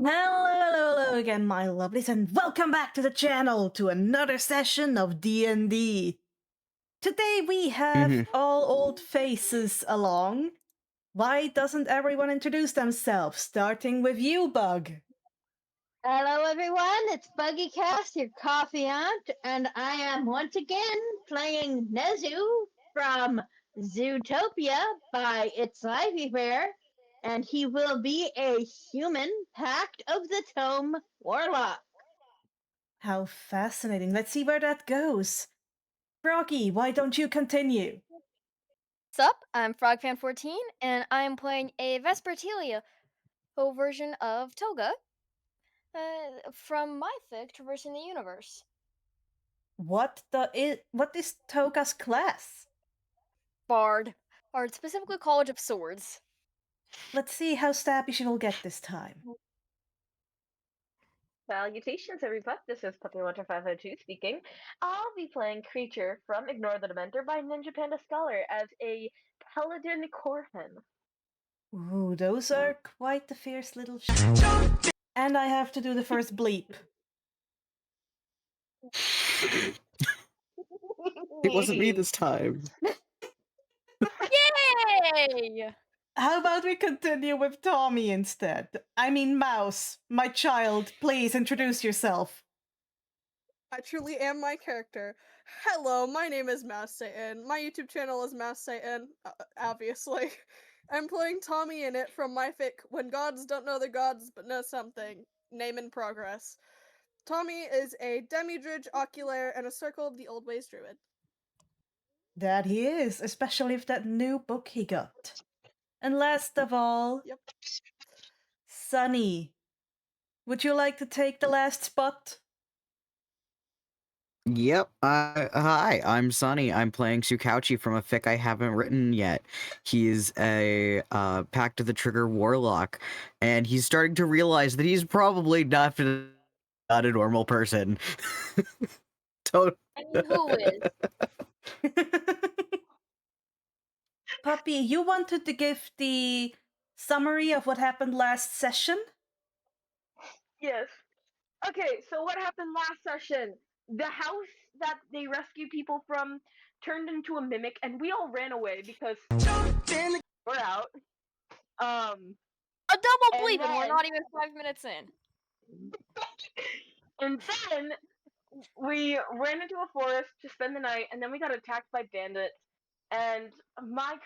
Hello again, my lovelies, and welcome back to the channel to another session of D&D. Today we have all old faces along. Why doesn't everyone introduce themselves, starting with you, Bug? Hello everyone, it's BuggyCast, your coffee aunt, and I am once again playing Nezu from Zootopia by It's Lively Fair, and he will be a human Pact of the Tome Warlock. How fascinating. Let's see where that goes. Froggy, why don't you continue? Sup, I'm FrogFan14, and I'm playing a Vespertilia version of Toga from my fic Traversing the Universe. What is Toga's class? Bard, specifically College of Swords. Let's see how stabby she will get this time. Salutations, everybody. This is Puppy1502 speaking. I'll be playing Kreacher from Ignore the Dementor by Ninja Panda Scholar as a Paladin Corhyn. Ooh, those are quite the fierce little And I have to do the first bleep. It wasn't me this time. Yay! How about we continue with Tommy instead? I mean, Mouse, my child, please introduce yourself. I truly am my character. Hello, my name is Mouse Satan. My YouTube channel is Mouse Satan, obviously. I'm playing Tommy in it from my fic When Gods Don't Know Their Gods But Know Something. Name in progress. Tommy is a Demidridge, Oculaire, and a Circle of the Old Ways Druid. That he is, especially with that new book he got. And last of all, Yep. Sunny. Would you like to take the last spot? Yep. Hi, I'm Sunny. I'm playing Tsukauchi from a fic I haven't written yet. He's a Pact of the Trigger Warlock, and he's starting to realize that he's probably not a normal person. And who is? Puppy, you wanted to give the summary of what happened last session? Yes. Okay, so what happened last session? The house that they rescued people from turned into a mimic, and we all ran away because we're out. A double bleep, and we're then- not even 5 minutes in. And then we ran into a forest to spend the night, and then we got attacked by bandits. And my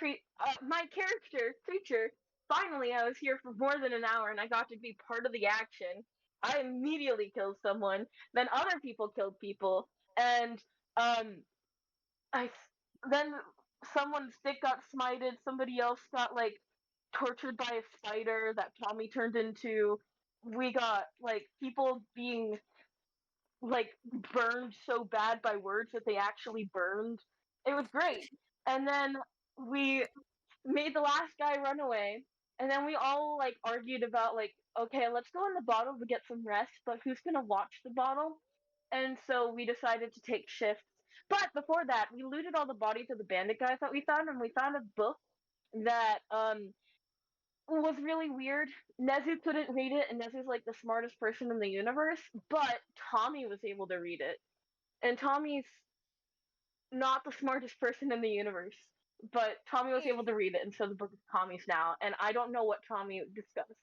character, Kreacher, finally I was here for more than an hour, and I got to be part of the action. I immediately killed someone, then other people killed people, and then someone's stick got smited, somebody else got tortured by a spider that Tommy turned into. We got people being burned so bad by words that they actually burned. It was great. And then we made the last guy run away, and then we all argued about okay, let's go in the bottle to get some rest, but who's gonna watch the bottle? And so we decided to take shifts. But before that, we looted all the bodies of the bandit guys that we found, and we found a book that was really weird. Nezu couldn't read it, and Nezu's the smartest person in the universe, but Tommy was able to read it. And Tommy's not the smartest person in the universe, but Tommy was able to read it, and so the book is Tommy's now. And I don't know what Tommy discussed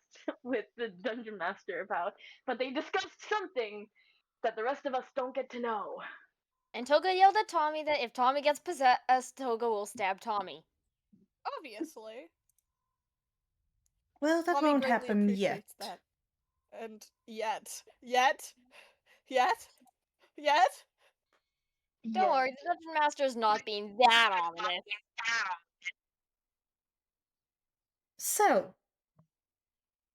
with the dungeon master about, but they discussed something that the rest of us don't get to know. And Toga yelled at Tommy that if Tommy gets possessed, Toga will stab Tommy. Obviously. Well, that Tommy won't greatly happen appreciates yet. that. And yet. Don't worry, the Dungeon Master's not being that ominous. So,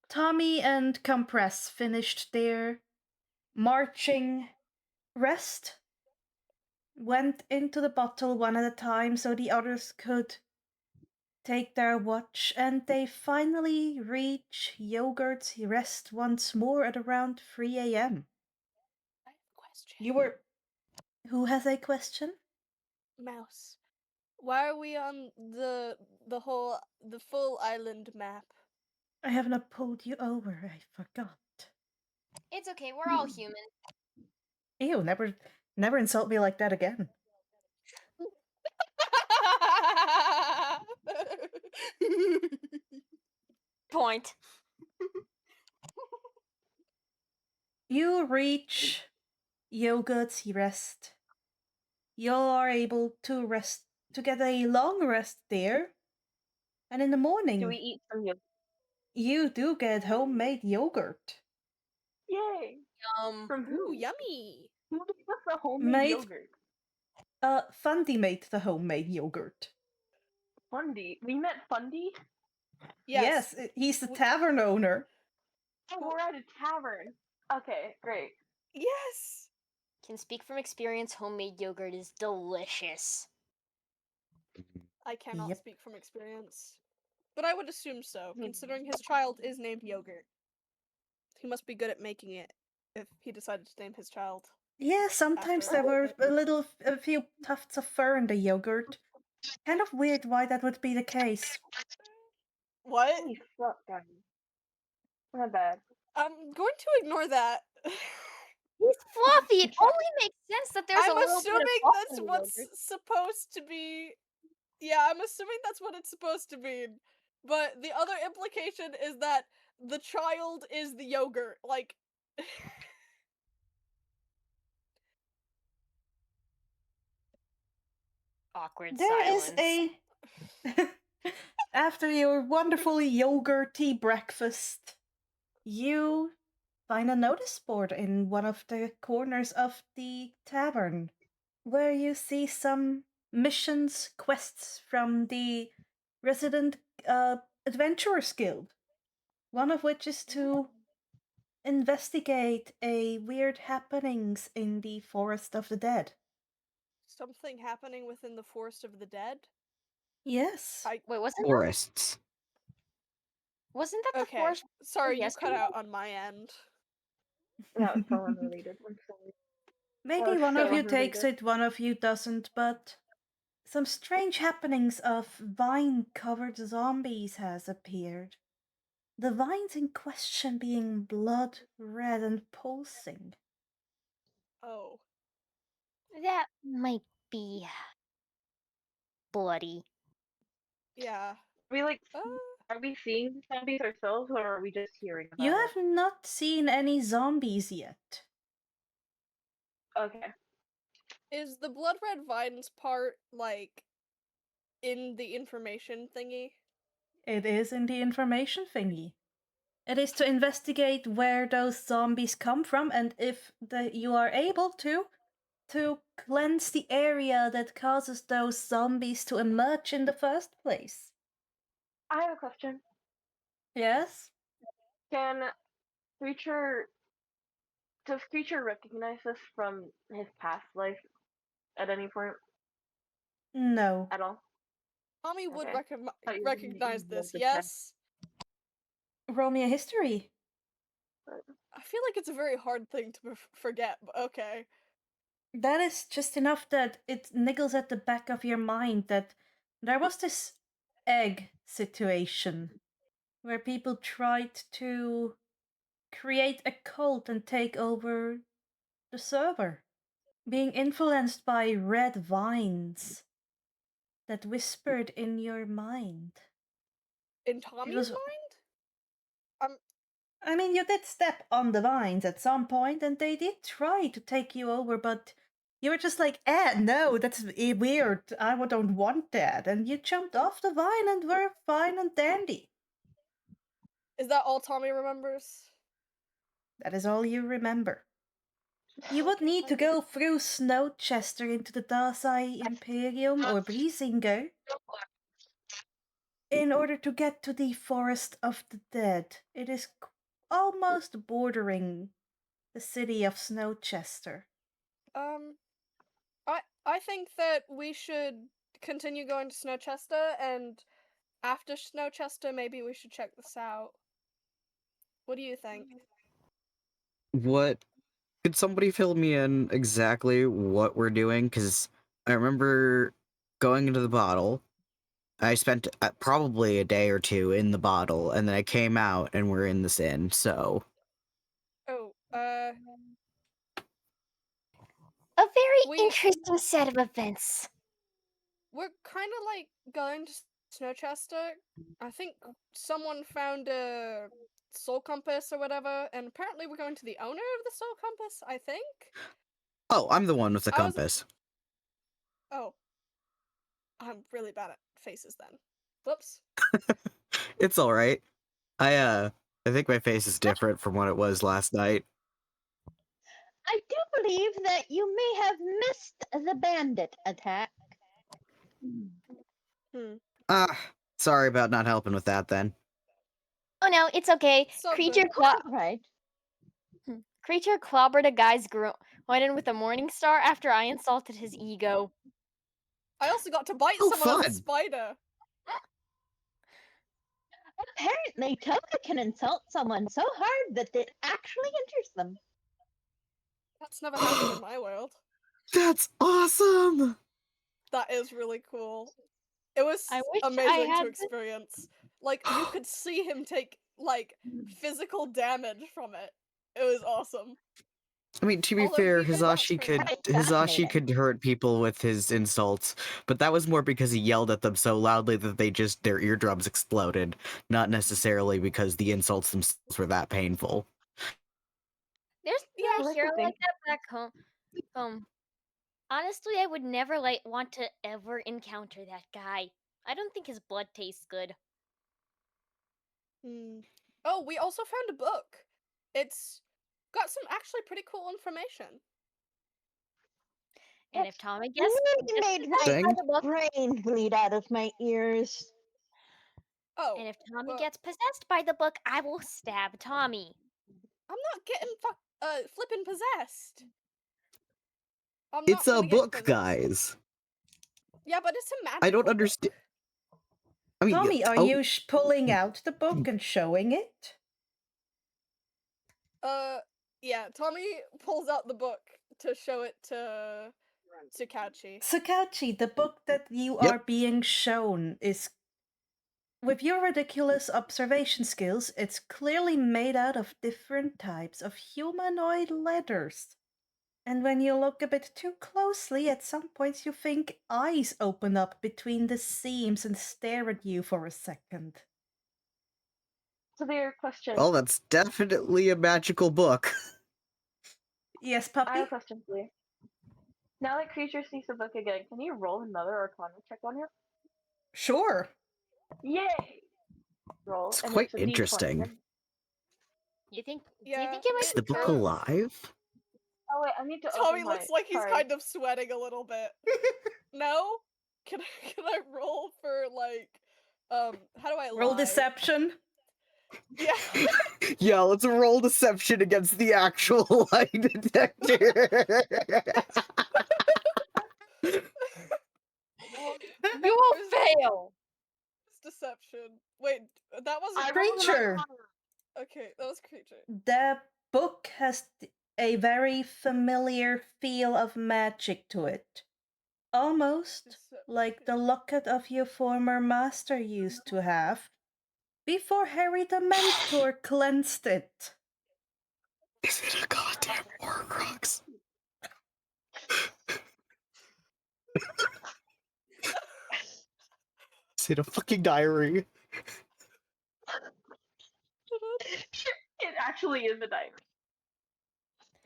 Tommy and Compress finished their marching rest, went into the bottle one at a time so the others could take their watch, and they finally reach Yogurt's rest once more at around 3 a.m. I have a question. Who has a question? Mouse. Why are we on the full island map? I have not pulled you over, I forgot. It's okay. We're all human. Ew, never insult me like that again. Point. You reach Yoga's rest. You are able to rest to get a long rest there. And in the Do we morning, eat some yogurt? you do get homemade yogurt. Yay! From Ooh, who? yummy. Who gave us the homemade Made- yogurt? Fundy made the homemade yogurt. Fundy. We met Fundy? Yes. He's the We- tavern owner. Oh, we're at a tavern. Okay, great. Yes. Can speak from experience. Homemade yogurt is delicious. I cannot Yep. speak from experience. But I would assume so, Hmm. considering his child is named Yogurt. He must be good at making it if he decided to name his child. Yeah, sometimes After there were it. a few tufts of fur in the yogurt. Kind of weird why that would be the case. What? Holy fuck, guys. Not bad. I'm going to ignore that. He's fluffy. It only makes sense that there's I'm a little assuming bit of fluff that's in the what's yogurt. supposed to be. Yeah, I'm assuming that's what it's supposed to mean. But the other implication is that the child is the yogurt. Like. Awkward There is silence. a. After your wonderfully yogurty breakfast, you find a notice board in one of the corners of the tavern where you see some missions, quests from the resident adventurers guild. One of which is to investigate a weird happenings in the forest of the dead. Something happening within the Forest of the Dead? Yes. I- Wait, Forests. wasn't that the Okay. forest? Sorry, you yesterday? cut out on my end. That was so unrelated. I'm sorry. Maybe Oh, one of so you takes unrelated. it, one of you doesn't, but some strange happenings of vine-covered zombies has appeared. The vines in question being blood red and pulsing. Oh. That might be bloody. Yeah. We like. Uh, Are we seeing the zombies ourselves, or are we just hearing about You it? have not seen any zombies yet. Okay. is the blood red vines part, like, in the information thingy? It is in the information thingy. It is to investigate where those zombies come from and if you are able to cleanse the area that causes those zombies to emerge in the first place. I have a question. Yes? Can Kreacher. Does Kreacher recognize us from his past life at any point No. at all? Tommy would Okay. Thought you were gonna recognize reveal this, the yes? Roll me a history. I feel like it's a very hard thing to forget, but okay. That is just enough that it niggles at the back of your mind that there was this egg situation where people tried to create a cult and take over the server, being influenced by red vines that whispered in your mind. In Tommy's was- mind? I mean, you did step on the vines at some point, and they did try to take you over, but you were just like, no, that's weird. I don't want that. And you jumped off the vine and were fine and dandy. Is that all Tommy remembers? That is all you remember. You would Okay, need to fine. go through Snowchester into the Dasai Imperium or Briesinger in order to get to the Forest of the Dead. It is almost bordering the city of Snowchester. I think that we should continue going to Snowchester, and after Snowchester, maybe we should check this out. What do you think? What could somebody fill me in exactly what we're doing? Because I remember going into the bottle. I spent probably a day or two in the bottle, and then I came out and we're in this inn. So Oh, interesting set of events. We're kind of like going to Snowchester. I think someone found a soul compass or whatever, and apparently we're going to the owner of the soul compass, I think. Oh, I'm the one with the I was- compass. Oh. I'm really bad at faces then. Whoops. It's all right. I think my face is different from what it was last night. I do believe that you may have missed the bandit attack. Ah, sorry about not helping with that then. Oh no, it's okay. So Creature good. Right. Creature clobbered a guy's groin with a morning star after I insulted his ego. I also got to bite Oh, someone with a fun. spider. Apparently, Toga can insult someone so hard that it actually injures them. That's never happened in my world. That's awesome! That is really cool. It was I wish I amazing had to experience. Like, you could see him take, like, physical damage from it. It was awesome. I mean, to be Although fair, he did not Hisashi turn could out. Fascinating. hurt people with his insults, but that was more because he yelled at them so loudly that their eardrums exploded, not necessarily because the insults themselves were that painful. There's Yeah, not I a like to hero like think- that back home. Honestly, I would never want to ever encounter that guy. I don't think his blood tastes good. Oh, we also found a book. It's got some actually pretty cool information. And if Tommy gets Really made my Dang. brain bleed out of my ears. Oh, and if Tommy but gets possessed by the book, I will stab Tommy. I'm not getting flippin' possessed. I'm It's not a gonna get book, possessed. guys. Yeah, but it's a magical I don't book. understand. I mean, Tommy, are oh, you pulling out the book and showing it? Yeah, Tommy pulls out the book to show it to Tsukauchi. Tsukauchi, the book that you Yep. are being shown is. With your ridiculous observation skills, it's clearly made out of different types of humanoid letters. And when you look a bit too closely, at some points you think eyes open up between the seams and stare at you for a second. So their question. well, that's definitely a magical book. Yes, I have puppy? a question for you. Now that Creature sees the book again, can you roll another Arcana check on him? Sure. Yay! Roll. It's and quite it's a D20. interesting. You think? Do Yeah, you think it Is might the be book true? alive? Oh wait, I need to Tommy open my. looks like he's Sorry. kind of sweating a little bit. No? Can I roll for like how do I Roll lie? deception. Yeah. Yeah, let's roll deception against the actual lie detector. You will fail. It's deception. Wait, that wasn't I rolled an Creature. Arcana. okay, that was Creature. The book has a very familiar feel of magic to it. Almost like the locket of your former master used to have before Harry the Mentor cleansed it. Is it a goddamn Horcrux? Is it a fucking diary? It actually is a diary.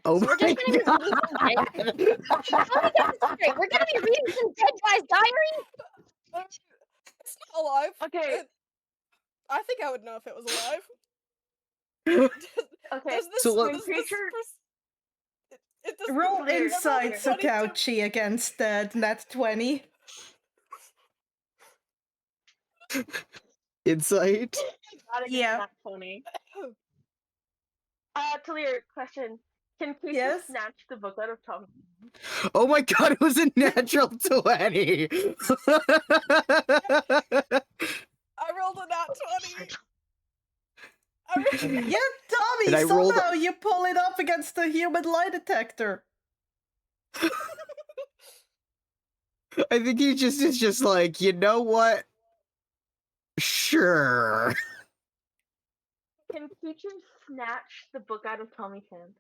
Oh So we're my just gonna be reading some diary. Let me get this straight. We're gonna be reading some dead guy's diary. It's not alive. Okay. I think I would know if it was alive. Okay. Does this, So look- When does this Creature. it does Roll Here, insight, nat 20 to- Tsukauchi, against nat 20. Insight? Not against Yeah. that, Tony. Talir, question. Can Creature Yes? snatch the book out of Tommy? Oh my god, it was a natural 20! I rolled a nat 20. Yeah, Tommy, And I rolled- somehow you pull it up against the human lie detector. I think he is just like, you know what? Sure. Can Creature snatch the book out of Tommy's hand?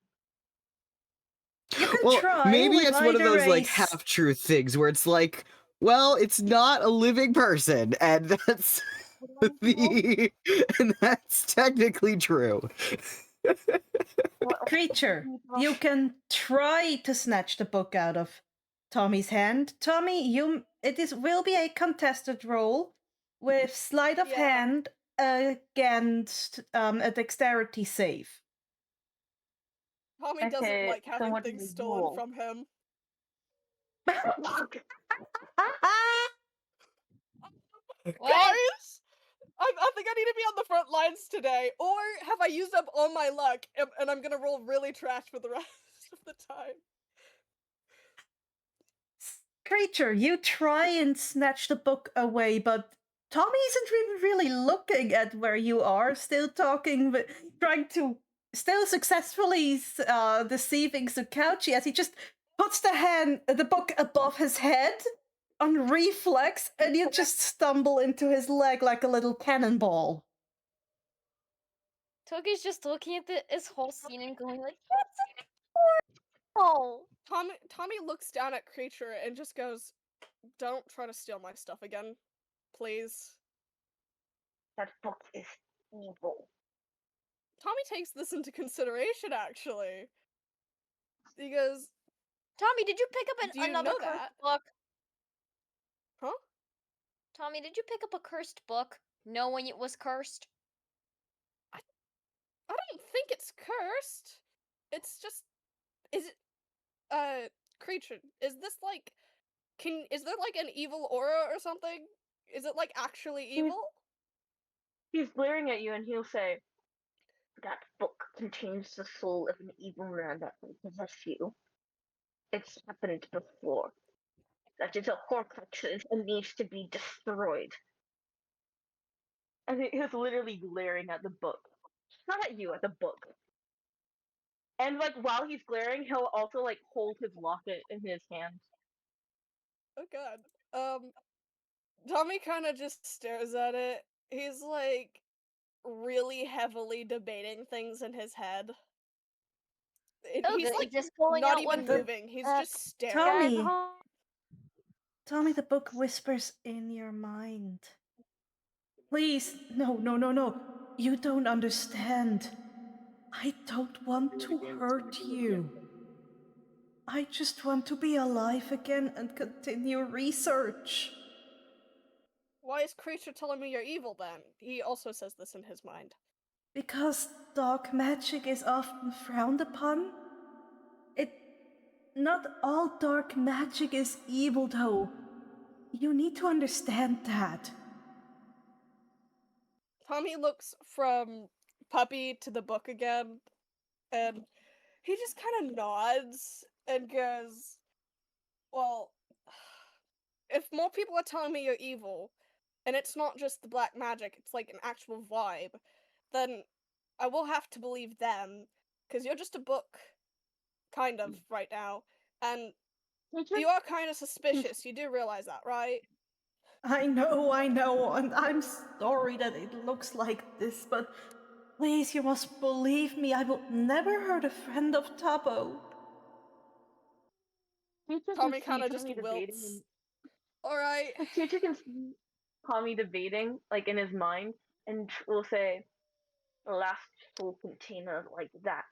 You can Well, try maybe with it's one of either those like race. half-truth things where it's like, well, it's not a living person, and that's and that's technically true. Creature, you can try to snatch the book out of Tommy's hand. Tommy, will be a contested roll with sleight of Yeah. hand against a dexterity save. Tommy doesn't Okay, like so having what do things we stolen roll? from him. What? Guys! I think I need to be on the front lines today. Or have I used up all my luck and I'm gonna roll really trash for the rest of the time? Creature, you try and snatch the book away, but Tommy isn't even really looking at where you are, still talking, but trying to still successfully deceiving Tsukauchi as he just puts the book above his head on reflex, and you just stumble into his leg like a little cannonball. Toga's just looking at this whole scene and going like, "That's horrible." Tommy looks down at Kreacher and just goes, "Don't try to steal my stuff again, please." That book is evil. Tommy takes this into consideration, actually. He goes, Tommy, did you pick up "Do you another know cursed that?" book? Huh? Tommy, did you pick up a cursed book, knowing it was cursed? I don't think it's cursed. It's just, is it, Kreacher, is this like, is there like an evil aura or something? Is it like actually evil? He's glaring at you and he'll say, that book contains the soul of an evil man that will possess you. It's happened before. That is a Horcrux and needs to be destroyed. And he's literally glaring at the book. Not at you, at the book. And like while he's glaring, he'll also like hold his locket in his hand. Oh god. Tommy kind of just stares at it. He's like really heavily debating things in his head. He's Toga like is just pulling not out even one of moving. He's the just staring. Tommy. Gag Tommy, the book whispers in your mind. Please, no, no, no, no. You don't understand. I don't want to hurt you. I just want to be alive again and continue research. Why is Kreacher telling me you're evil then? He also says this in his mind. Because dark magic is often frowned upon. Not all dark magic is evil, though. You need to understand that. Tommy looks from Puppy to the book again, and he just kind of nods and goes, well, if more people are telling me you're evil, and it's not just the black magic, it's like an actual vibe, then I will have to believe them, because you're just a book, kind of, right now, and you are kind of suspicious, you do realize that, right? I know, and I'm sorry that it looks like this, but please, you must believe me, I will never hurt a friend of Tabo. Tommy kind of just wilts. Alright. Teacher can see Tommy debating, like in his mind, and will say, the last full container like that,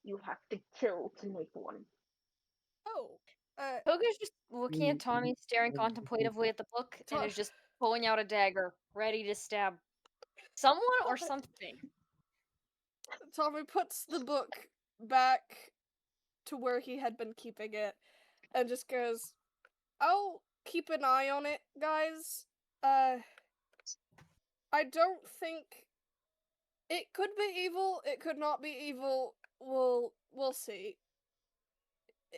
you have to kill to make one. Oh. Toga's just looking at Tommy, staring contemplatively at the book, and is just pulling out a dagger, ready to stab someone or something. Tommy puts the book back to where he had been keeping it, and just goes, I'll keep an eye on it, guys. I don't think it could be evil, it could not be evil. We'll see.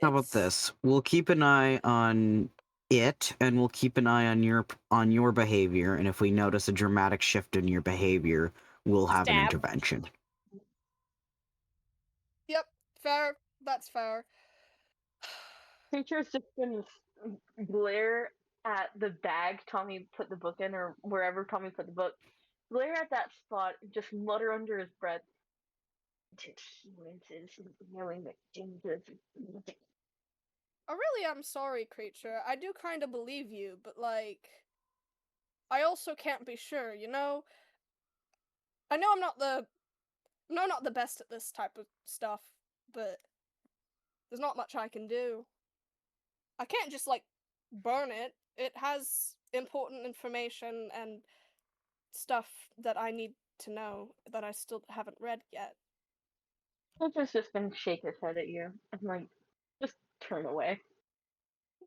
How about this? We'll keep an eye on it, and we'll keep an eye on your behavior. And if we notice a dramatic shift in your behavior, we'll have an Stab. intervention. Yep, fair. That's fair. Teacher's just gonna glare at the bag Tommy put the book in, or wherever Tommy put the book. Glare at that spot and just mutter under his breath. Experiences knowing that dangerous I really am sorry, Kreacher. I do kind of believe you, but like, I also can't be sure. You know, I know I'm not the best at this type of stuff, but there's not much I can do. I can't just like burn it. It has important information and stuff that I need to know that I still haven't read yet. Hunter's just gonna shake his head at you and like just turn away.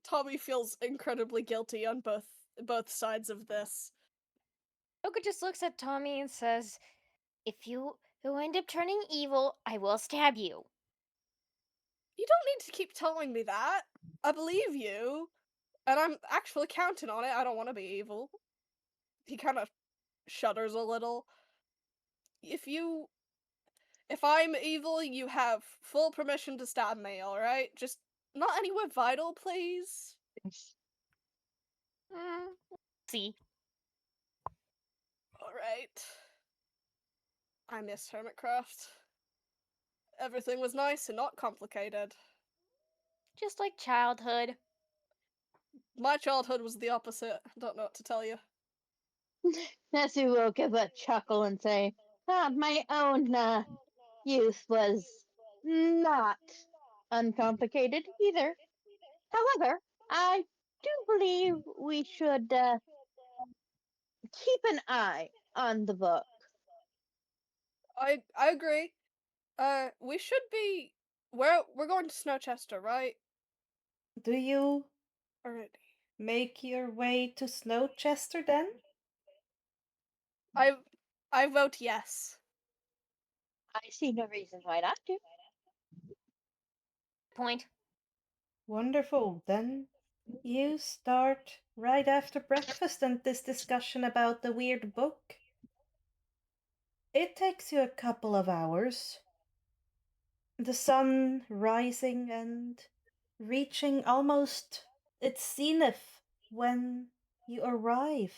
Tommy feels incredibly guilty on both sides of this. Toga just looks at Tommy and says, "If you end up turning evil, I will stab you." You don't need to keep telling me that. I believe you, and I'm actually counting on it. I don't want to be evil. He kind of shudders a little. If I'm evil, you have full permission to stab me, alright? Just not anywhere vital, please. See. Alright. I miss Hermitcraft. Everything was nice and not complicated. Just like childhood. My childhood was the opposite. Don't know what to tell you. Nezu will give a chuckle and say, my own youth was not uncomplicated either. However, I do believe we should keep an eye on the book. I agree. We should be. We're going to Snowchester, right? Do you Alrighty. make your way to Snowchester then? I vote yes. I see no reason why not to. Point. Wonderful. Then you start right after breakfast and this discussion about the weird book. It takes you a couple of hours. The sun rising and reaching almost its zenith when you arrive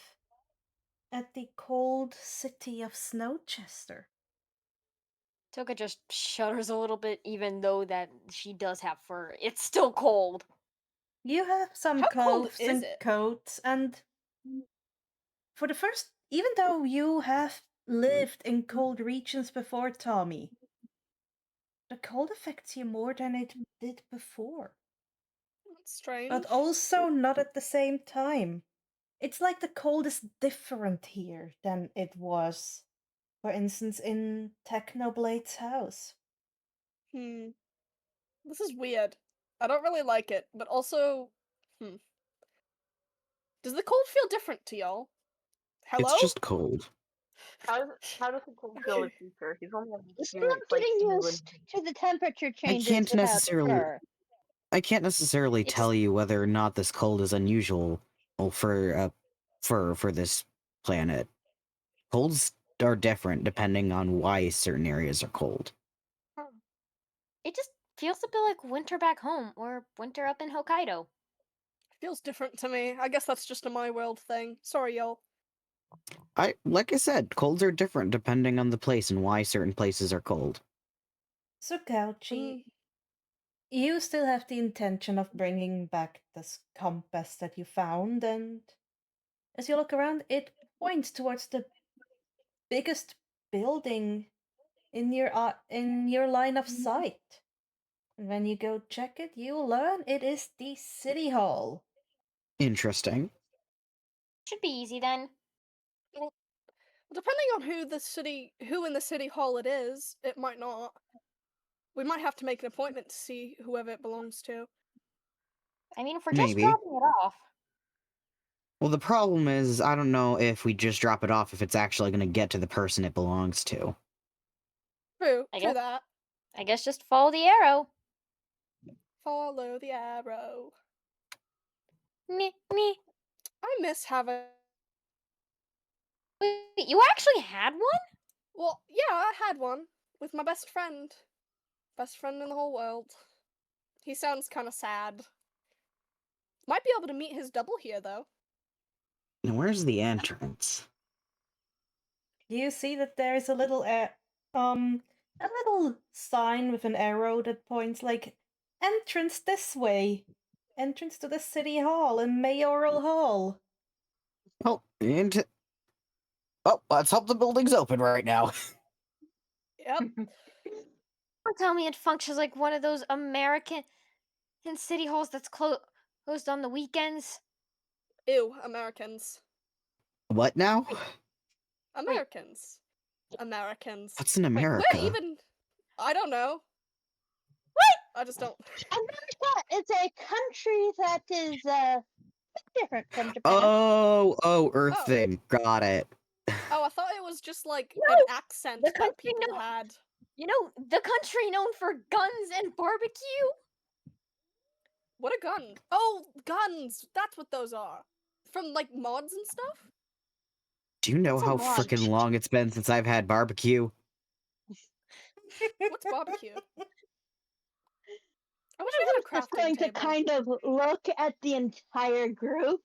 at the cold city of Snowchester. Toga just shudders a little bit, even though that she does have fur. It's still cold. You have some How cold clothes is and it? coats, and for the first, even though you have lived in cold regions before, Tommy, the cold affects you more than it did before. That's strange. But also not at the same time. It's like the cold is different here than it was, for instance, in Technoblade's house. This is weird. I don't really like it, but also, does the cold feel different to y'all? Hello? It's just cold. How does the cold feel with Creacher? He's only Still getting used to the temperature changes can't without necessarily- fur. I can't necessarily It's- tell you whether or not this cold is unusual for this planet. Colds are different depending on why certain areas are cold. It just feels a bit like winter back home or winter up in Hokkaido. Feels different to me. I guess that's just a my world thing. Sorry, y'all. Like I said, colds are different depending on the place and why certain places are cold. Tsukauchi, you still have the intention of bringing back this compass that you found, and as you look around, it points towards the biggest building in your line of sight. And when you go check it, you'll learn it is the city hall. Interesting. Should be easy then. Well, depending on who in the city hall it is, it might not. We might have to make an appointment to see whoever it belongs to. I mean, if we're just Maybe. dropping it off. Well, the problem is, I don't know if we just drop it off if it's actually going to get to the person it belongs to. True, I true guess- that. I guess just follow the arrow. Follow the arrow. Me. I miss having. Wait, you actually had one? Well, yeah, I had one with my best friend. Best friend in the whole world. He sounds kind of sad. Might be able to meet his double here, though. Now, where's the entrance? You see that there is a little sign with an arrow that points like entrance this way. entrance to the city hall and mayoral hall. Oh, and let's hope the building's open right now. Yep. Don't tell me it functions like one of those American city halls that's closed on the weekends. Ew, Americans. What now? Americans. Americans. What's in Wait, America? where even? I don't know. What? I just don't. America is a country that is different from Japan. Oh, Earth Oh. thing. Got it. Oh, I thought it was just like No, an accent the that country people no- had. You know, the country known for guns and barbecue? What a gun! Oh, guns! That's what those are. From like mods and stuff? Do you know What's a how mod? freaking long it's been since I've had barbecue? What's barbecue? I wish I we had a was just crafting going table. to kind of look at the entire group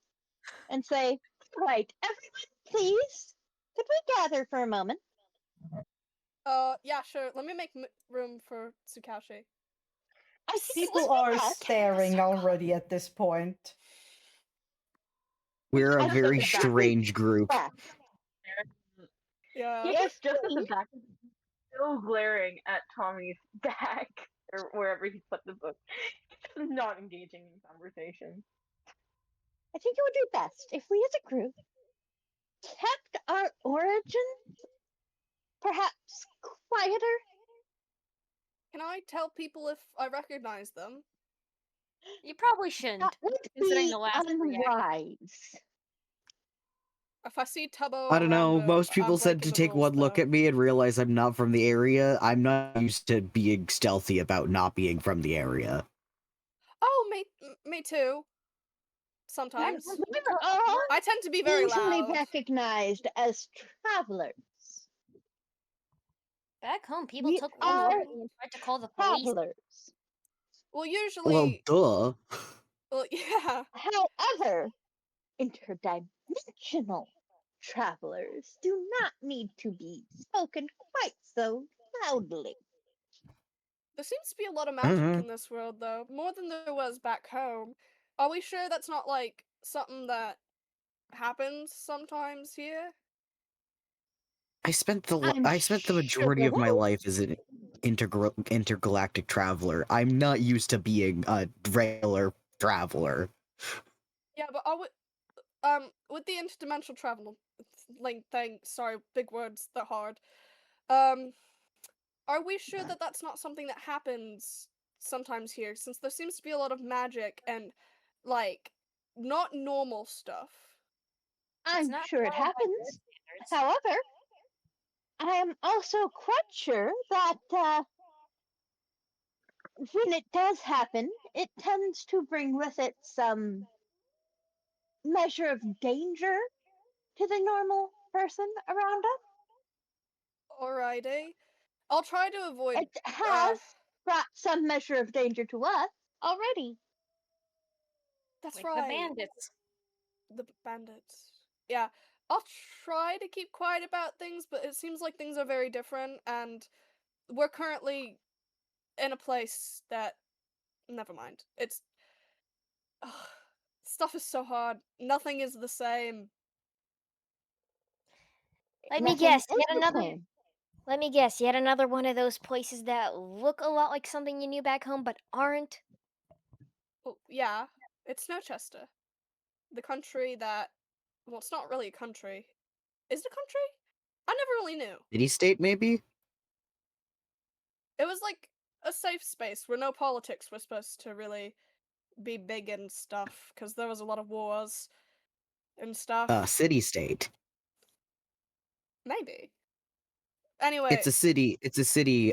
and say, right, everyone, please, could we gather for a moment? Yeah, sure. Let me make room for Tsukauchi. I think it People would are be best. staring already at this point. We're a I very think strange group. best. Yeah. Yes, Just at the please. back, still glaring at Tommy's back or wherever he put the book, not engaging in conversation. I think it would be best if we as a group kept our origins perhaps quieter. Can I tell people if I recognize them? You probably shouldn't, That would considering be the last reaction. unwise. If I see Tubbo I don't know. Rando, Most I'm people said breaking to the take rules, one look though. at me and realize I'm not from the area. I'm not used to being stealthy about not being from the area. Oh, me too. Sometimes. We're all I tend to be very usually loud. recognized as travelers. Back home, people We took one look are at me and tried to call the police. travelers. Well, Well, usually. duh. Well, yeah. However, interdimensional travelers do not need to be spoken quite so loudly. There seems to be a lot of magic Mhm. in this world, though. More than there was back home. Are we sure that's not, like, something that happens sometimes here? I spent the I'm majority sure of my life as an intergalactic traveler. I'm not used to being a regular traveler. Yeah, but with the interdimensional travel thing, sorry, big words, they're hard. Are we sure that that's not something that happens sometimes here, since there seems to be a lot of magic and, like, not normal stuff? I'm not sure it normal by their happens. standards. However, I am also quite sure that when it does happen, it tends to bring with it some measure of danger to the normal person around us. Alrighty. I'll try to avoid. It has brought some measure of danger to us already. That's Like right. the bandits. The bandits. Yeah. I'll try to keep quiet about things, but it seems like things are very different, and we're currently in a place that. Never mind. It's. Ugh, stuff is so hard. Nothing is the same. Let me Nothing guess, is yet the another. same. Let me guess, yet another one of those places that look a lot like something you knew back home but aren't. Well, yeah. It's Snowchester. The country that. Well, it's not really a country. Is it a country? I never really knew. City state, maybe? It was like a safe space where no politics were supposed to really be big and stuff, because there was a lot of wars and stuff. City state. Maybe. Anyway, It's a city. It's a city.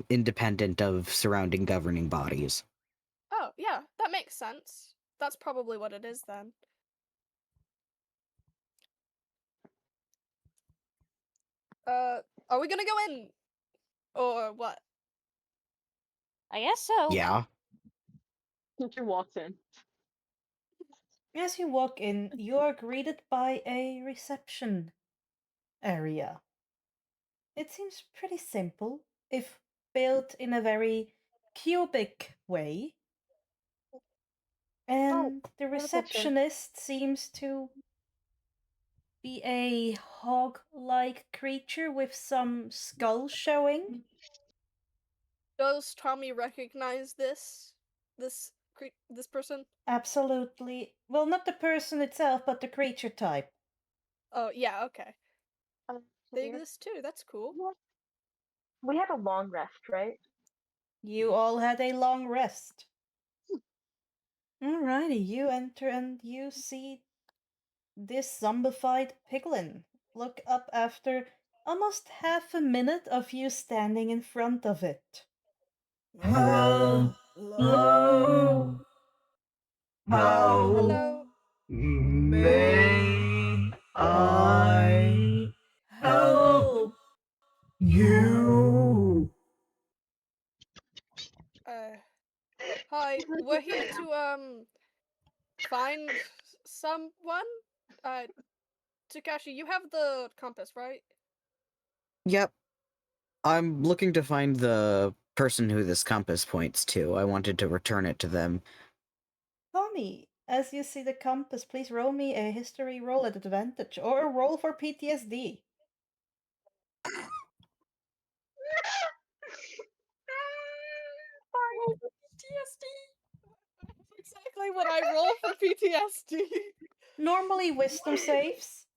Independent of surrounding governing bodies. oh yeah, that makes sense. That's probably what it is then. Are we gonna go in, or what? I guess so. Yeah. Teacher walks in. As you walk in, you are greeted by a reception area. It seems pretty simple, if built in a very cubic way. And the I have a question. receptionist seems to be a hog-like creature with some skull showing. Does Tommy recognize this person? Absolutely. Well, not the person itself, but the creature type. Oh yeah, okay. They Here. exist too. That's cool. We had a long rest, right? You all had a long rest. Alrighty, you enter and you see this zombified piglin. Look up after almost half a minute of you standing in front of it. Hello. Hello. Hello. May I help you? Hi. We're here to find someone. Tsukauchi, you have the compass, right? Yep. I'm looking to find the person who this compass points to. I wanted to return it to them. Tommy, as you see the compass, please roll me a history roll at advantage or a roll for PTSD. Exactly what I roll for PTSD. Normally wisdom saves.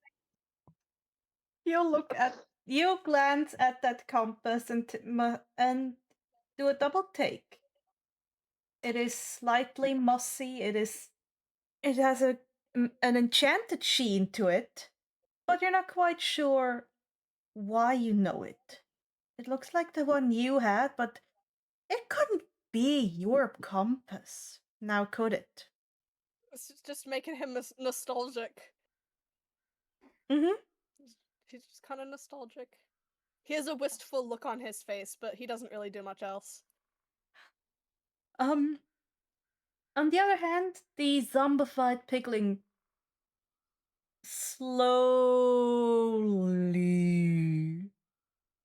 You glance at that compass and do a double take. It is slightly mossy. It has an enchanted sheen to it, but you're not quite sure why you know it. It looks like the one you had, but it couldn't be your compass. Now could it? It's just making him nostalgic. Mm-hmm. He's just kind of nostalgic. He has a wistful look on his face, but he doesn't really do much else. On the other hand, the zombified pigling slowly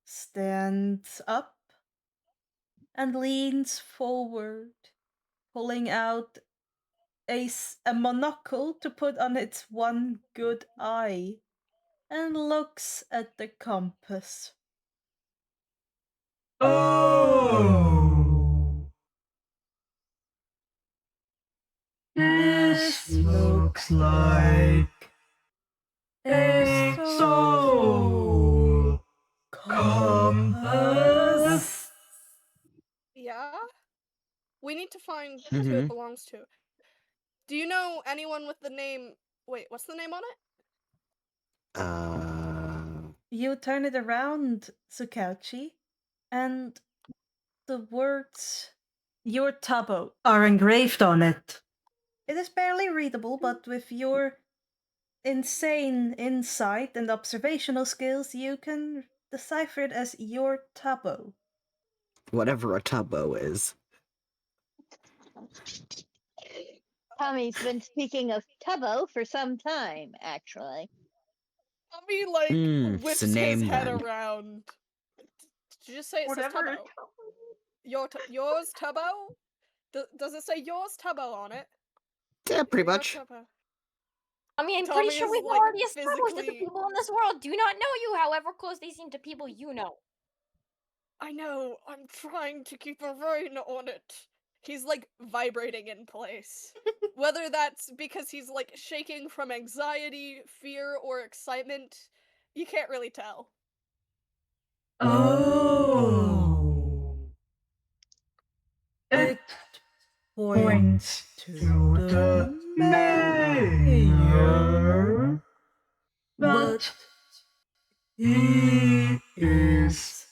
stands up and leans forward, pulling out a monocle to put on its one good eye, and looks at the compass. Oh. This looks like a soul compass. Yeah? We need to find who Mhm. it belongs to. Do you know anyone with the name... Wait, what's the name on it? You turn it around, Tsukauchi, and the words "Your Tabo" are engraved on it. It is barely readable, but with your insane insight and observational skills, you can decipher it as "Your Tabo." Whatever a tubbo is. Tommy's been speaking of Tubbo for some time, actually. Tommy, like, It's whips a his name head then. around. Did you just say it Whatever. says Tubbo? Yours Tubbo? Does it say yours Tubbo on it? Yeah, pretty Your much. Tubbo. I mean, I'm Tommy pretty sure is, we've like, already established that the physically... people in this world do not know you, however close they seem to people you know. I know, I'm trying to keep a rein on it. He's, like, vibrating in place. Whether that's because he's, like, shaking from anxiety, fear, or excitement, you can't really tell. Oh. It points to the mayor, but he is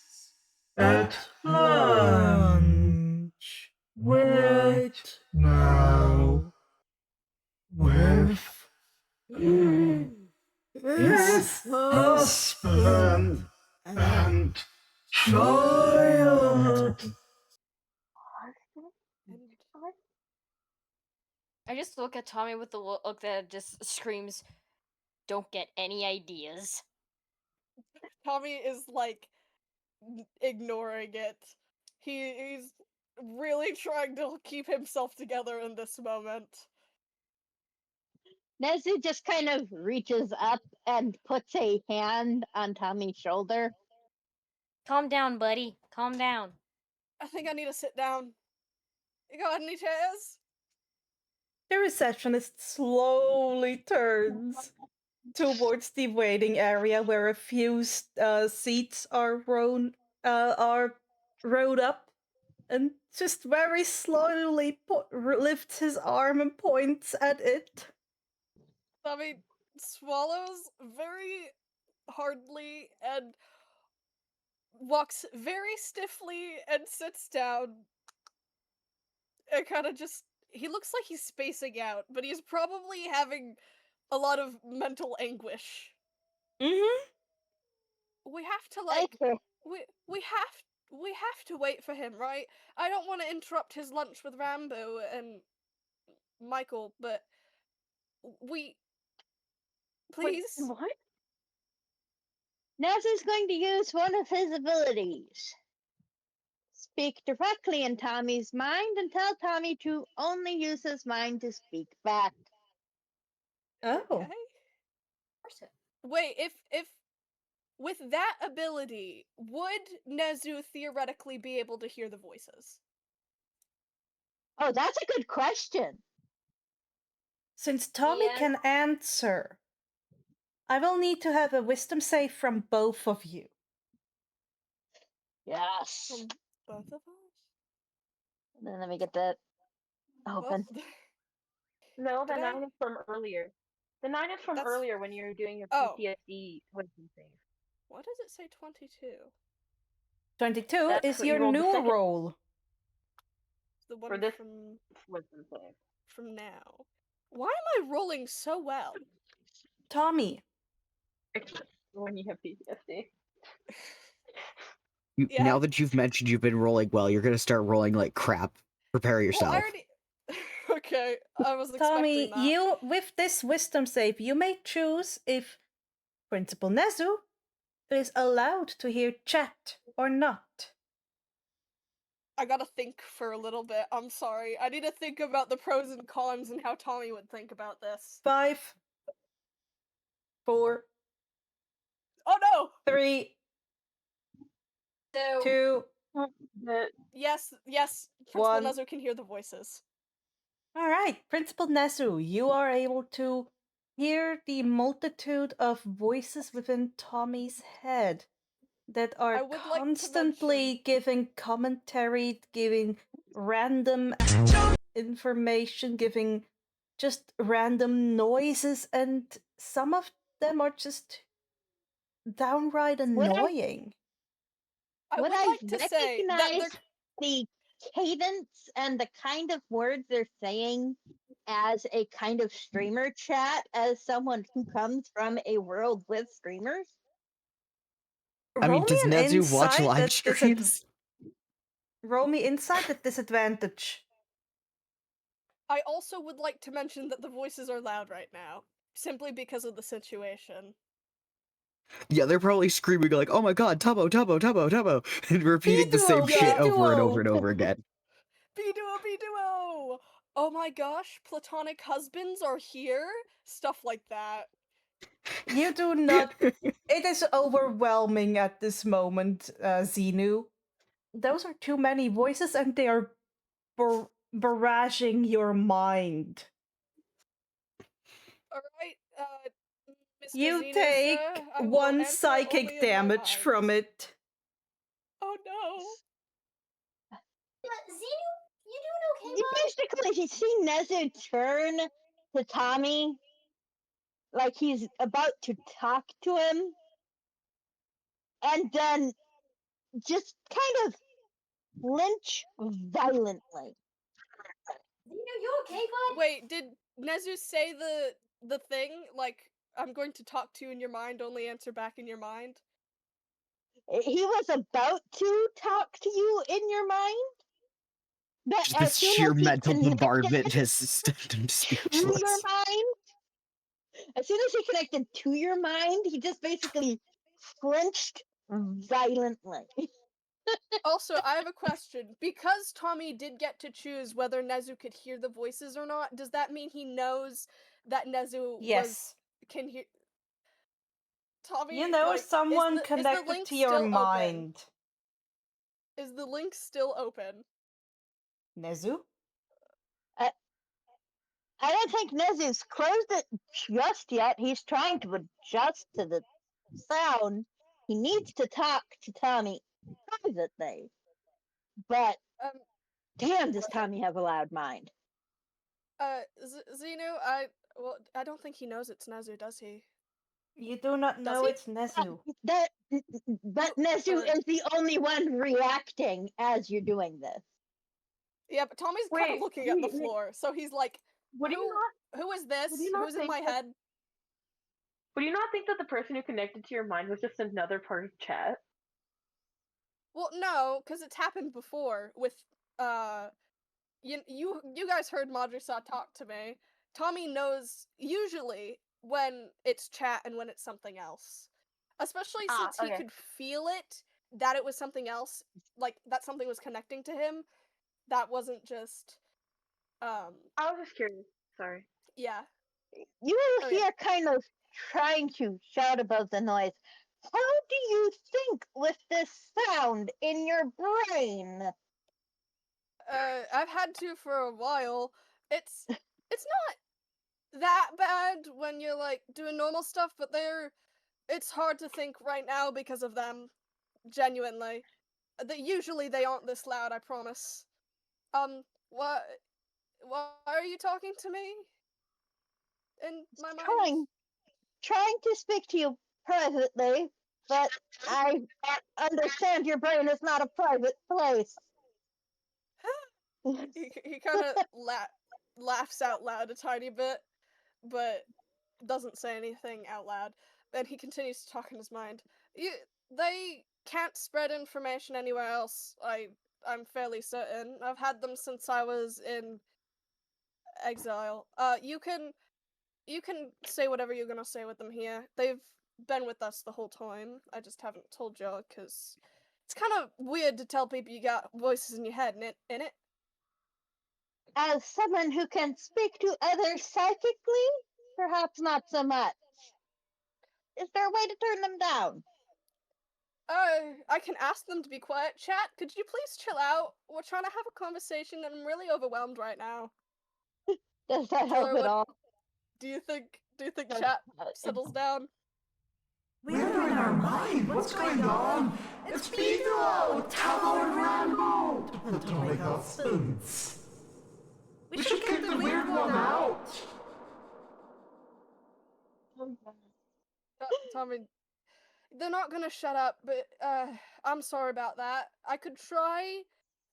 at lunch right now with his husband and child. I just look at Tommy with the look that just screams, "Don't get any ideas." Tommy is, like, ignoring it. He's really trying to keep himself together in this moment. Nezu just kind of reaches up and puts a hand on Tommy's shoulder. Calm down, buddy. Calm down. I think I need to sit down. You got any chairs? The receptionist slowly turns towards the waiting area where a few seats are rowed up, and just very slowly lifts his arm and points at it. Tommy swallows very hardly and walks very stiffly and sits down and kind of just. He looks like he's spacing out, but he's probably having a lot of mental anguish. Mm-hmm. We have to Okay. we have to wait for him, right? I don't want to interrupt his lunch with Rambo and Michael, but we please. Wait, what? Nezu's going to use one of his abilities. Speak directly in Tommy's mind and tell Tommy to only use his mind to speak back. Oh. Okay. Wait, if with that ability, would Nezu theoretically be able to hear the voices? Oh, that's a good question. Since Tommy Yeah. can answer, I will need to have a wisdom save from both of you. Yes. From both of us? Then let me get that open. Well, No, the Did I- 9 is from earlier. The 9 is from That's- earlier when you were doing your Oh. PTSD wisdom save. what does it say 22? 22 That's is what you your rolled the new second. roll. The one For this from wisdom save. now. Why am I rolling so well? Tommy, When you have PTSD. Yeah. Now that you've mentioned you've been rolling well, you're gonna start rolling like crap. Prepare Well, yourself. I already. Okay, I was Tommy, expecting that. you with this wisdom save, you may choose if Principal Nezu is allowed to hear chat or not. I gotta think for a little bit. I'm sorry. I need to think about the pros and cons and how Tommy would think about this. 5, 4, Oh no! 3, 2. The Yes, Principal One. Nezu can hear the voices. All right, Principal Nezu, you are able to hear the multitude of voices within Tommy's head that I are would like to constantly giving commentary, giving random information, giving just random noises, and some of them are just downright annoying. I would I like to say that recognize the cadence and the kind of words they're saying as a kind of streamer chat as someone who comes from a world with streamers? I mean, Roll does me an Nezu watch insight live at streams? Roll me insight at disadvantage. I also would like to mention that the voices are loud right now, simply because of the situation. Yeah, they're probably screaming like, "Oh my god, Tubbo, Tubbo, Tubbo, Tubbo," and repeating the same B-duo, shit over and B-duo. over and over again. B-duo! Oh my gosh, platonic husbands are here? Stuff like that. You do not. It is overwhelming at this moment, Xenu. Those are too many voices, and they are barraging your mind. Alright, Mr. You Xenu, take sir, I will 1 answer only psychic in my damage from mind. it. Oh no. You basically see Nezu turn to Tommy like he's about to talk to him, and then just kind of flinch violently. You okay, bud? Wait, did Nezu say the thing? Like, I'm going to talk to you in your mind, only answer back in your mind? He was about to talk to you in your mind, but Just as this soon sheer as he mental connected bombardment has stunned him to your speechless. mind, as soon as he connected to your mind, he just basically flinched violently. Also, I have a question. Because Tommy did get to choose whether Nezu could hear the voices or not, does that mean he knows that Nezu Yes. can hear? Tommy, You know, someone is the connected link to your still open? mind. Is the link still open? Nezu? I don't think Nezu's closed it just yet. He's trying to adjust to the sound. He needs to talk to Tommy privately. But damn, does Tommy have a loud mind? Xenu, I don't think he knows it's Nezu, does he? You do not know he? it's Nezu. But Nezu is the only one reacting as you're doing this. Yeah, but Tommy's kind of looking at the floor, so he's like, Would you not? who is this? Would you not Who's in think my that- head? Would you not think that the person who connected to your mind was just another part of chat? Well, no, because it's happened before with you guys heard Madrisa talk to me. Tommy knows usually when it's chat and when it's something else. Especially since he could feel it, that it was something else, like that something was connecting to him. That wasn't just I was just curious. Sorry. Yeah. You were here kind of trying to shout above the noise. How do you think with this sound in your brain? I've had to for a while. It's not that bad when you're like doing normal stuff, but it's hard to think right now because of them. Genuinely. Usually they aren't this loud, I promise. Why are you talking to me? In my mind? Trying to speak to you privately, but I understand your brain is not a private place. he kind of laughs out loud a tiny bit, but doesn't say anything out loud. Then he continues to talk in his mind. They can't spread information anywhere else. I'm fairly certain. I've had them since I was in exile. You can say whatever you're gonna say with them here. They've been with us the whole time. I just haven't told y'all because it's kind of weird to tell people you got voices in your head in it. As someone who can speak to others psychically, perhaps not so much. Is there a way to turn them down? I can ask them to be quiet. Chat, could you please chill out? We're trying to have a conversation and I'm really overwhelmed right now. Does that help at all? Do you think chat settles down? We're in our mind. What's going on? It's Beetle, Tallow, and Rambo. The Toga spoons. We should get the weird one out. Tommy, they're not gonna shut up, but I'm sorry about that. I could try.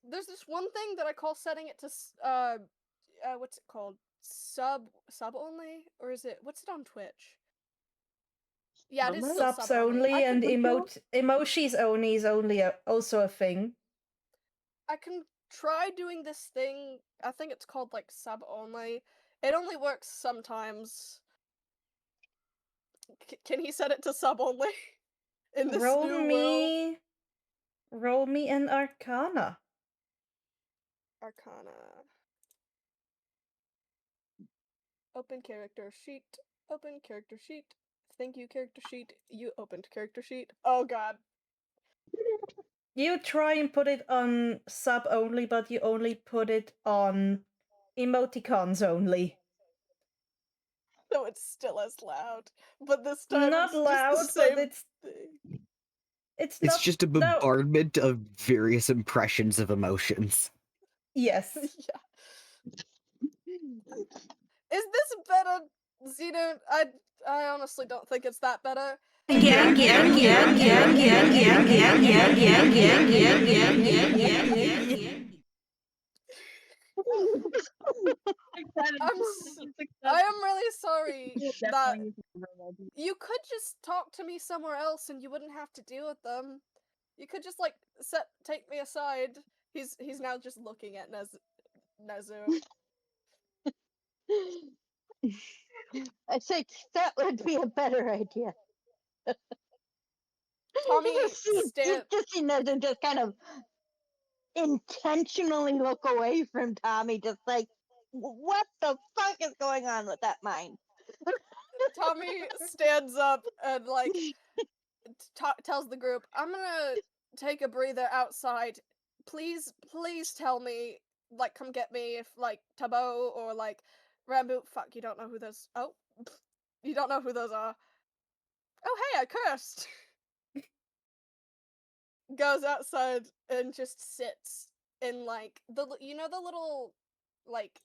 There's this one thing that I call setting it to what's it called? Sub only, or is it? What's it on Twitch? Yeah, it is still subs only, and emojis only is only also a thing. I can try doing this thing. I think it's called like sub only. It only works sometimes. Can he set it to sub only? In this new world? Roll me an Arcana. Arcana. Open character sheet. Open character sheet. Thank you, character sheet. You opened character sheet. Oh god. You try and put it on sub only, but you only put it on emoticons only. So it's still as loud. But this time not it's loud, just the same but thing. It's just a bombardment of various impressions of emotions. Yes. Yeah. Is this better, Xeno? I honestly don't think it's that better. I am really sorry that you could just talk to me somewhere else and you wouldn't have to deal with them. You could just like take me aside. He's now just looking at Nezu. I think that would be a better idea. Tommy you just see Nezu just kind of intentionally look away from Tommy, just like, what the fuck is going on with that mind? Tommy stands up and like tells the group, "I'm gonna take a breather outside. Please tell me, like, come get me if like Tabo or like Rambo. Fuck, you don't know who those. Oh, you don't know who those are. Oh, hey, I cursed." Goes outside and just sits in like the the little like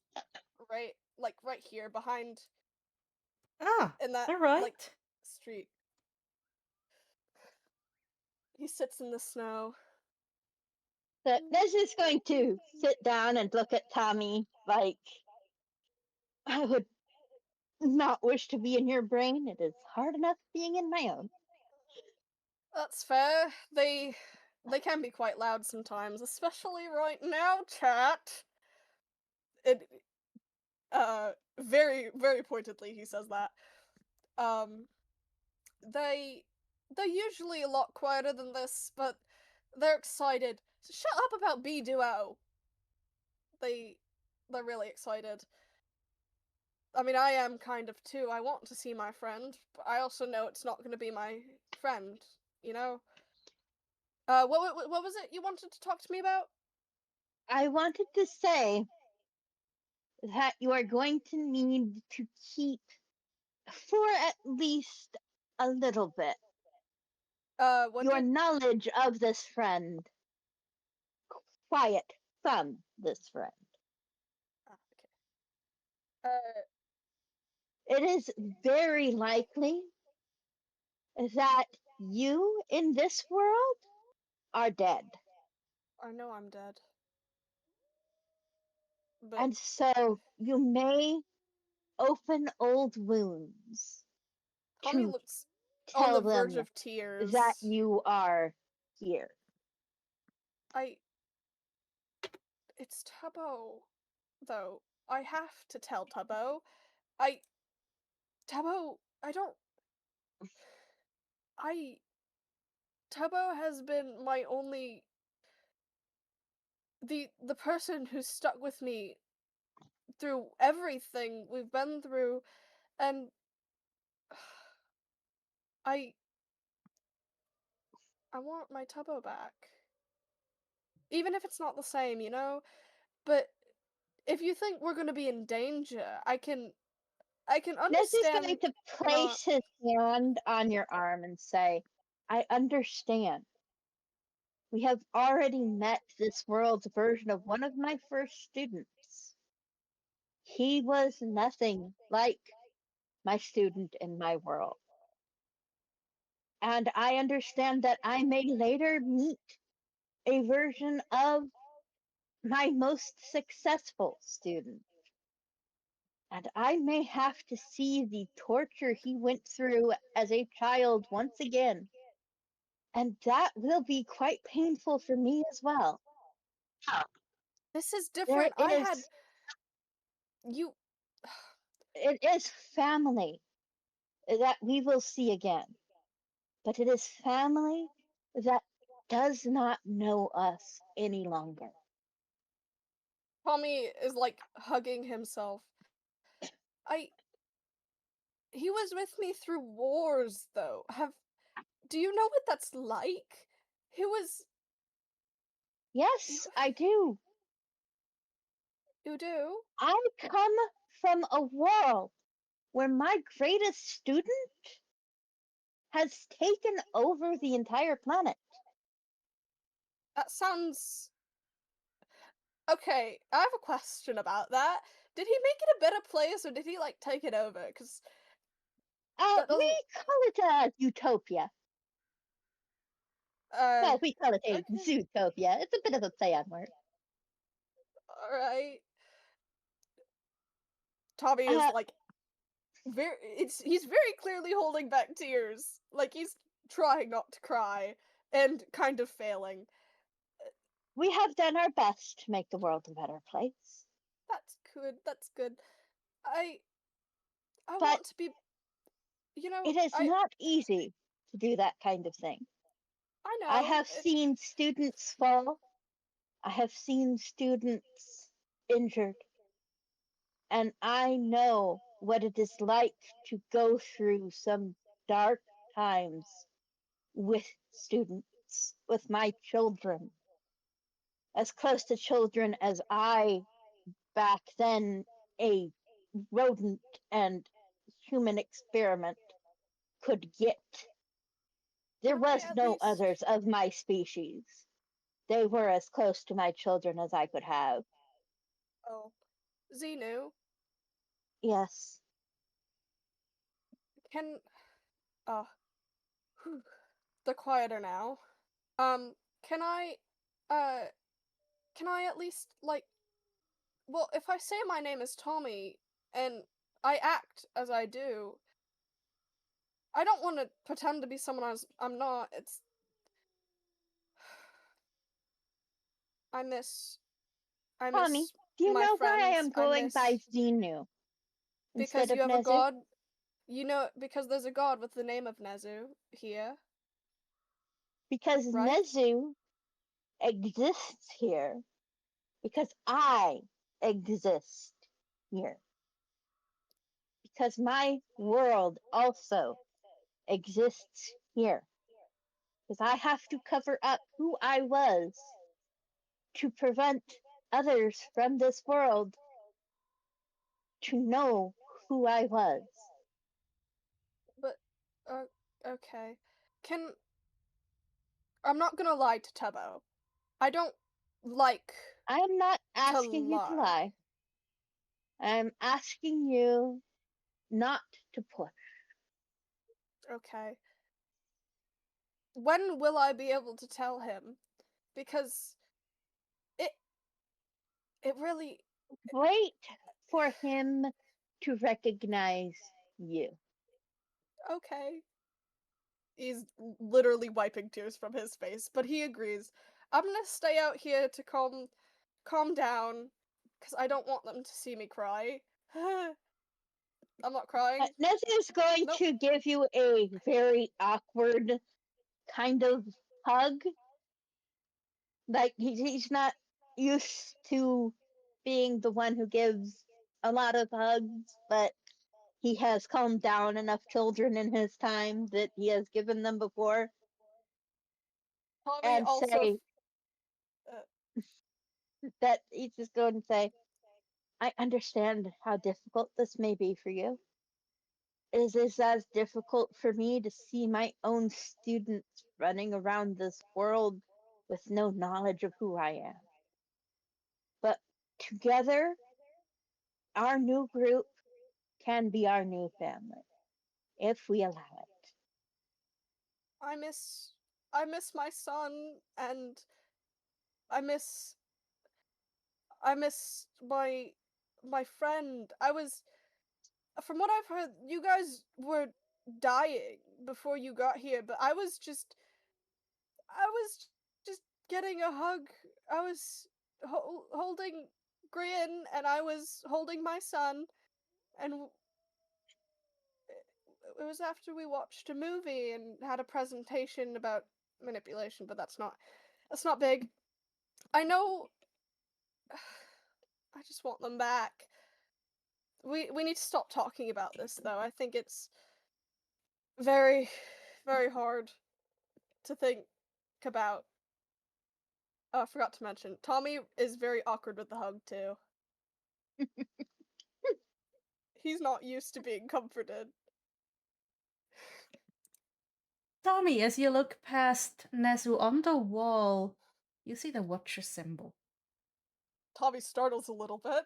right here behind Ah, in that all right. like street. He sits in the snow. So Nezu's going to sit down and look at Tommy like, I would not wish to be in your brain. It is hard enough being in my own. That's fair. They can be quite loud sometimes, especially right now, chat. It very pointedly he says that. Um they're usually a lot quieter than this, but they're excited. Shut up about B Duo. They're really excited. I mean, I am kind of too. I want to see my friend, but I also know it's not going to be my friend, you know? What was it you wanted to talk to me about? I wanted to say that you are going to need to keep, for at least a little bit, your knowledge of this friend quiet from this friend. Okay. It is very likely that you in this world are dead. I know I'm dead. But And so you may open old wounds Tommy to looks on tell the verge them of tears. that you are here. It's Tubbo, though. I have to tell Tubbo. Tubbo, I don't. Tubbo has been my only. The person who's stuck with me through everything we've been through, and I want my Tubbo back. Even if it's not the same, you know? But if you think we're gonna be in danger, I can Nezu's understand. going to place his hand on your arm and say, I understand. We have already met this world's version of one of my first students. He was nothing like my student in my world. And I understand that I may later meet a version of my most successful student. And I may have to see the torture he went through as a child once again. And that will be quite painful for me as well. This is different. It is family that we will see again. But it is family that does not know us any longer. Tommy is like hugging himself. He was with me through wars, though. Do you know what that's like? He was. Yes, I do. You do? I come from a world where my greatest student has taken over the entire planet. That sounds. Okay, I have a question about that. Did he make it a better place, or did he like take it over? Because we call it a utopia. Well, we call it a zootopia. It's a bit of a play on words. All right. Tommy is like he's very clearly holding back tears. Like he's trying not to cry and kind of failing. We have done our best to make the world a better place. That's good. That's good. I but want to be. It is not easy to do that kind of thing. I know. I have seen students fall. I have seen students injured. And I know what it is like to go through some dark times with students, with my children. As close to children as I, back then, a rodent and human experiment, could get. There Can I was at no least... others of my species. They were as close to my children as I could have. Oh. Xenu, Yes. can... Oh. They're quieter now. Can I... Can I at least, like... Well, if I say my name is Tommy, and I act as I do, I don't want to pretend to be someone I'm not. It's... I miss Tommy, do you my know why I friends. am I going by miss... Xenu Because instead you of have a Nezu? god... You know, because there's a god with the name of Nezu here, Because right? Nezu exists here. Because I exist here. Because my world also exists here. Because I have to cover up who I was to prevent others from this world to know who I was. But, okay. I'm not gonna lie to Tubbo. I don't like I'm not to asking you to lie. I'm asking you not to push. Okay. When will I be able to tell him? Because it really... Wait for him to recognize you. Okay. He's literally wiping tears from his face, but he agrees. I'm gonna stay out here to calm down, because I don't want them to see me cry. I'm not crying. Nezu is going Nope. to give you a very awkward kind of hug. Like he's not used to being the one who gives a lot of hugs, but he has calmed down enough children in his time that he has given them before. Tommy And also... say that he's just going to say, I understand how difficult this may be for you. Is this as difficult for me to see my own students running around this world with no knowledge of who I am? But together, our new group can be our new family, if we allow it. I miss my son, and I miss my friend. From what I've heard, you guys were dying before you got here, but I was just getting a hug. I was holding Grian, and I was holding my son, and it was after we watched a movie and had a presentation about manipulation, but that's not big. I know. I just want them back. We need to stop talking about this, though. I think it's very, very hard to think about. Oh, I forgot to mention, Tommy is very awkward with the hug, too. He's not used to being comforted. Tommy, as you look past Nezu on the wall, you see the Watcher symbol. Tommy startles a little bit.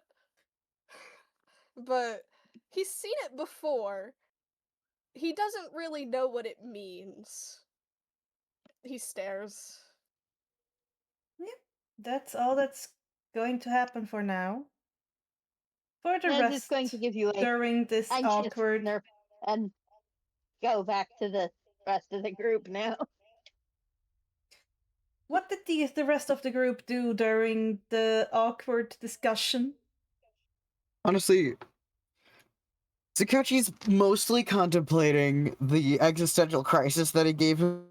But he's seen it before. He doesn't really know what it means. He stares. Yep, that's all that's going to happen for now. For the Nez is rest, going to give you a during this anxious awkward... nerf and go back to the rest of the group now. What did the rest of the group do during the awkward discussion? Honestly, Tsukauchi's mostly contemplating the existential crisis that he gave him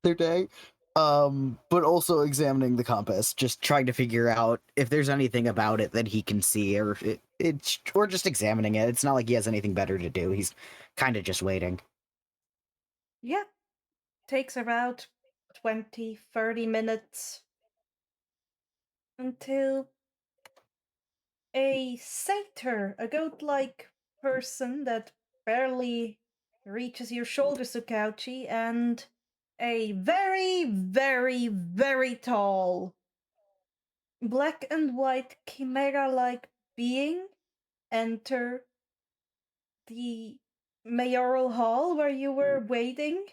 the other day. But also examining the compass, just trying to figure out if there's anything about it that he can see, or or just examining it. It's not like he has anything better to do. He's kind of just waiting. Yeah. Takes about 20, 30 minutes until a satyr, a goat-like person that barely reaches your shoulder, Tsukauchi, and a very, very, very tall black and white chimera-like being enter the mayoral hall where you were waiting.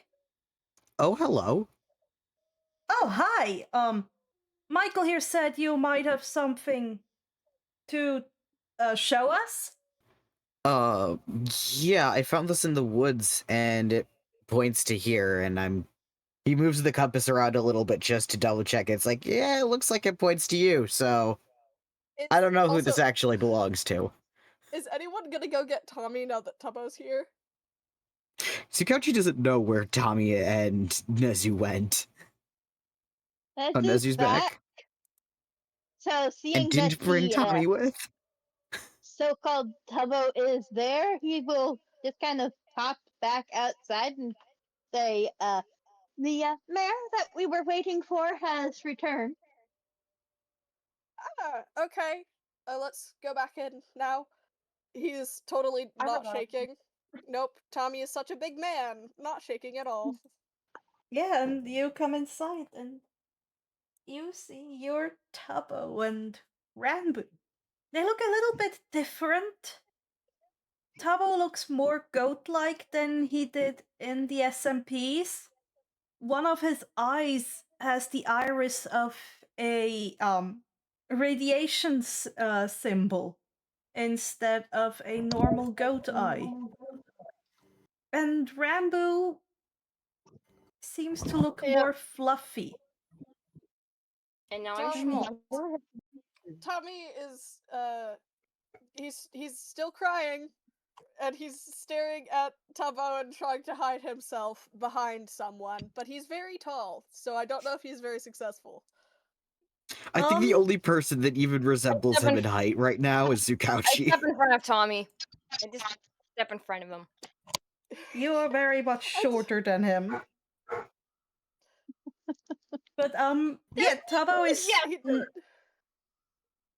Oh, hello. Oh, hi. Michael here said you might have something to show us. Yeah, I found this in the woods, and it points to here, and he moves the compass around a little bit just to double check. It's like, yeah, it looks like it points to you, so I don't know who this actually belongs to. Is anyone gonna go get Tommy now that Tubbo's here? Tsukauchi doesn't know where Tommy and Nezu went. Oh, Nezu's back. So seeing And didn't that bring Tommy with. so-called Tubbo is there, he will just kind of pop back outside and say, the mayor that we were waiting for has returned. Ah, okay. Let's go back in now. He's totally not shaking. Nope, Tommy is such a big man, not shaking at all. Yeah, and you come inside and you see your Tubbo and Rambo. They look a little bit different. Tubbo looks more goat-like than he did in the SMPs. One of his eyes has the iris of a radiation symbol instead of a normal goat eye. And Rambo seems to look more fluffy. And now Tommy is he's still crying, and he's staring at Tubbo and trying to hide himself behind someone, but he's very tall, so I don't know if he's very successful. I think the only person that even resembles him in height right now is Tsukauchi. I step in front of Tommy. I just step in front of him. You are very much shorter than him. But yeah, Tubbo is.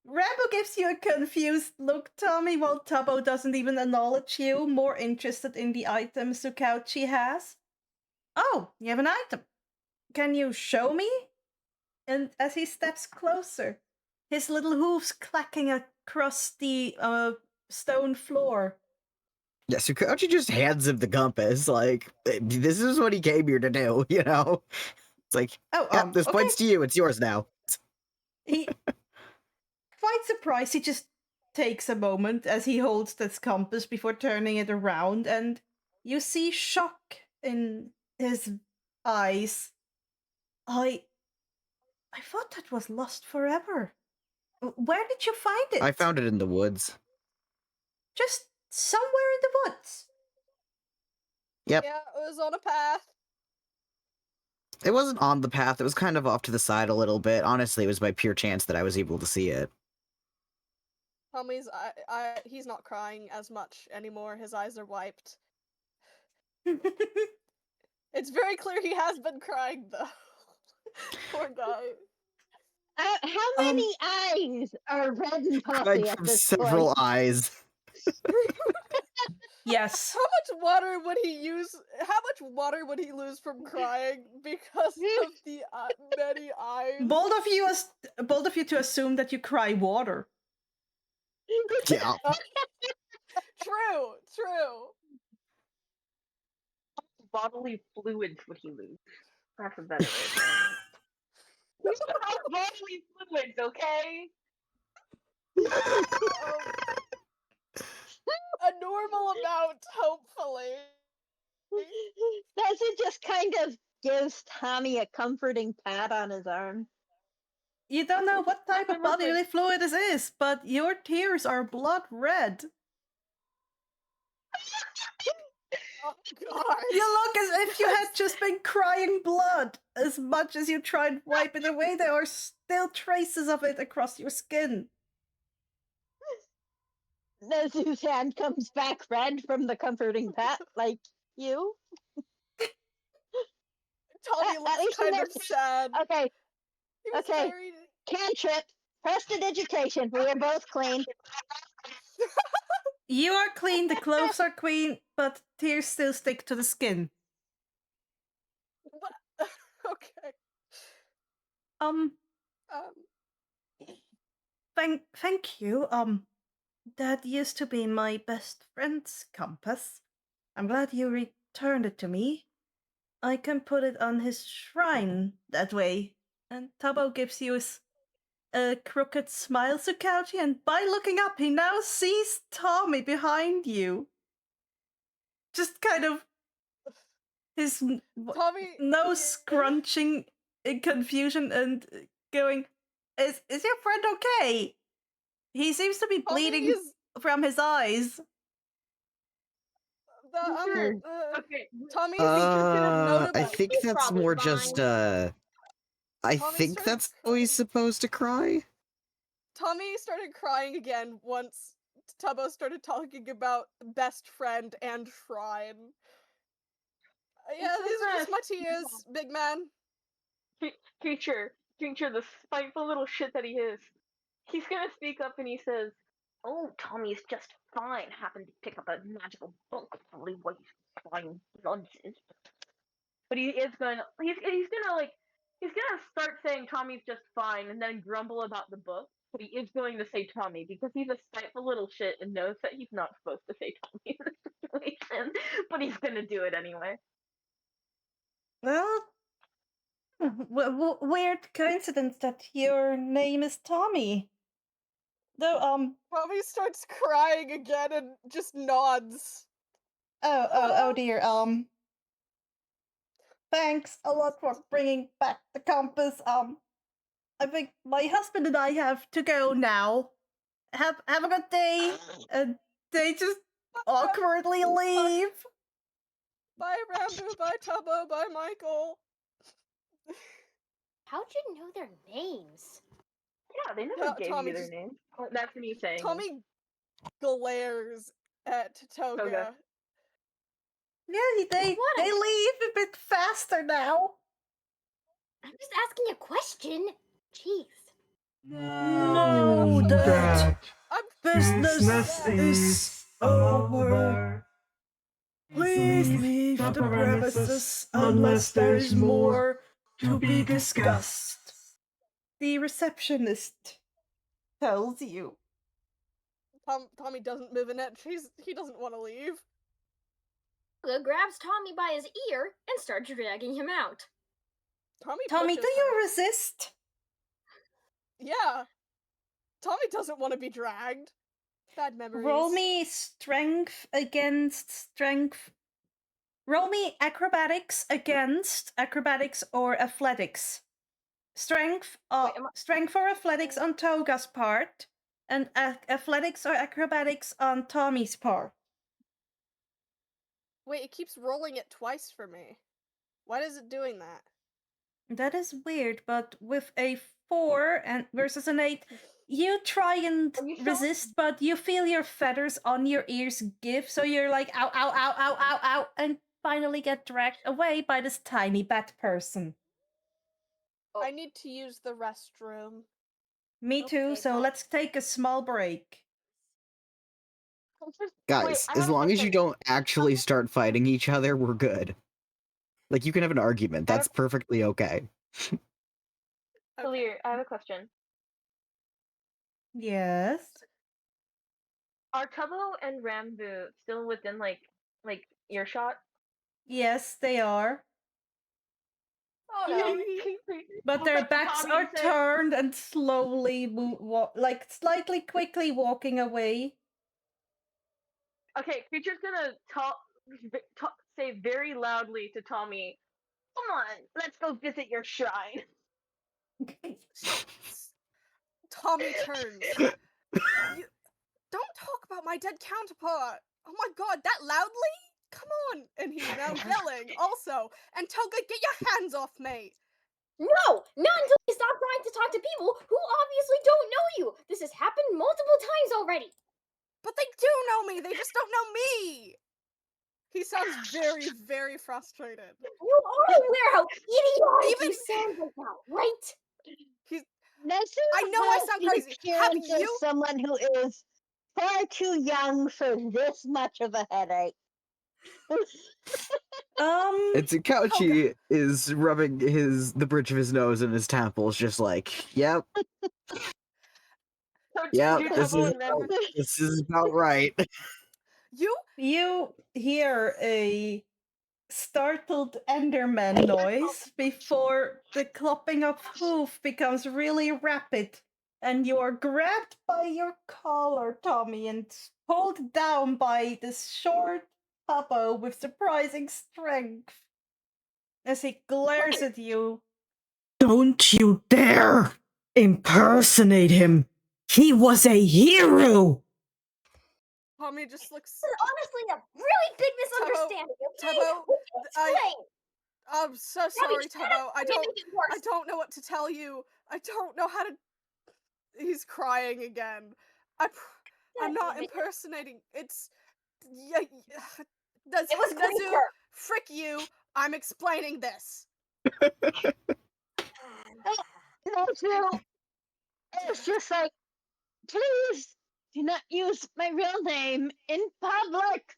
Rambo gives you a confused look, Tommy, while Tubbo doesn't even acknowledge you, more interested in the item Tsukauchi has. Oh, you have an item. Can you show me? And as he steps closer, his little hooves clacking across the stone floor. Yeah, Tsukauchi just hands him the compass, like, this is what he came here to do, you know? It's like, this points to you, it's yours now. He, quite surprised, he just takes a moment as he holds this compass before turning it around, and you see shock in his eyes. I thought that was lost forever. Where did you find it? I found it in the woods. Just somewhere in the woods. Yep. Yeah, it was on a path. It wasn't on the path, it was kind of off to the side a little bit. Honestly, it was by pure chance that I was able to see it. Tommy's he's not crying as much anymore. His eyes are wiped. It's very clear he has been crying, though. Poor guy. How many eyes are red and puffy Cried at from this several point? eyes. Yes. How much water would he use? How much water would he lose from crying because of the many eyes? Bold of you to assume that you cry water. Yeah. True. Bodily fluids would he lose? That's a better way of saying it. People have bodily fluids, okay? A normal amount, hopefully. Does it just kind of gives Tommy a comforting pat on his arm? You don't know what type of bodily fluid this is, but your tears are blood red. Oh god. You look as if you had just been crying blood. As much as you try and wipe it away, there are still traces of it across your skin. Nezu's hand comes back red from the comforting pat, like you. Tommy At looks least kind you of sad. Okay, He was okay. very... Cantrip. Prestidigitation. We are both clean. You are clean, the clothes are clean, but tears still stick to the skin. What? Okay. Um, Um, thank you. That used to be my best friend's compass. I'm glad you returned it to me. I can put it on his shrine that way. And Tabo gives you a crooked smile, Tsukauchi, and by looking up, he now sees Tommy behind you. Just kind of his Tommy... nose scrunching in confusion and going, Is your friend okay? He seems to be Tommy bleeding is... from his eyes. Sure. Okay. Tommy is gonna I think He's that's probably more just, fine. I Tommy think started that's how he's supposed to cry. Tommy started crying again once Tubbo started talking about best friend and shrine. Yeah, these are just my tears, big man. Kreacher, the spiteful little shit that he is. He's gonna speak up and he says, "Oh, Tommy's just fine. Happened to pick up a magical book. Probably what he's flying bloods is." But he's gonna start saying Tommy's just fine and then grumble about the book. But he is going to say Tommy because he's a spiteful little shit and knows that he's not supposed to say Tommy in this situation. But he's gonna do it anyway. Well, weird coincidence that your name is Tommy. Though, Tommy starts crying again and just nods. oh dear, thanks a lot for bringing back the compass. I think my husband and I have to go now. Have a good day. And they just awkwardly leave. Bye, Rambo. Bye, Tubbo. Bye, Michael. How'd you know their names? Yeah, they never gave Tommy you their just- names. That's me saying. Tommy glares at Toga. Toga. Yeah, they leave a bit faster now. I'm just asking a question. Jeez. No, that business is over. Please leave the premises unless there is more to be discussed. The receptionist tells you. Tommy doesn't move an inch. He doesn't want to leave. Toga grabs Tommy by his ear and starts dragging him out. Tommy, Tommy, do pushes you her. resist? Yeah. Tommy doesn't want to be dragged. Bad memories. Roll me strength against strength. Roll me acrobatics against acrobatics or athletics. Strength, strength or athletics on Toga's part, and athletics or acrobatics on Tommy's part. Wait, it keeps rolling it twice for me. Why is it doing that? That is weird, but with a 4 and versus an 8, you try and resist, but you feel your feathers on your ears give, so you're like, ow, ow, ow, ow, ow, ow, and finally get dragged away by this tiny bat person. I need to use the restroom. Me too, so let's take a small break. Guys, as long as you don't actually start fighting each other, we're good. Like, you can have an argument. That's perfectly okay. Clear, I have a question. Yes? Are Tubbo and Rambu still within, like earshot? Yes, they are. Oh no. But their backs are turned and slowly, slightly quickly walking away. Okay, Creature's gonna say very loudly to Tommy, "Come on, let's go visit your shrine." Tommy turns. Don't talk about my dead counterpart. Oh my god, that loudly? come on! And he's now yelling also. And Toga, get your hands off me! No! Not until you stop trying to talk to people who obviously don't know you! This has happened multiple times already! But they do know me! They just don't know me! He sounds very, very frustrated. You are aware how idiotic you sound right now, right? Nezu I know I has sound the crazy. Have appearance of you? someone who is far too young for this much of a headache. And Tsukauchi is rubbing the bridge of his nose and his temples, just like, yep, yep, this is about right. You hear a startled Enderman noise before the clopping of hoof becomes really rapid, and you are grabbed by your collar, Tommy, and pulled down by this short Pabbo with surprising strength. As he glares at you. Don't you dare impersonate him! He was a hero! Tommy just looks. This is honestly a really big misunderstanding, okay? Tubbo, Explain! I'm so sorry, Tubbo. I don't know what to tell you. I don't know how to. He's crying again. I'm not impersonating. It's. Yeah, it was Nezu, Kreacher. frick you. I'm explaining this. Nezu, it's just like, please do not use my real name in public.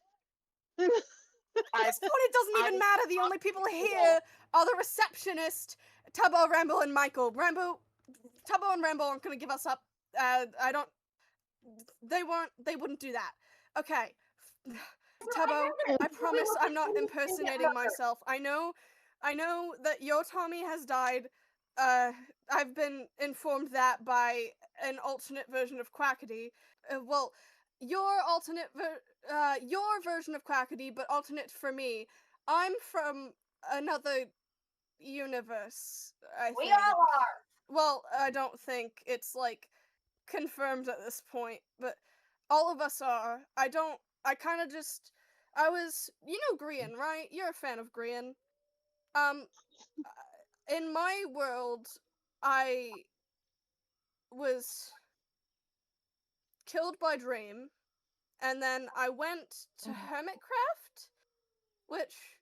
At this point, it doesn't even matter. The only people here are the receptionist, Tubbo, Rambo, and Michael. Tubbo and Rambo aren't gonna give us up. They wouldn't do that. Okay. Tubbo, I promise I'm not impersonating myself. I know that your Tommy has died. I've been informed that by an alternate version of Quackity. Well, your version of Quackity, but alternate for me. I'm from another universe, I think. We all are! Well, I don't think it's, like, confirmed at this point, but all of us are. I kinda just... I was... You know Grian, right? You're a fan of Grian. In my world, I was killed by Dream, and then I went to Hermitcraft, which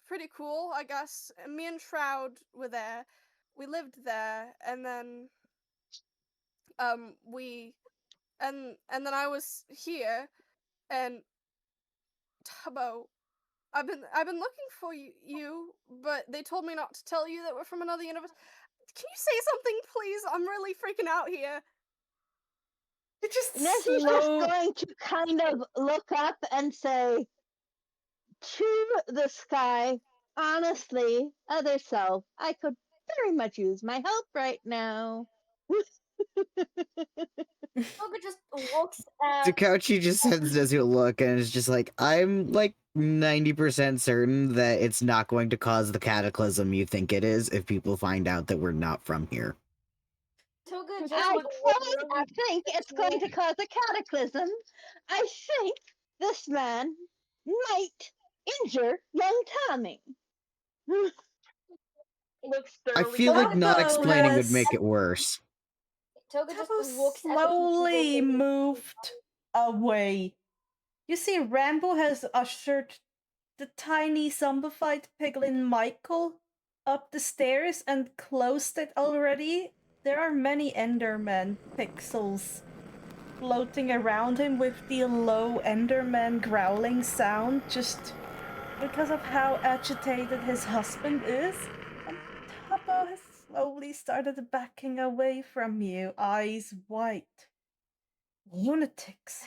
pretty cool, I guess. Me and Shroud were there. We lived there, and then and then I was here, and Tubbo, I've been looking for you, but they told me not to tell you that we're from another universe. Can you say something, please? I'm really freaking out here. Nezu's just going to kind of look up and say to the sky, honestly, other self, I could very much use my help right now. Toga just looks at... Tsukauchi just sends Nezu a look and is just like, I'm like 90% certain that it's not going to cause the cataclysm you think it is if people find out that we're not from here. Toga just I think it's going to cause a cataclysm. I think this man might injure young Tommy. I feel like not explaining would make it worse. Toga just looks slowly moved away. You see, Rambo has ushered the tiny zombified piglin Michael up the stairs and closed it already. There are many Enderman pixels floating around him with the low Enderman growling sound just because of how agitated his husband is. And Tubbo has slowly started backing away from you, eyes white. Lunatics.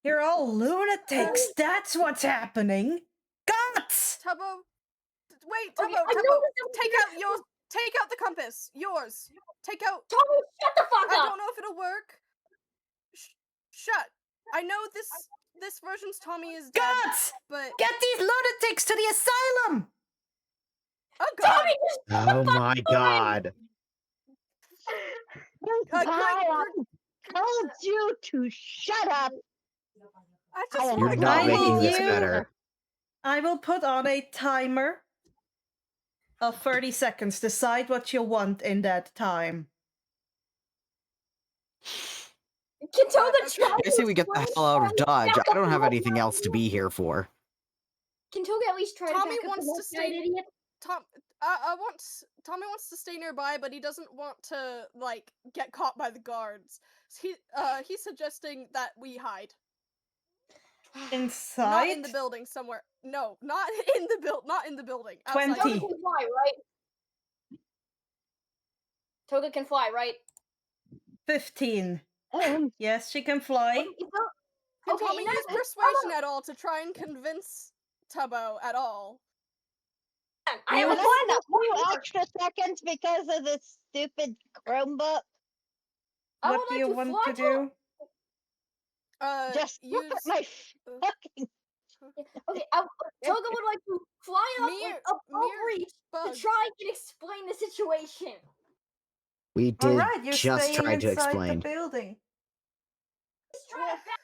You're all lunatics! That's what's happening! Guts! Tubbo, wait, Okay, Tubbo, I know take out the compass. Yours. Take out... Tommy, shut the fuck up! I don't know if it'll work. Shut. I know this version's Tommy is dead, Guts! but... Get these lunatics to the asylum! Oh god! Tommy, just shut the Oh fuck my up! god! I told you to shut up. I just You're want to not I go making need this you- better. I will put on a timer of 30 seconds. Decide what you want in that time. Can Toga okay. try I to say we get the explain hell out of why Dodge. back I up don't the have whole anything time? else to be here for. Can Toga at least try Tommy to back up the wants whole to stay- idiot? Tommy wants to stay nearby, but he doesn't want to like get caught by the guards. He's suggesting that we hide. Inside? Not in the building somewhere. No, not in the not in the building. Outside. 20. Toga can fly, right? Toga can fly, right? 15. Um, Yes, she can fly. Okay, Can okay, Tommy in that use case, persuasion at all to try and convince Tubbo at all? I You have can a I plan. have a few extra seconds because of this stupid Chromebook? I What would do like you to want fly to do? Just look use at my fucking. Okay, Toga would like to fly up Mere- above mere reach bug. to try and explain the situation. We did Alright, you're just staying try to inside explain. the building. Just try to back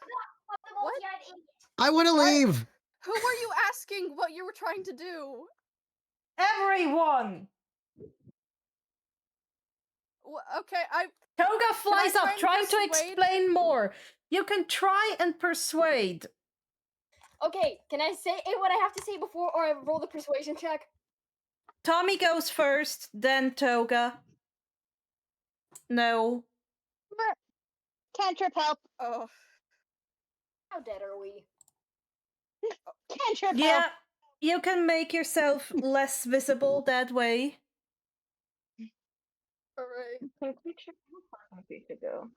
up the What? multi-eyed idiot. I want to leave! Who were you asking what you were trying to do? Everyone! Okay, Toga flies try up, and trying to persuade? explain more. You can try and persuade. Okay, can I say what I have to say before or I roll the persuasion check? Tommy goes first, then Toga. No. Cantrip help. Oh, How dead are we? Cantrip Yeah, help. you can make yourself less visible that way. alright. To go.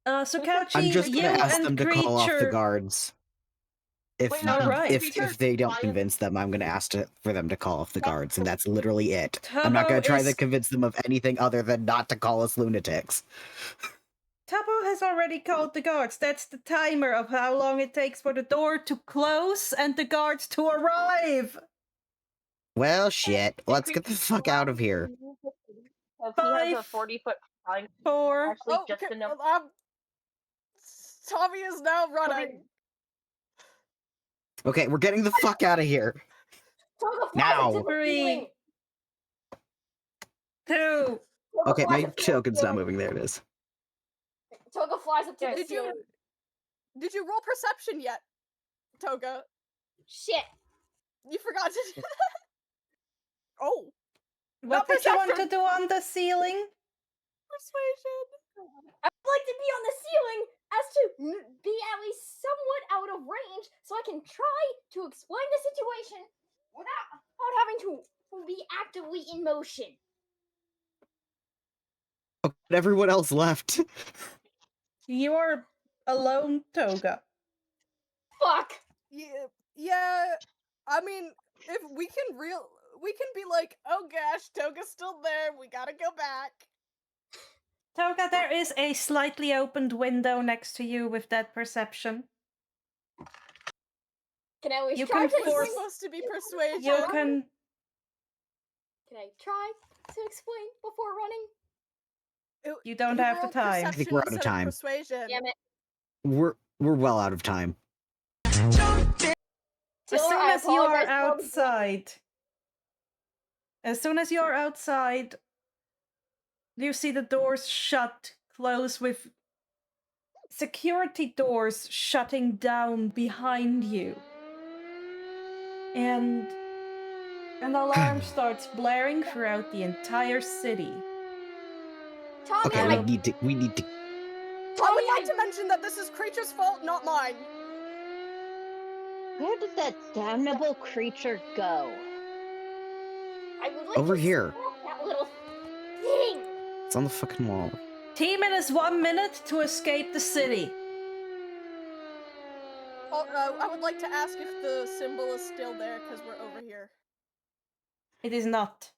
Tsukauchi, I'm just you gonna ask and them to call off the Creature. guards. If Wait, no, Alright. if they don't Flying- convince them, I'm gonna ask for them to call off the guards, and that's literally it. I'm not gonna Tubbo try to is- convince them of anything other than not to call us lunatics. Tubbo has already called the guards. That's the timer of how long it takes for the door to close and the guards to arrive. Well, shit. Let's get the fuck out of here. Because he has a 5, 40-foot flying. 4. Actually, Oh, just okay, enough. Tommy is now running. Okay, we're getting the fuck out of here. Toga flies Now. up to the 3, ceiling. 2. Toga Okay, flies my up to the token's not ceiling. moving. There it is. Toga flies up to the Did ceiling. Did you roll perception yet, Toga? Shit. You forgot to do that. Oh, What Not did you want to perception. do on the ceiling? persuasion. I would like to be on the ceiling as to be at least somewhat out of range so I can try to explain the situation without having to be actively in motion. Oh, but everyone else left. You're alone, Toga. Fuck! Yeah. I mean, if we can be like, oh gosh, Toga's still there. We gotta go back. Toga, there is a slightly opened window next to you with that perception. Can I at least You try can to It's force- explain? supposed to be persuasion. You can. Can I try to explain before running? You don't You have the rolled time. I think perception we're out of instead time. Persuasion. Damn it. We're well out of time. As Taylor, soon I as you are apologize for all the- outside, as soon as you're outside, you see the doors shut, close with security doors shutting down behind you. And an alarm starts blaring throughout the entire city. Tommy, Okay, I, we need to. I Tommy, would like I, to mention that this is Kreacher's fault, not mine. Where did that damnable creature go? I would like Over to here. stop that little thing. It's on the fucking wall. T-minus 1 minute to escape the city. I would like to ask if the symbol is still there because we're over here. It is not.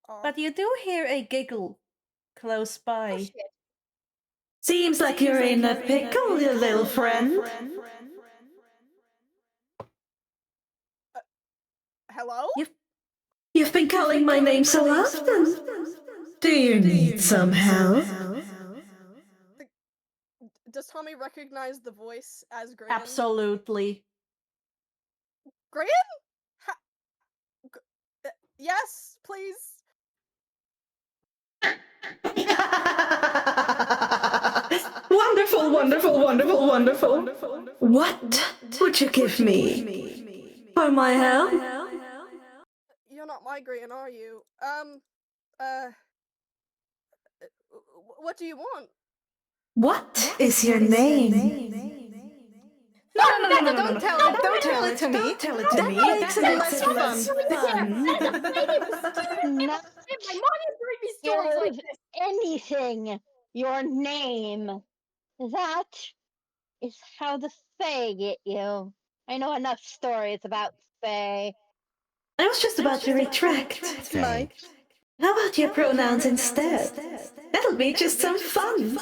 Aw. But you do hear a giggle close Oh by. shit. Seems like you're in a pickle, you little friend. Hello? You've been calling my name so often. Do you need some help? does Tommy recognize the voice as Gran? Absolutely. Gran? Yes, please. Wonderful, wonderful, wonderful, wonderful. What would you give me for my help? You're not my Gran, are you? What do you want? What is your name? No, don't tell it. Don't tell it to me. Don't tell it to me. Makes it less fun. That is my mom used to read me stories like Give this. anything your name. That is how the Fae get you. I know enough stories about Fae. I was just about to retract. Faye. How about your pronouns instead? That'll be just some fun.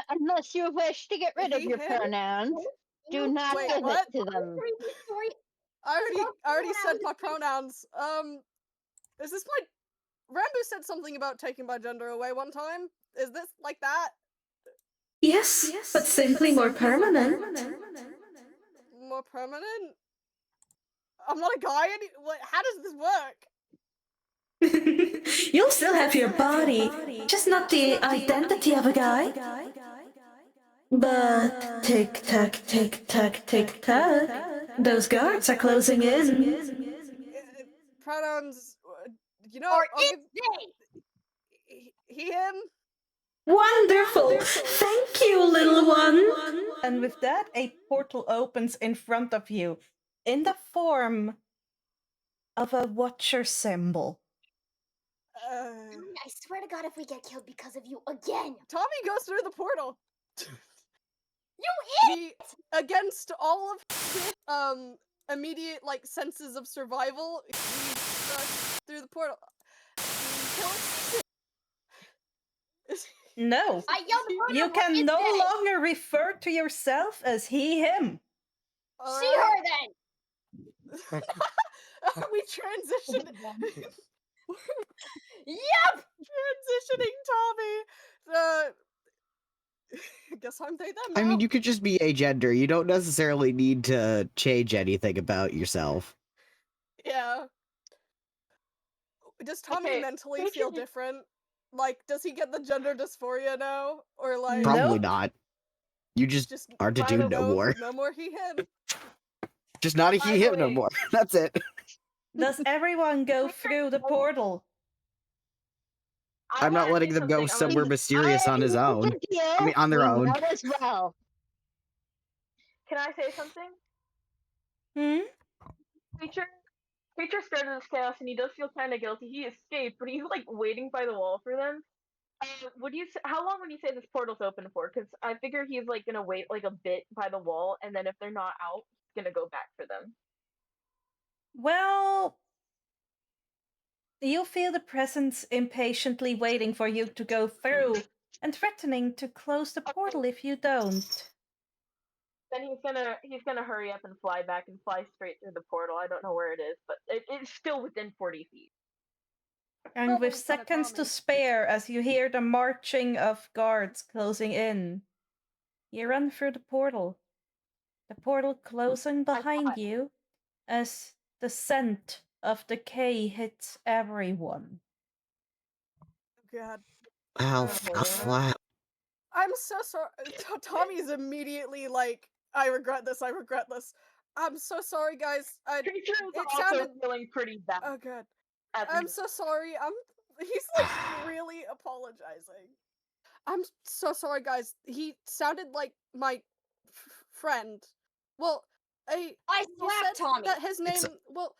Unless you wish to get rid of He, your him? pronouns, do not Wait, give what? it to them. I already said my pronouns. Is this my... Rambo said something about taking my gender away one time. Is this like that? Yes, but simply more permanent. More permanent? I'm not a guy how does this work? You'll still have your body, just not the identity of a guy. But tick tock, tick tock, tick tock. Those guards are closing in. Pronouns, you know, Or I'll it's give he, him. Wonderful! Thank you, little one! And with that, a portal opens in front of you in the form of a watcher symbol. I swear to God, if we get killed because of you again, Tommy goes through the portal. you He, against all of his immediate senses of survival, he rushed through the portal. No, I yelled you can no longer refer to yourself as he, him. See her then. We transitioned. Yep. Transitioning Tommy. Guess I'm they them now. I mean, you could just be agender. You don't necessarily need to change anything about yourself. Yeah. Does Tommy mentally feel different? Does he get the gender dysphoria now? Or Probably not. You just aren't a dude no more. No more he him. Just not a he him no more. That's it. Does everyone go through the portal? I'm not letting them go somewhere mysterious on his own. I mean, on their own. Might as well. Can I say something? Kreacher started this chaos and he does feel kind of guilty. He escaped, but he's waiting by the wall for them. How long would you say this portal's open for? Because I figure he's gonna wait a bit by the wall, and then if they're not out, he's gonna go back for them. Well, you feel the presence impatiently waiting for you to go through and threatening to close the portal if you don't. Then he's gonna hurry up and fly back and fly straight through the portal. I don't know where it is, but it's still within 40 feet. And with seconds to spare as you hear the marching of guards closing in, you run through the portal. The portal closing behind you as the scent of decay hits everyone. God. Ow, flat. I'm so sorry. Tommy's immediately I regret this. I'm so sorry, guys. It sounded feeling pretty bad. Oh god. I'm so sorry. He's really apologizing. I'm so sorry, guys. He sounded like my friend. Well, I slapped Tommy. That his name. Well,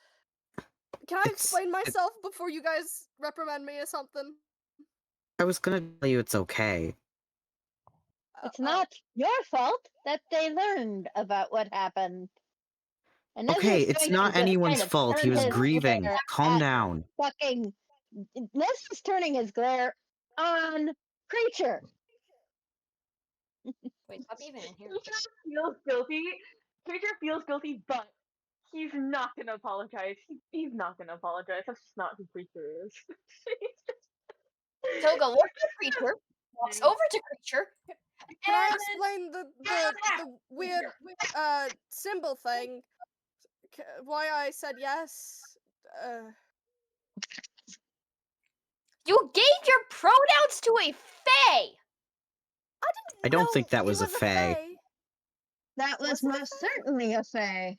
can I explain myself before you guys reprimand me or something? I was gonna tell you it's okay. It's not your fault that they learned about what happened. And okay, it's not anyone's fault. He was grieving. Calm down. Fucking Nezu's turning his glare on Kreacher. Wait, stop even in here. Kreacher feels guilty, but he's not gonna apologize. He's not gonna apologize. That's just not who Kreacher is. Toga, what's the Kreacher? walks over to Kreacher. Can I explain the weird symbol thing? Why I said yes? You gave your pronouns to a fae! I don't know think that he was a fae. That was most certainly a fae.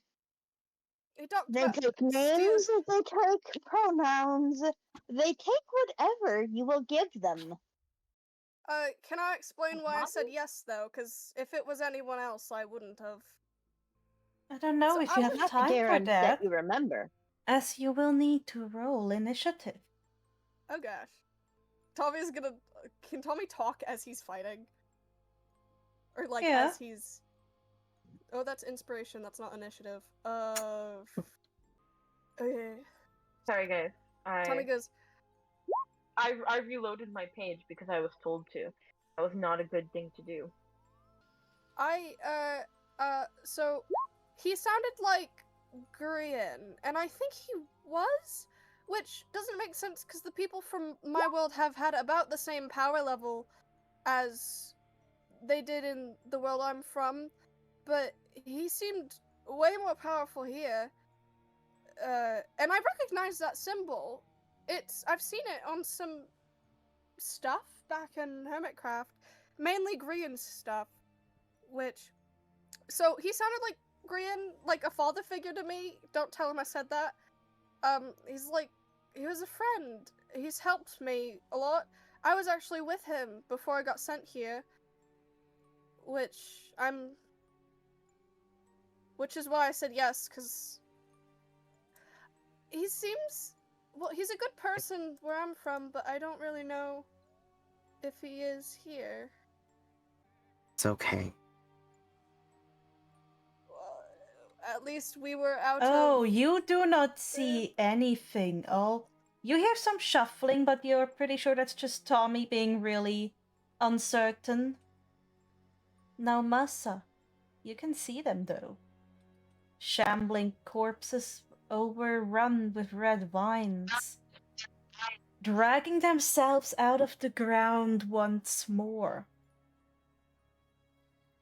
They take names, they take pronouns, they take whatever you will give them. Can I explain why I said yes, though? Because if it was anyone else, I wouldn't have. I don't know So if I you would have Not time for guarantee that, you remember. as you will need to roll initiative. Oh gosh. Tommy's gonna. Can Tommy talk as he's fighting? Or like Yeah. as he's. Oh, that's inspiration. That's not initiative. Okay. Sorry, guys. Tommy goes. I reloaded my page because I was told to. That was not a good thing to do. So he sounded like Grian, and I think he was, which doesn't make sense because the people from my world have had about the same power level as they did in the world I'm from, but he seemed way more powerful here. And I recognize that symbol. I've seen it on some stuff back in Hermitcraft, mainly Grian's stuff, so he sounded like Grian, like a father figure to me. Don't tell him I said that. He was a friend. He's helped me a lot. I was actually with him before I got sent here, which is why I said yes, because he seems, well, he's a good person where I'm from, but I don't really know if he is here. It's okay. At least we were out Oh, of... you do not see anything. Oh, you hear some shuffling, but you're pretty sure that's just Tommy being really uncertain. Naomasa, you can see them though. Shambling corpses overrun with red vines, dragging themselves out of the ground once more.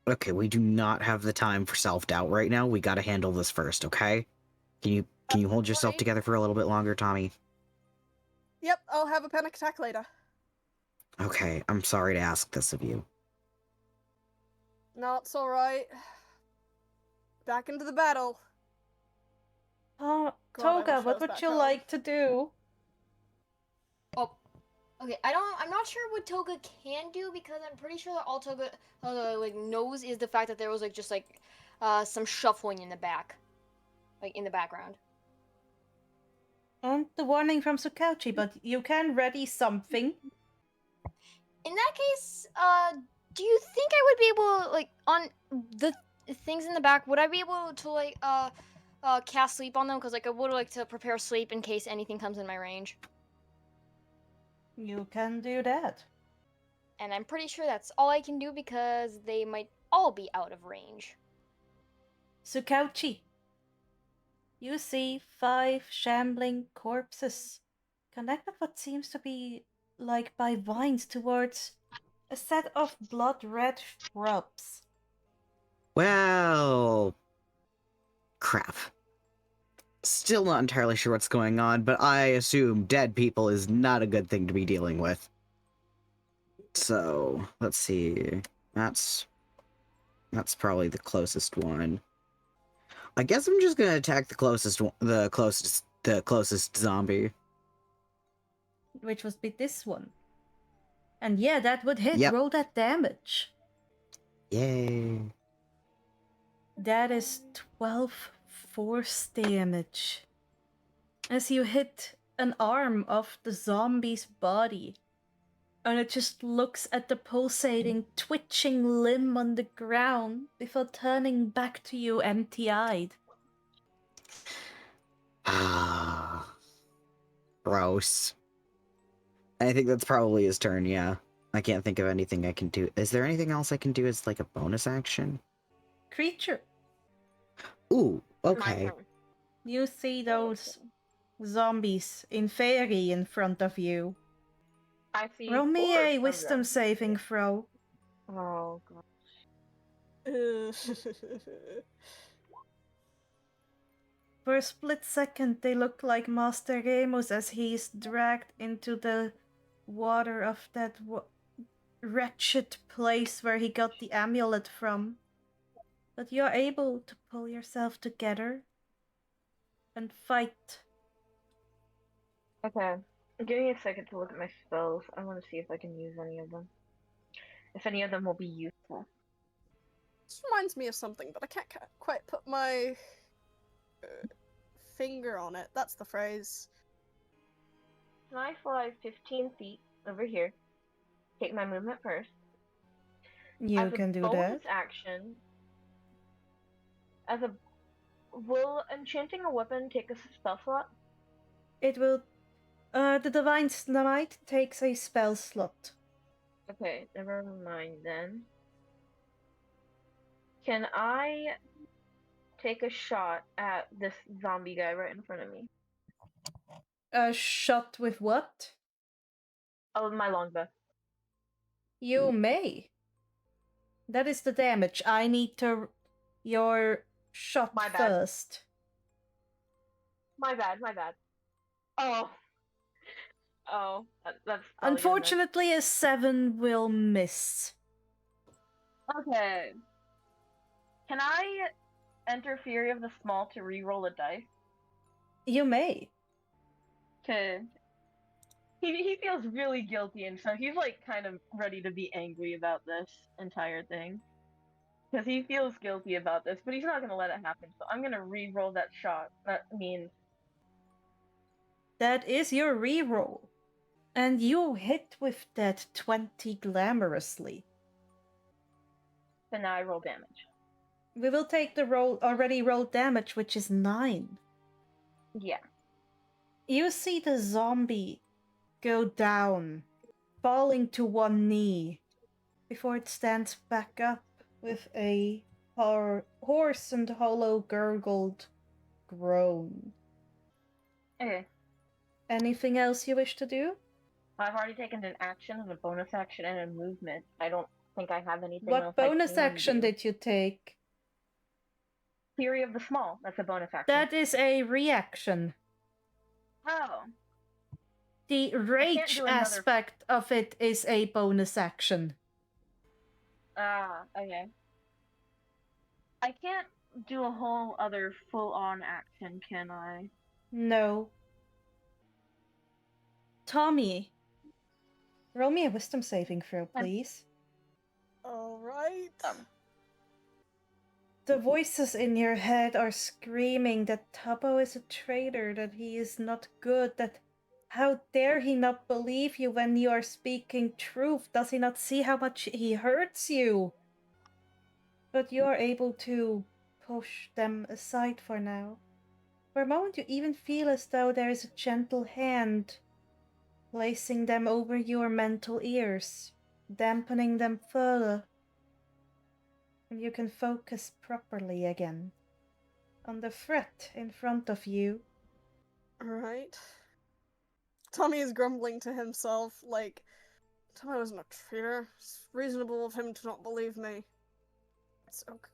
Okay, we do not have the time for self-doubt right now. We gotta handle this first, okay? Can you hold yourself Right. together for a little bit longer, Tommy? Yep, I'll have a panic attack later. Okay, I'm sorry to ask this of you. No, it's alright. Back into the battle. God, I Toga, wish I what was would back you home. like to do? Oh, okay. I'm not sure what Toga can do because I'm pretty sure that all Toga knows is the fact that there was some shuffling in the back, in the background. And the warning from Tsukauchi, but you can ready something. In that case, do you think I would be able on the things in the back? Would I be able to cast sleep on them? Because I would like to prepare sleep in case anything comes in my range. You can do that. And I'm pretty sure that's all I can do because they might all be out of range. Tsukauchi, you see 5 shambling corpses connected what seems to be by vines towards a set of blood-red shrubs. Well... crap. Still not entirely sure what's going on, but I assume dead people is not a good thing to be dealing with. So, let's see. That's probably the closest one. I guess I'm just gonna attack the closest zombie. Which would be this one. And yeah, that would hit. Yep. Roll that damage. Yay. That is 12 force damage. As you hit an arm of the zombie's body. And it just looks at the pulsating, twitching limb on the ground before turning back to you empty-eyed. Ah. Gross. I think that's probably his turn, yeah. I can't think of anything I can do. Is there anything else I can do as a bonus action? Kreacher, Ooh, My okay. turn. you see those zombies in fairy in front of you. I see Roll me 4 a from wisdom them. saving throw. Oh god. For a split second, they look like Master Remus as he is dragged into the water of that wretched place where he got the amulet from. But you're able to pull yourself together and fight. Okay. Give me a second to look at my spells. I want to see if I can use any of them. If any of them will be useful. This reminds me of something, but I can't quite put my finger on it. That's the phrase. Can I fly 15 feet over here? Take my movement first. You can do that. Bonus action. Will enchanting a weapon take a spell slot? It will. The Divine Smite takes a spell slot. Okay, never mind then. Can I take a shot at this zombie guy right in front of me? A shot with what? Oh, my longbow. You may. That is the damage. I need to. Your shot My bad. first. My bad. Oh. Oh, that's probably Unfortunately, a 7 will miss. Okay. Can I enter Fury of the Small to re-roll a dice? You may. Okay. He feels really guilty, and so he's like kind of ready to be angry about this entire thing. Because he feels guilty about this, but he's not gonna let it happen, so I'm gonna re-roll that shot. That means... That is your reroll. And you hit with that 20 glamorously. So now I roll damage. We will take the already rolled damage, which is 9. Yeah. You see the zombie go down, falling to one knee, before it stands back up with a hoarse and hollow gurgled groan. Okay. Anything else you wish to do? I've already taken an action, and a bonus action, and a movement. I don't think I have anything else What bonus I can action do. did you take? Fury of the Small. That's a bonus action. That is a reaction. Oh. The rage do another- aspect of it is a bonus action. Ah, okay. I can't do a whole other full-on action, can I? No. Tommy, roll me a wisdom saving throw, please. Alright. The voices in your head are screaming that Tubbo is a traitor, that he is not good, that how dare he not believe you when you are speaking truth? Does he not see how much he hurts you? But you are able to push them aside for now. For a moment you even feel as though there is a gentle hand placing them over your mental ears, dampening them further. And you can focus properly again on the threat in front of you. Alright. Tommy is grumbling to himself, like, Tommy wasn't a traitor. It's reasonable of him to not believe me. It's okay.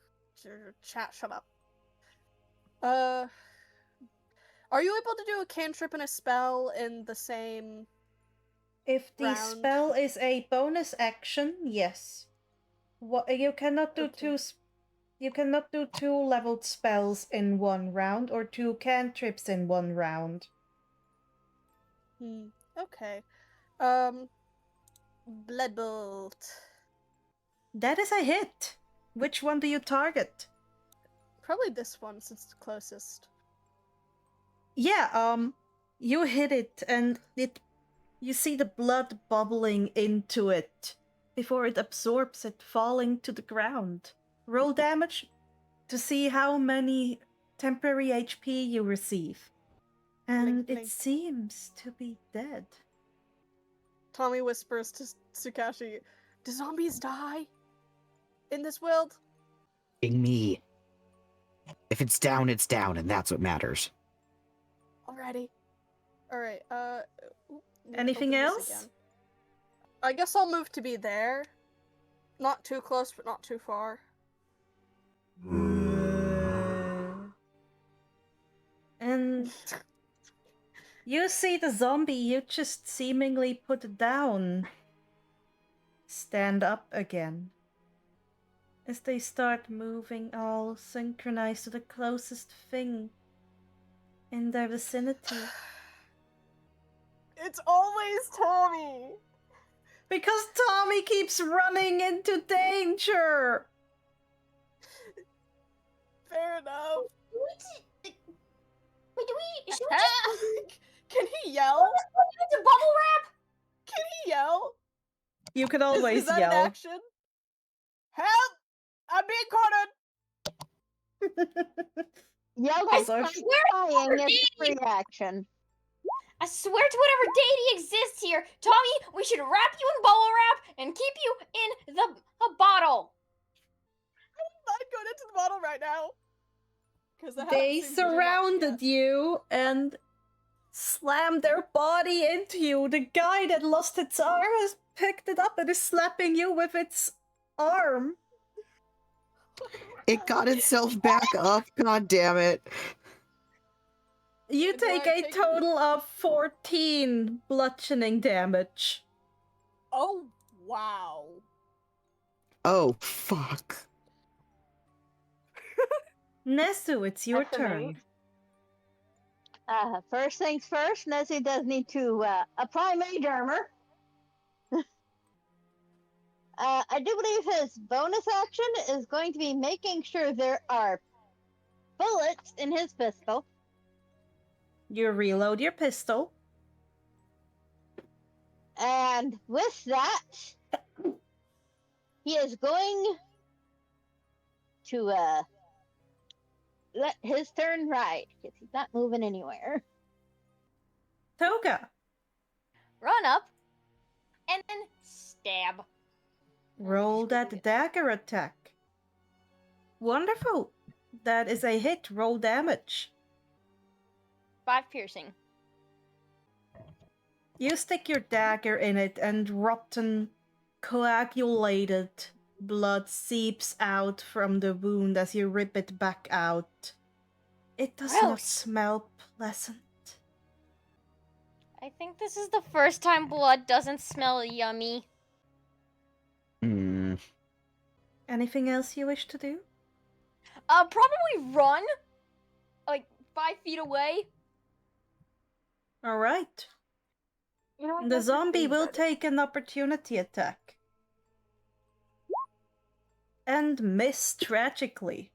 Chat, shut up. Are you able to do a cantrip and a spell in the same If the round? spell is a bonus action, yes. You cannot do Okay. you cannot do 2 leveled spells in one round or 2 cantrips in one round. Okay. Blood Bolt. That is a hit. Which one do you target? Probably this one since it's the closest. Yeah, you hit it and you see the blood bubbling into it before it absorbs it, falling to the ground. Roll damage to see how many temporary HP you receive. And it seems to be dead. Tommy whispers to Tsukauchi, "Do zombies die in this world?" Being me. If it's down, and that's what matters. Alrighty. Alright, Anything open this else? again. I guess I'll move to be there. Not too close, but not too far. And you see the zombie you just seemingly put down stand up again. As they start moving, all synchronized to the closest thing in their vicinity. It's always Tommy! Because Tommy keeps running into danger! Fair enough. Wait, do we? Should we just Can he yell? it's a bubble wrap? Can he yell? You can always is that yell. an action? Help! I'm being cornered! Yelled I at swear- crying is a free action. I swear to whatever deity exists here, Tommy, we should wrap you in bubble wrap and keep you in the bottle. I'm not going into the bottle right now. 'Cause the They house seems to do that surrounded shit. you and slammed their body into you. The guy that lost its arm has picked it up and is slapping you with its arm. It got itself back up, god damn it. You Do I take a take- total of 14 bludgeoning damage. Oh, wow. Oh, fuck. Nezu, it's your That's turn. amazing. First things first, Nessie does need to apply Mage Armor. I do believe his bonus action is going to be making sure there are bullets in his pistol. You reload your pistol. And with that, he is going to let his turn ride because he's not moving anywhere. Toga, Run up and then stab. roll that dagger attack. Wonderful. That is a hit. Roll damage. 5 piercing. You stick your dagger in it, and rotten, coagulated blood seeps out from the wound as you rip it back out. It does not Gross. smell pleasant. I think this is the first time blood doesn't smell yummy. Hmm. Anything else you wish to do? Probably run, like 5 feet away. All right. You know what? The That's just zombie being will better. take an opportunity attack. And miss tragically.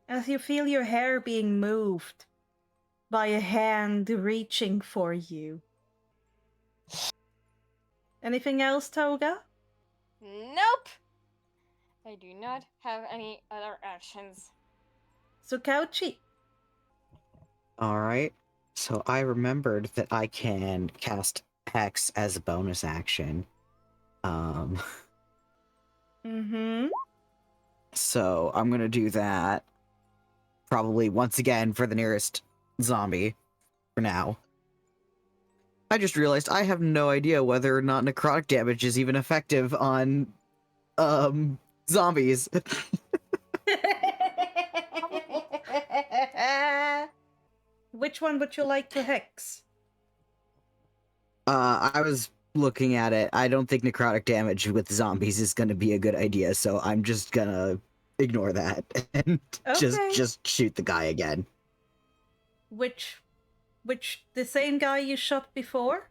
As you feel your hair being moved by a hand reaching for you. Anything else, Toga? Nope. I do not have any other actions. Tsukauchi. Alright. So I remembered that I can cast Hex as a bonus action. Mm-hmm. So I'm gonna do that. Probably once again for the nearest zombie. For now. I just realized I have no idea whether or not necrotic damage is even effective on zombies. Which one would you like to hex? I was looking at it. I don't think necrotic damage with zombies is gonna be a good idea, so I'm just gonna ignore that and Okay. just shoot the guy again. Which the same guy you shot before?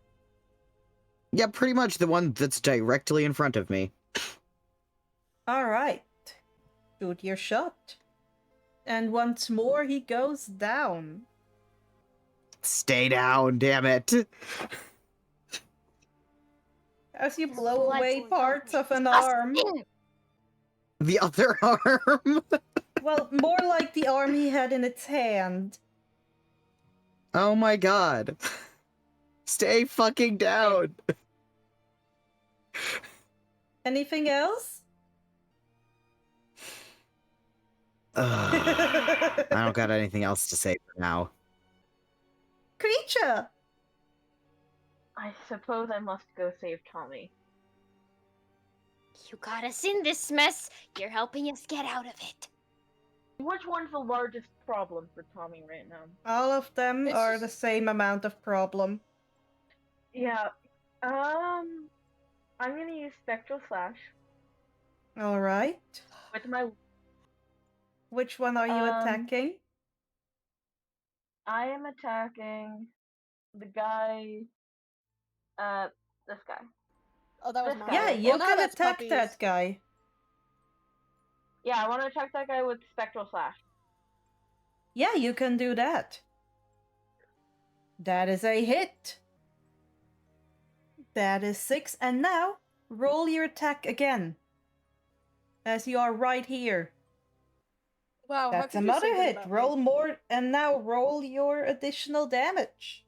Yeah, pretty much the one that's directly in front of me. Alright. Shoot your shot. And once more he goes down. Stay down, damn it. As you blow away Blood. parts of an arm. The other arm. Well, more like the arm he had in its hand. Oh my god. Stay fucking down. Anything else? Ugh, I don't got anything else to say for now. Kreacher! I suppose I must go save Tommy. You got us in this mess. You're helping us get out of it. Which one's the largest problem for Tommy right now? All of them It's are just- the same amount of problem. Yeah. I'm gonna use Spectral Slash Alright. with my. Which one are you attacking? I am attacking the guy. This guy. Oh, that was This my guy. Yeah, right you Well, now can that's attack puppies. that guy. Yeah, I want to attack that guy with Spectral Slash. Yeah, you can do that. That is a hit. That is 6. And now, roll your attack again. As you are right here. Wow, how That's could you say another that hit. about me? Roll more, and now roll your additional damage.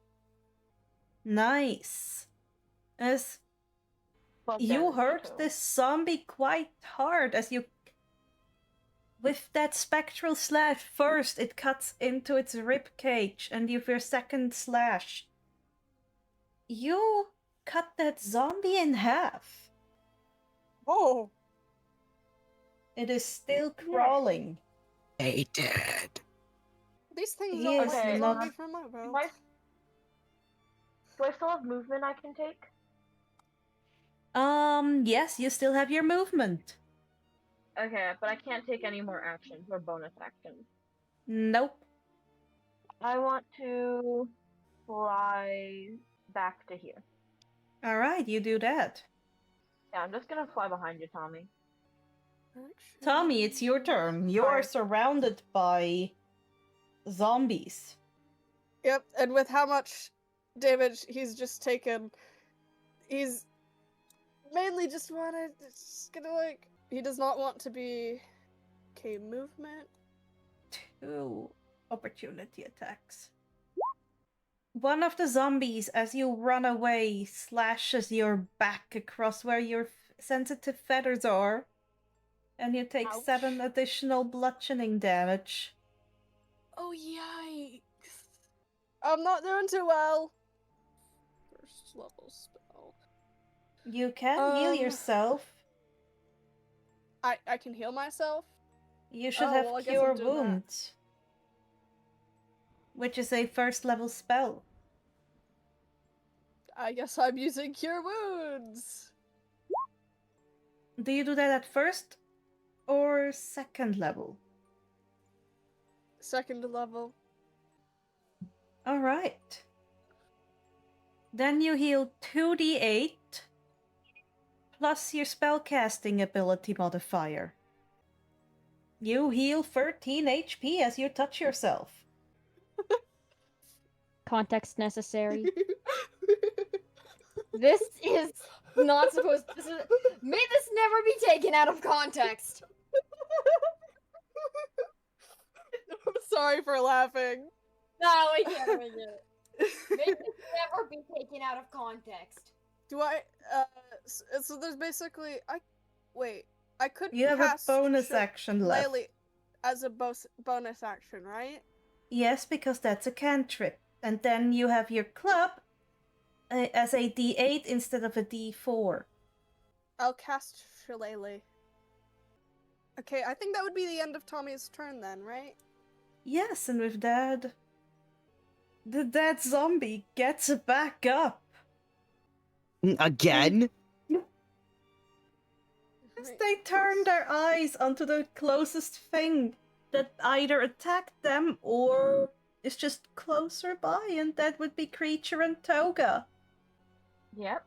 Nice. As Fuck you damage hurt too. this zombie quite hard as you... With that spectral slash, first it cuts into its rib cage, and with your second slash, you cut that zombie in half. Oh, It is still crawling. They did. these things He don't is let me not- zombie from my world. Do I still have movement I can take? Yes, you still have your movement. Okay, but I can't take any more actions or bonus actions. Nope. I want to fly back to here. Alright, you do that. Yeah, I'm just gonna fly behind you, Tommy. Tommy, it's your turn. You are surrounded by zombies. Yep, and with how much damage he's just taken, he's mainly just gonna like, he does not want to be, okay, movement. 2 opportunity attacks. One of the zombies, as you run away, slashes your back across where your sensitive feathers are, and you take Ouch. 7 additional bludgeoning damage. Oh, yikes. I'm not doing too well. First level spell. You can heal Um, yourself. I can heal myself? You should oh, have well, I guess I'm Cure doing that. Wounds, which is a first level spell. I guess I'm using Cure Wounds. Do you do that at first or second level? Second level. Alright. Then you heal 2d8 plus your spellcasting ability modifier. You heal 13 HP as you touch yourself. Context necessary. This is not supposed. May this never be taken out of context. I'm sorry for laughing. No, we can't make it. May this never be taken out of context. Do I, so there's basically, I could You have a cast bonus action left. Shillelagh as a bonus action, right? Yes, because that's a cantrip. And then you have your club as a d8 instead of a d4. I'll cast Shillelagh. Okay, I think that would be the end of Tommy's turn then, right? Yes, and with that, the dead zombie gets back up. Again? As they turn their eyes onto the closest thing that either attacked them or is just closer by, and that would be Kreacher and Toga. Yep.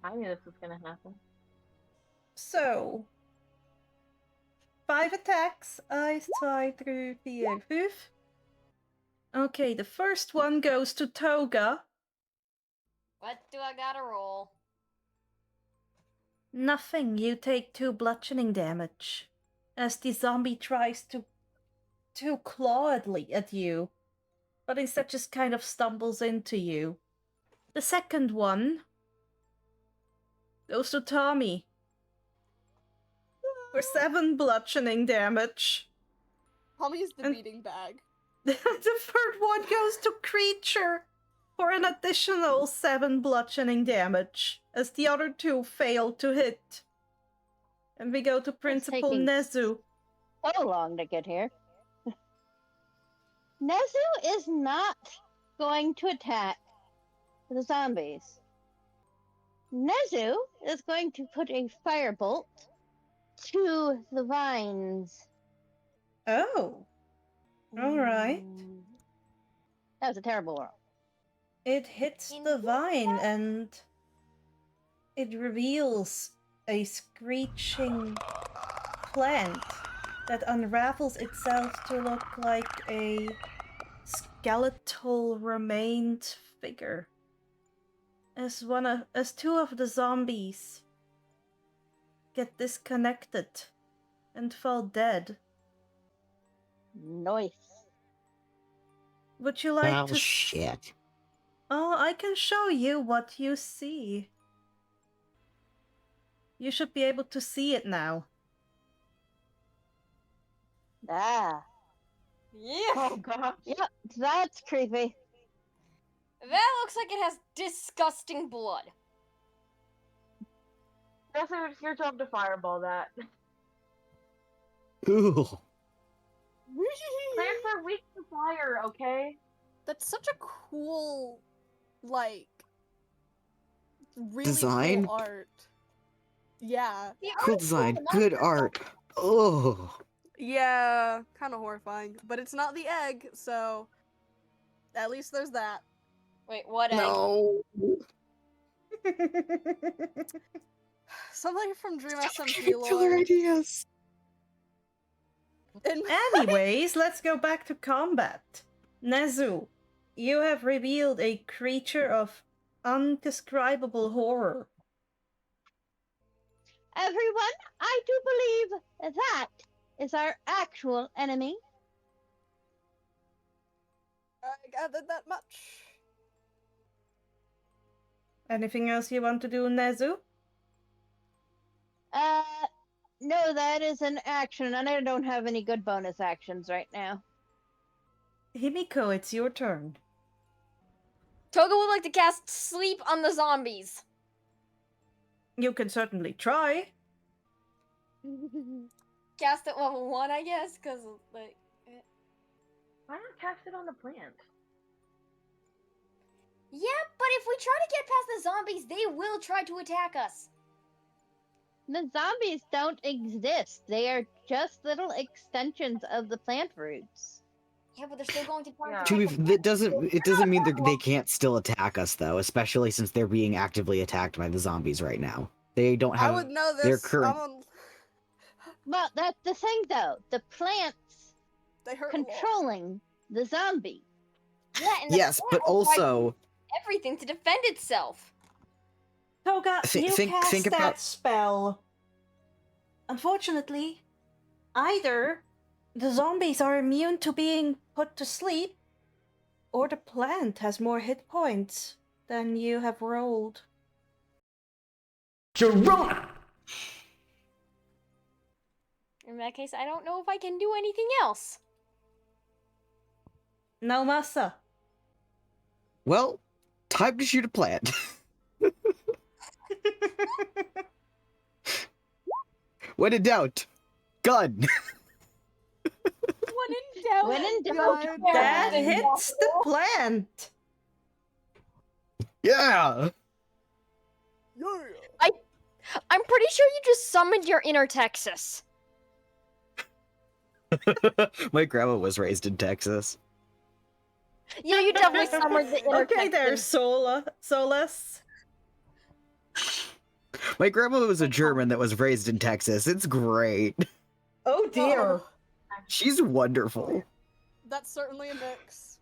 I knew this was gonna happen. So, 5 attacks. 1, 2, 3, 4, 5. Okay, the first one goes to Toga. What do I gotta roll? Nothing. You take 2 bludgeoning damage as the zombie tries to claw at you, but instead just kind of stumbles into you. The second one goes to Tommy for 7 bludgeoning damage. Tommy's the And- beating bag. The third one goes to Kreacher for an additional 7 bludgeoning damage, as the other 2 failed to hit. And we go to Principal taking Nezu. So long to get here. Nezu is not going to attack the zombies. Nezu is going to put a firebolt to the vines. Oh. Alright. That was a terrible roll. It hits the vine and it reveals a screeching plant that unravels itself to look like a skeletal remained figure. As 2 of the zombies get disconnected and fall dead. Nice. Would you like Well, to shit. Oh, I can show you what you see. You should be able to see it now. Ah. Yeah. Oh god. Yep, that's creepy. That looks like it has disgusting blood. That's it's your job to fireball that. Ooh. Plants are weak to fire, okay? That's such a cool, like, really Design? cool art. Yeah. Cool design. Good art. Oh. Yeah, kind of horrifying. But it's not the egg, so at least there's that. Wait, what egg? No. Something from Dream Stop SMP giving killer lore. ideas. And Anyways, let's go back to combat. Nezu, you have revealed a creature of undescribable horror. Everyone, I do believe that is our actual enemy. I gathered that much. Anything else you want to do, Nezu? No, that is an action, and I don't have any good bonus actions right now. Himiko, it's your turn. Toga would like to cast Sleep on the zombies. You can certainly try. Cast at level 1, I guess, because, like... Why not cast it on the plant? Yeah, but if we try to get past the zombies, they will try to attack us. The zombies don't exist. They are just little extensions of the plant roots. Yeah, but they're still going to try Yeah. to attack us. It doesn't mean they can't still attack us though, especially since they're being actively attacked by the zombies right now. They don't I have would know their this. current. Well, that's the thing, though. The plants They hurt a lot. controlling the zombie. Yeah, and the Yes, but plant will try to also do everything to defend itself. Toga, Thi- you think- cast think that about- spell. Unfortunately, either the zombies are immune to being put to sleep, or the plant has more hit points than you have rolled. Gerona! In that case, I don't know if I can do anything else. Naomasa. well, time to shoot a plant. When in doubt, gun. When in doubt, When in doubt, God, That everything hits the plant. Yeah. Yeah. I'm pretty sure you just summoned your inner Texas. My grandma was raised in Texas. Yeah, you definitely summoned the inner Okay, Texas. there's Solus. My grandma was a German that was raised in Texas. It's great. Oh dear. Oh, She's wonderful. that's certainly a mix.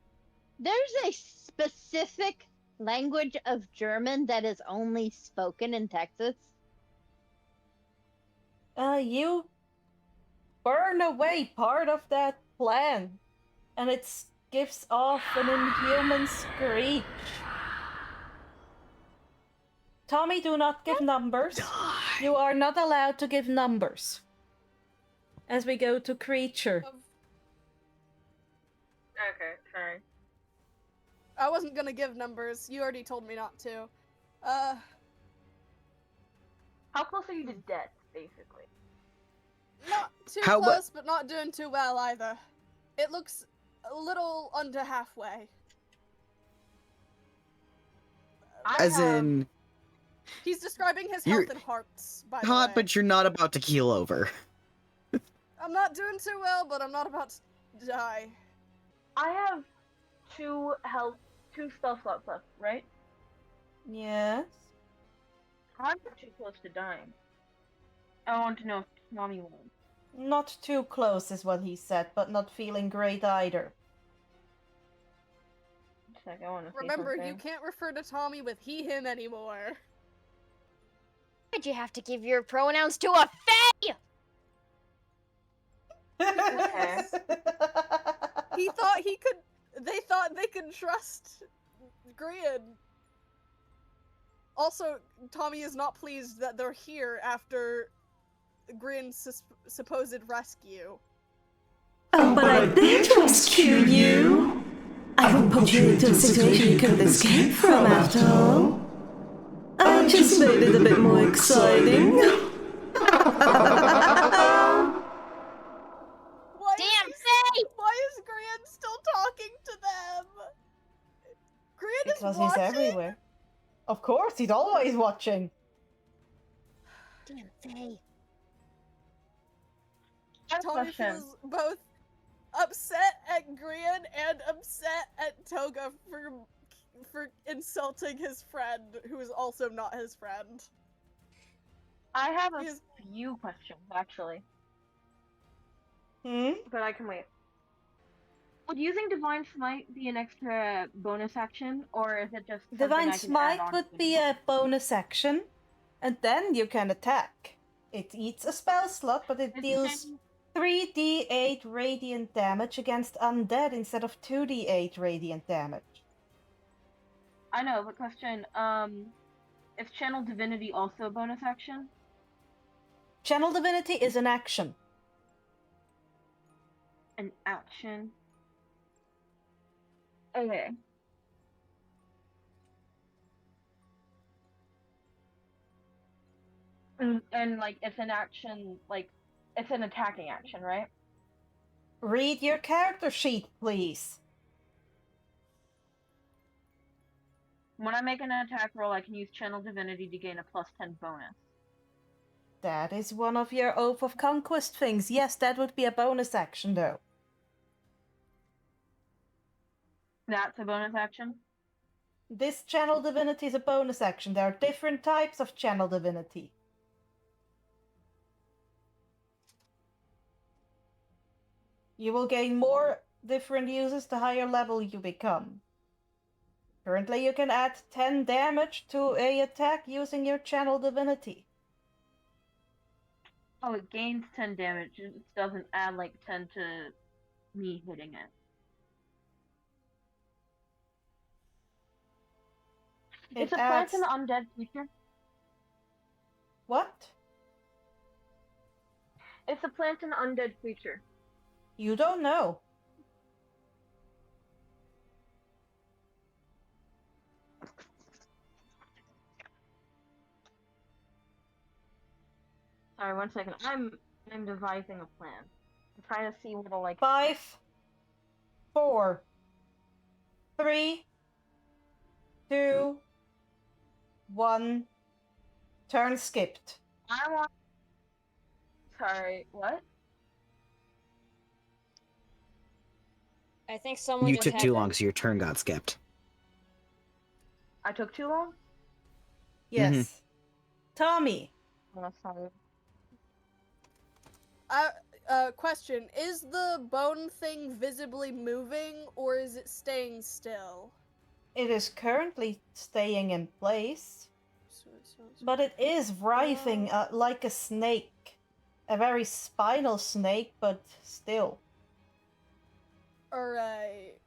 there's a specific language of German that is only spoken in Texas. You burn away part of that plant, and it gives off an inhuman screech. Tommy, do not give numbers. You are not allowed to give numbers. As we go to Kreacher. Okay, sorry. I wasn't gonna give numbers. You already told me not to. How close are you to death, basically? Not too How about- close, but not doing too well either. It looks a little under halfway. As in, He's describing his You're health in hearts, by the hot, way. but you're not about to keel over. I'm not doing too well, but I'm not about to die. I have 2 spell slots left, right? Yes. I'm too close to dying. I want to know if Tommy won. Not too close is what he said, but not feeling great either. I want to Remember, say you something. can't refer to Tommy with he, him anymore. Why'd you have to give your pronouns to a fae? Okay. He thought he could. They thought they could trust Grian. Also, Tommy is not pleased that they're here after Grian's supposed rescue. Oh, but I did rescue you. I will put you into a situation you couldn't escape from after all. I just made it a bit more exciting. Damn fae! Why is Grian still talking to them? Grian Because is he's watching? everywhere. Of course, he's always watching. Damn fae. Tommy Question. feels both upset at Grian and upset at Toga for insulting his friend, who is also not his friend. I have a He's- few questions, actually, Hmm? but I can wait. Would using Divine Smite be an extra bonus action, or is it just something Divine I can add Smite on would to be a bonus action, and then you can attack. It eats a spell slot, but it Is deals it- 3d8 radiant damage against undead instead of 2d8 radiant damage. I know, but question, is Channel Divinity also a bonus action? Channel Divinity is an action. An action? Okay. And like, it's an action, like, it's an attacking action, right? Read your character sheet, please. When I make an attack roll, I can use Channel Divinity to gain a +10 bonus. That is one of your Oath of Conquest things. Yes, that would be a bonus action, though. That's a bonus action? This Channel Divinity is a bonus action. There are different types of Channel Divinity. You will gain more different uses the higher level you become. Currently, you can add 10 damage to a attack using your Channel Divinity. Oh, it gains 10 damage. It doesn't add like 10 to me hitting it. It's a plant and undead creature. What? It's a plant and undead creature. You don't know. Sorry, 1 second. I'm devising a plan. I'm trying to see what'll like. 5, 4, 3, 2, 1. Turn skipped. I want. Sorry, what? I think someone You just took had too that. long, so your turn got skipped. I took too long? Yes. Tommy. Oh, sorry. Question. Is the bone thing visibly moving, or is it staying still? It is currently staying in place, but it is writhing like a snake. A very spinal snake, but still. Alright.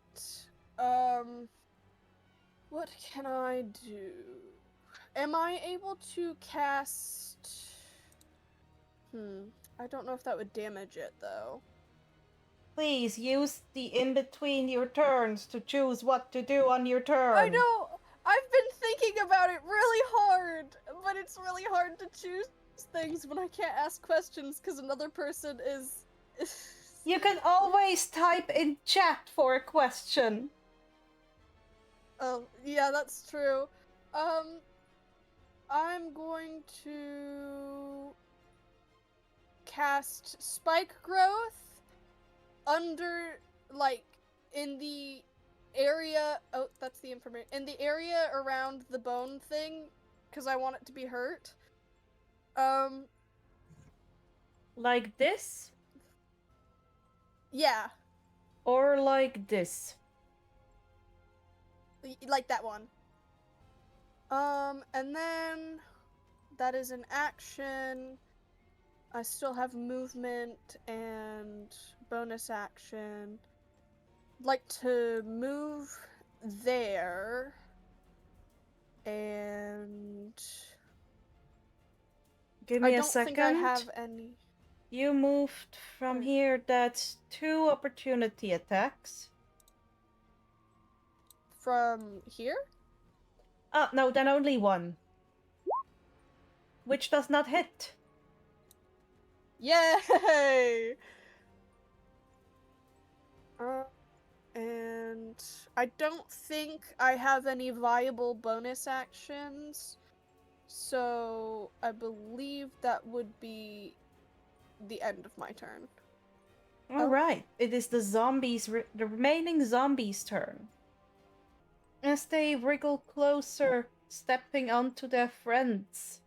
What can I do? Am I able to cast... I don't know if that would damage it, though. Please use the in between your turns to choose what to do on your turn. I know! I've been thinking about it really hard, but it's really hard to choose things when I can't ask questions because another person is... You can always type in chat for a question. Oh, yeah, that's true. I'm going to cast Spike Growth under, like, in the area... Oh, that's the information. In the area around the bone thing, because I want it to be hurt. Like this? Yeah, Or like this? like that one. And then that is an action. I still have movement and bonus action. I'd like to move there. And Give I me a don't second. think I have any. You moved from here, that's 2 opportunity attacks. From here? No, then only 1. Which does not hit. Yay! And I don't think I have any viable bonus actions, so I believe that would be the end of my turn. Alright, it is the zombies, the remaining zombies' turn. As they wriggle closer, stepping onto their friends.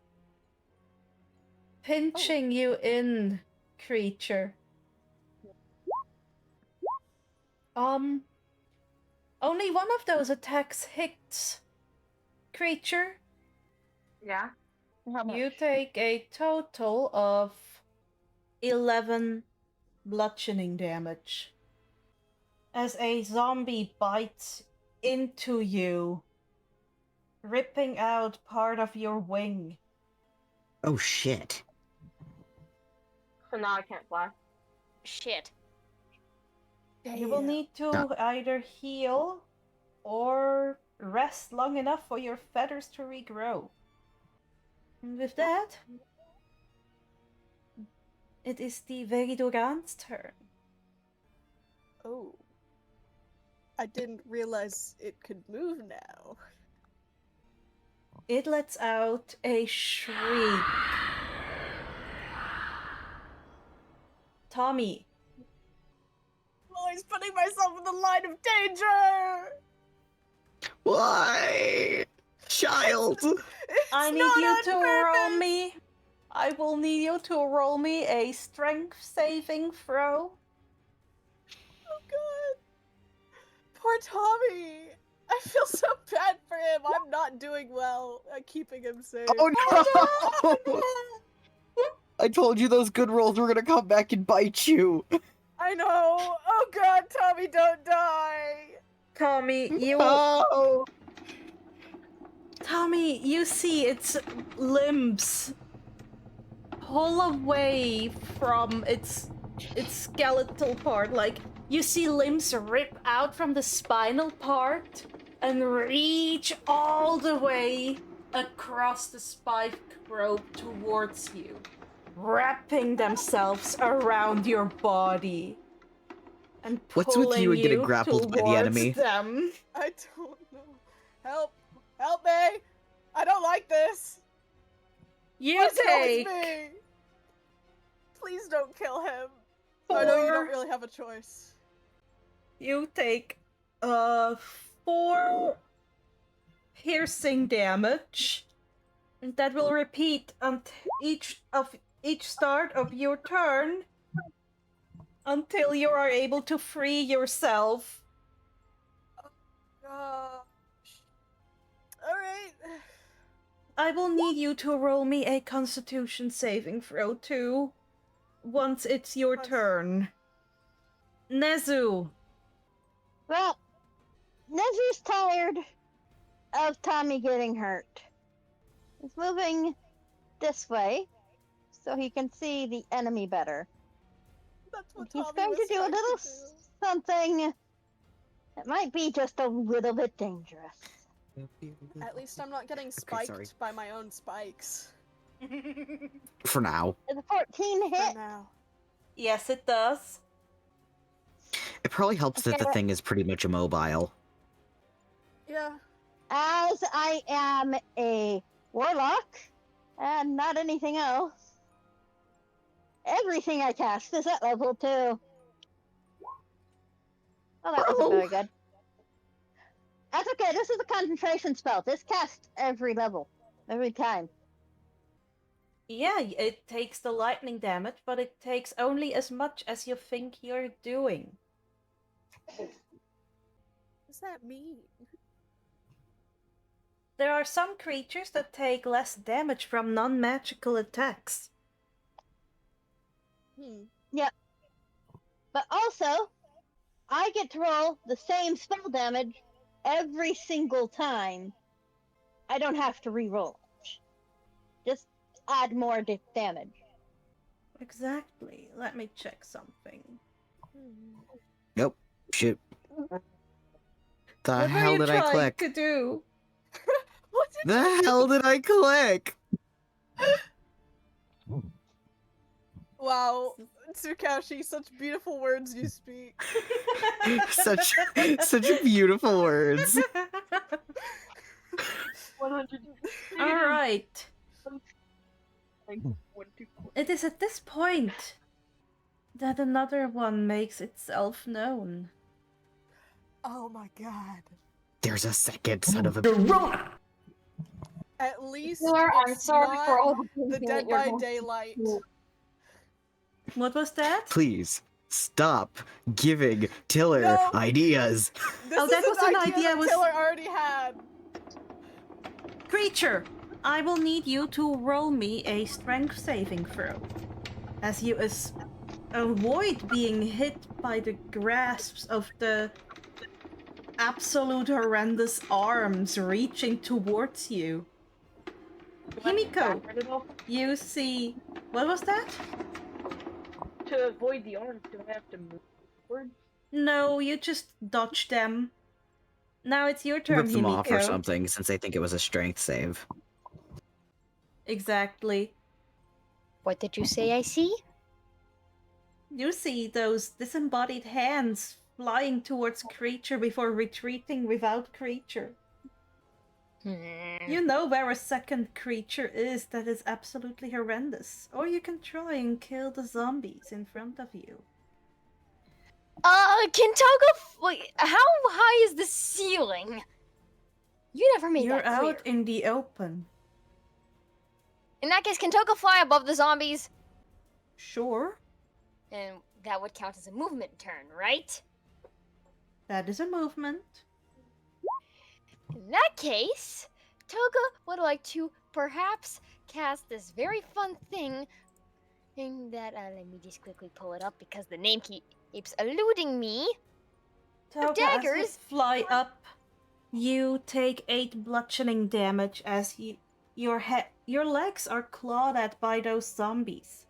Pinching you in, Kreacher. Only one of those attacks hits. Kreacher, Yeah. How much? you take a total of 11 bludgeoning damage. As a zombie bites into you, ripping out part of your wing. Oh shit. So now I can't fly. Shit. You will need to either heal or rest long enough for your feathers to regrow. And with that, it is the Veridoran's turn. Oh. I didn't realize it could move now. It lets out a shriek. Tommy, Always putting myself in the line of danger! Why? Child! I need you to roll me. I will need you to roll me a strength saving throw. Oh god. Poor Tommy. I feel so bad for him. I'm not doing well at keeping him safe. Oh no! I told you those good rolls were gonna come back and bite you. I know. Oh god, Tommy, don't die. Tommy, you Oh! Tommy, you see its limbs pull away from its skeletal part. Like, you see limbs rip out from the spinal part and reach all the way across the spike rope towards you, wrapping themselves around your body and What's pulling with you and getting you grappled by the towards enemy? them. I don't know. Help. Help me. I don't like this. You What's wrong with take me? Please don't kill him. I know you don't really have a choice. You take 4 piercing damage, and that will repeat until each start of your turn until you are able to free yourself. Gosh. Alright. I will need you to roll me a Constitution saving throw too, once it's your turn. Nezu. Well, Nezu's tired of Tommy getting hurt. He's moving this way so he can see the enemy better. That's what He's Tommy going was to do a trying little to do. something that might be just a little bit dangerous. At least I'm not getting sorry. spiked by my own spikes. For now. Is a 14 For hit? now. Yes, it does. It probably helps that the Okay. thing is pretty much immobile. Yeah. As I am a warlock and not anything else, everything I cast is at level 2. Oh, that wasn't very good. That's okay, this is a concentration spell. This casts every level, every time. Yeah, it takes the lightning damage, but it takes only as much as you think you're doing. What does that mean? There are some creatures that take less damage from non-magical attacks. But also, I get to roll the same spell damage every single time. I don't have to re-roll it. Just add more damage. Exactly. Let me check something. Nope. Shoot. The What hell were you did I trying click? to do? What did The hell did I click? Wow, Tsukauchi, such beautiful words you speak. such beautiful words. 100. Alright. Like, 1, 2, 4. It is at this point that another one makes itself known. Oh my god. There's a second son of a. Dorona! At least Sir, I'm it's sorry not for all the thinking Dead that you're by going to Daylight. do. What was that? Please stop giving Tiller No. ideas. This Oh, is that was an idea I that was- Tiller already had. Creature, I will need you to roll me a strength saving throw. As you avoid being hit by the grasps of the absolute horrendous arms reaching towards you. Himiko, you see... What was that? To avoid the arms, do I have to move forward? No, you just dodge them. Now it's your turn, Rip them off or Himiko. something, since I think it was a strength save. Exactly. What did you say I see? You see those disembodied hands flying towards Kreacher before retreating without Kreacher. You know where a second creature is that is absolutely horrendous. Or you can try and kill the zombies in front of you. Can Toga wait, how high is the ceiling? You never made You're that clear. out in the open. In that case, can Toga fly above the zombies? Sure, And that would count as a movement turn, right? that is a movement. In that case, Toga would like to perhaps cast this very fun thing that, let me just quickly pull it up because the name keeps eluding me. Toga, as you daggers. fly up, you take 8 bludgeoning damage as your legs are clawed at by those zombies.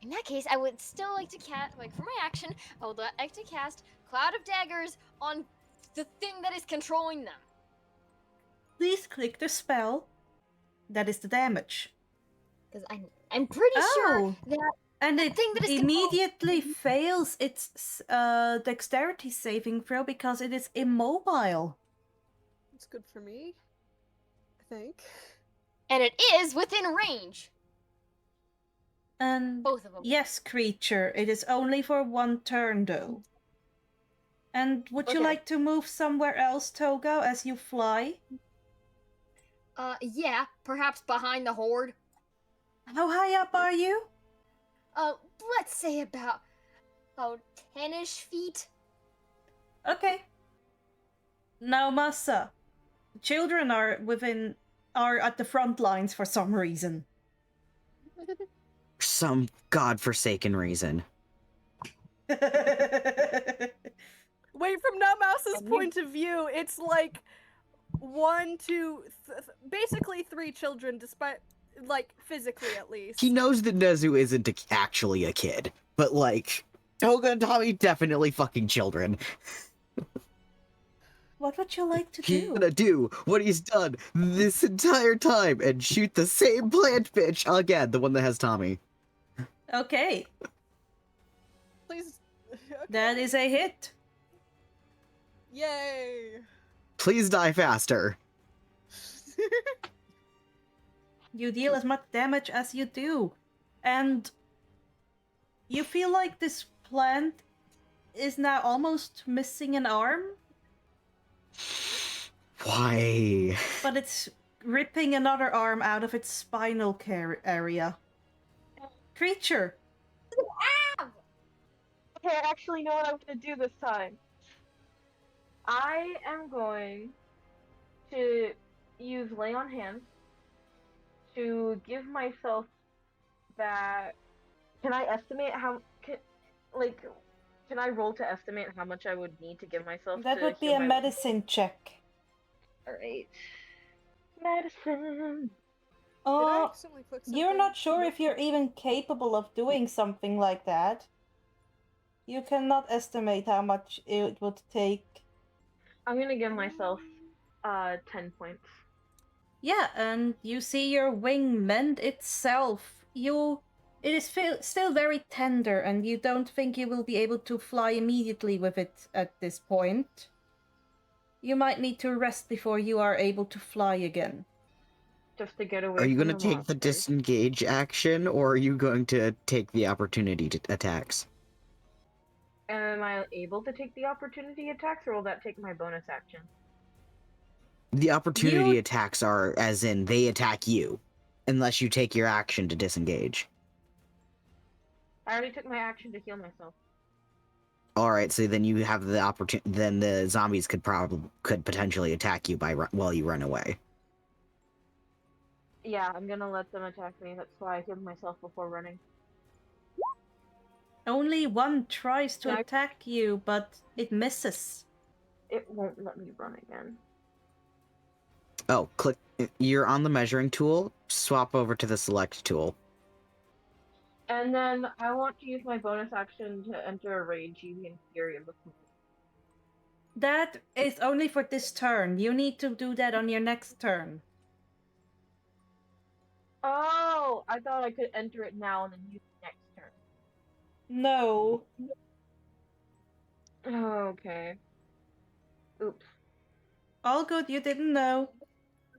In that case, I would still like to cast, for my action, I would like to cast Cloud of Daggers on the thing that is controlling them. Please click the spell. That is the damage. Because I'm pretty sure Oh. that And The it thing that is immediately fails its dexterity saving throw because it is immobile. It's good for me, I think. and it is within range. And Both of them. yes, creature, it is only for one turn though. And would you Okay. like to move somewhere else, Toga, as you fly? Yeah, perhaps behind the horde. How high up are you? Let's say about 10-ish feet. Okay. Naomasa. The children are at the front lines for some reason. Some godforsaken reason. Wait, from Naomasa's point of view, it's like basically 3 children, despite like physically at least. He knows that Nezu isn't actually a kid, but like, Toga and Tommy definitely fucking children. What would you like to He's do? gonna do what he's done this entire time and shoot the same plant bitch again, the one that has Tommy. Okay, Please. Okay. that is a hit. Yay. Please die faster. You deal as much damage as you do. And you feel like this plant is now almost missing an arm, Why? but it's ripping another arm out of its spinal area. Creature, Okay, I actually know what I'm gonna do this time. I am going to use Lay on Hands to give myself that. Can I estimate how? Can I roll to estimate how much I would need to give myself? that to would be heal a my- medicine check. Alright. Medicine. Did I Oh, accidentally click you're something? not sure if you're even capable of doing something like that. You cannot estimate how much it would take. I'm gonna give myself 10 points. Yeah, and you see your wing mend itself. It is still very tender, and you don't think you will be able to fly immediately with it at this point. You might need to rest before you are able to fly again. Just to get away Are you from gonna the take the monsters. disengage action, or are you going to take the opportunity to attacks? Am I able to take the opportunity attacks, or will that take my bonus action? The opportunity You- attacks are as in they attack you, unless you take your action to disengage. I already took my action to heal myself. All right, so then you have the opportunity. Then the zombies could potentially attack you while you run away. Yeah, I'm gonna let them attack me. That's why I healed myself before running. Only one tries to Yeah. attack you, but it misses. It won't let me run again. Oh, click. You're on the measuring tool. Swap over to the select tool. And then I want to use my bonus action to enter a rage using Fury of the Flame. That is only for this turn. You need to do that on your next turn. Oh, I thought I could enter it now and then use it next turn. No. Okay. Oops. All good, you didn't know. My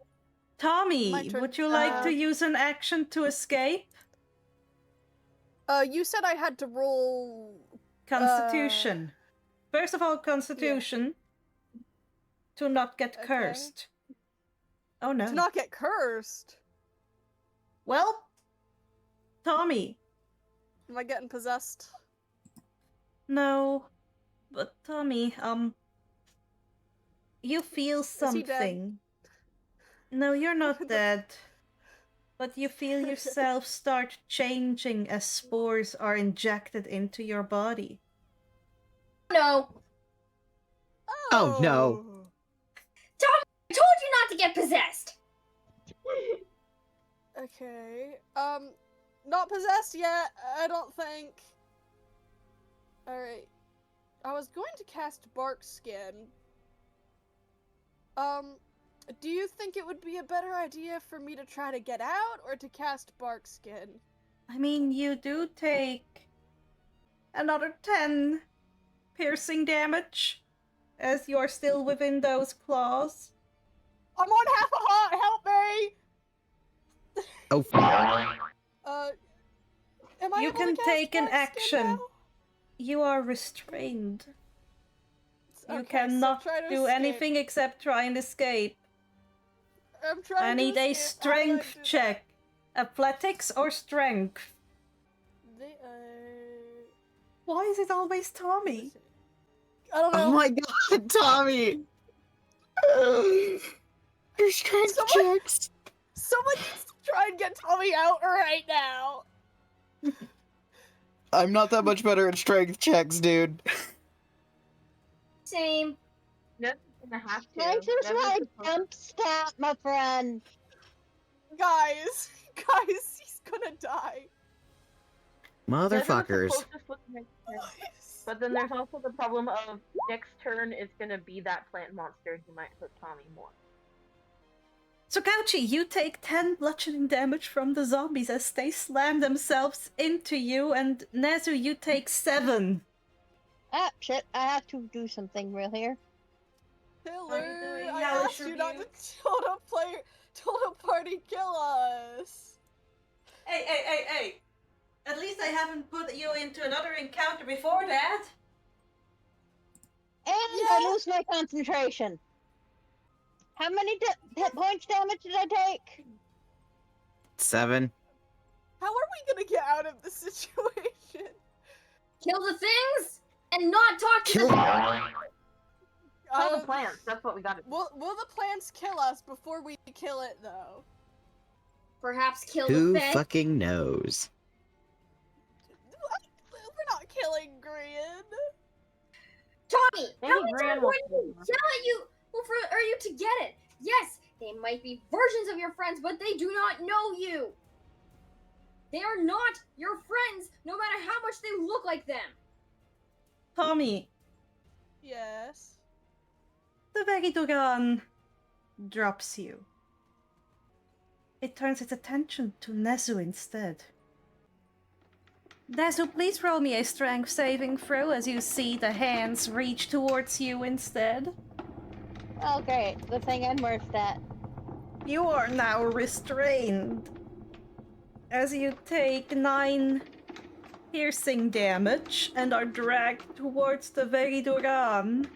Tommy, turn. would you like to use an action to escape? You said I had to roll. Constitution. First of all, Constitution. To not get Okay. cursed. Oh no. To not get cursed. Well, Tommy. Am I getting possessed? No. But Tommy, you feel he dead? something. No, you're not dead. But you feel yourself start changing as spores are injected into your body. No. Oh, no. I told you not to get possessed. Okay. Not possessed yet, I don't think. Alright. I was going to cast Bark Skin. Do you think it would be a better idea for me to try to get out or to cast Bark Skin? I mean, you do take another 10 piercing damage as you're still within those claws. I'm on half a heart, help me! Oh, Am I You able can to cast take an Bark Skin action. now? You are restrained. You Okay, so cannot try to do escape. anything except try and escape. I'm trying I need to a escape. How do I strength do that? check. Athletics or strength? Why is it always Tommy? I don't know. oh my God, Tommy! Your strength Someone- checks. Someone needs to try and get Tommy out right now. I'm not that much better at strength checks, dude. Same. That's gonna have to. Strength is Nezu's my supposed- jump stat, my friend. Guys, guys, he's gonna die. Nezu is the Motherfuckers. closest with next turn. But then there's also the problem of next turn is gonna be that plant monster. He might hurt Tommy more. Tsukauchi, you take 10 bludgeoning damage from the zombies as they slam themselves into you, and Nezu, you take 7. Ah, shit, I have to do something real here. Taylor, doing I hellish asked you not to review? Total party kill us. Hey! At least I haven't put you into another encounter before that. And I lose my concentration. How many hit points damage did I take? 7. How are we gonna get out of this situation? Kill the things and not talk to Kill them. Kill the plants. That's what we got to do. Will the plants kill us before we kill it, though? Perhaps kill Who the fed. fucking knows? We're not killing Grian. Tommy, Maybe how many Gran times will are kill you them. yell at you for you to get it? Yes, they might be versions of your friends, but they do not know you. They are not your friends, no matter how much they look like them. Tommy, Yes. the Vegidogan drops you. It turns its attention to Nezu instead. Nezu, please roll me a strength saving throw as you see the hands reach towards you instead. Oh, great. The thing I'm worst at. You are now restrained. As you take 9 piercing damage and are dragged towards the Vegidogan.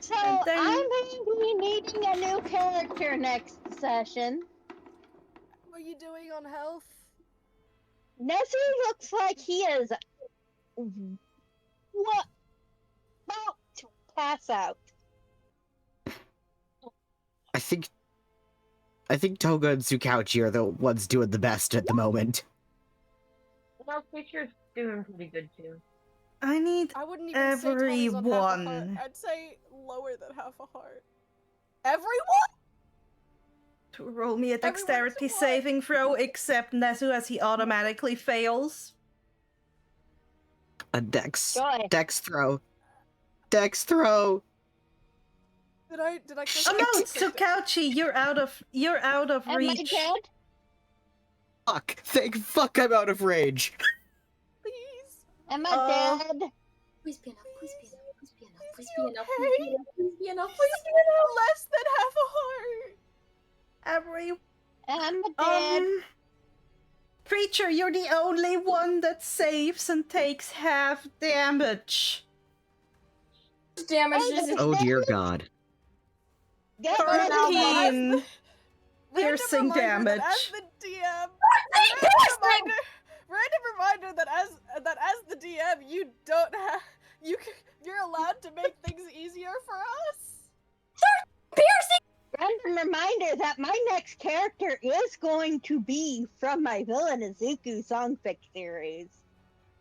So, And then- I'm going to be needing a new character next session. What are you doing on health? Nezu looks like he is what about to pass out. I think Toga and Tsukauchi are the ones doing the best at the moment. Well, Kreacher's doing pretty good too. I need I wouldn't even say Tommy's on half a heart. everyone I'd say lower than half a heart. Everyone? to roll me a Everyone dexterity to what? saving throw except Nezu as he automatically fails. A dex Joy. throw. Dex throw. Did I click Oh no, it? it's Tsukauchi, you're out of Am I reach. dead? Fuck. Thank fuck I'm out of rage. Please. Am I dead? Please be enough, please be enough, please be enough, please you be enough, okay? please be enough, please be enough, Please please be give enough. it less than half a heart. Every Am I dead? Kreacher, you're the only one that saves and takes half damage. Damage Hey, is Oh dear god. Get Sorry, rid now, of but as 13 the- piercing random reminder that damage. As the DM, piercing! random reminder that as the DM, you don't have you're allowed to make things easier for us. piercing! Random reminder that my next character is going to be from my Villain Izuku songfic series.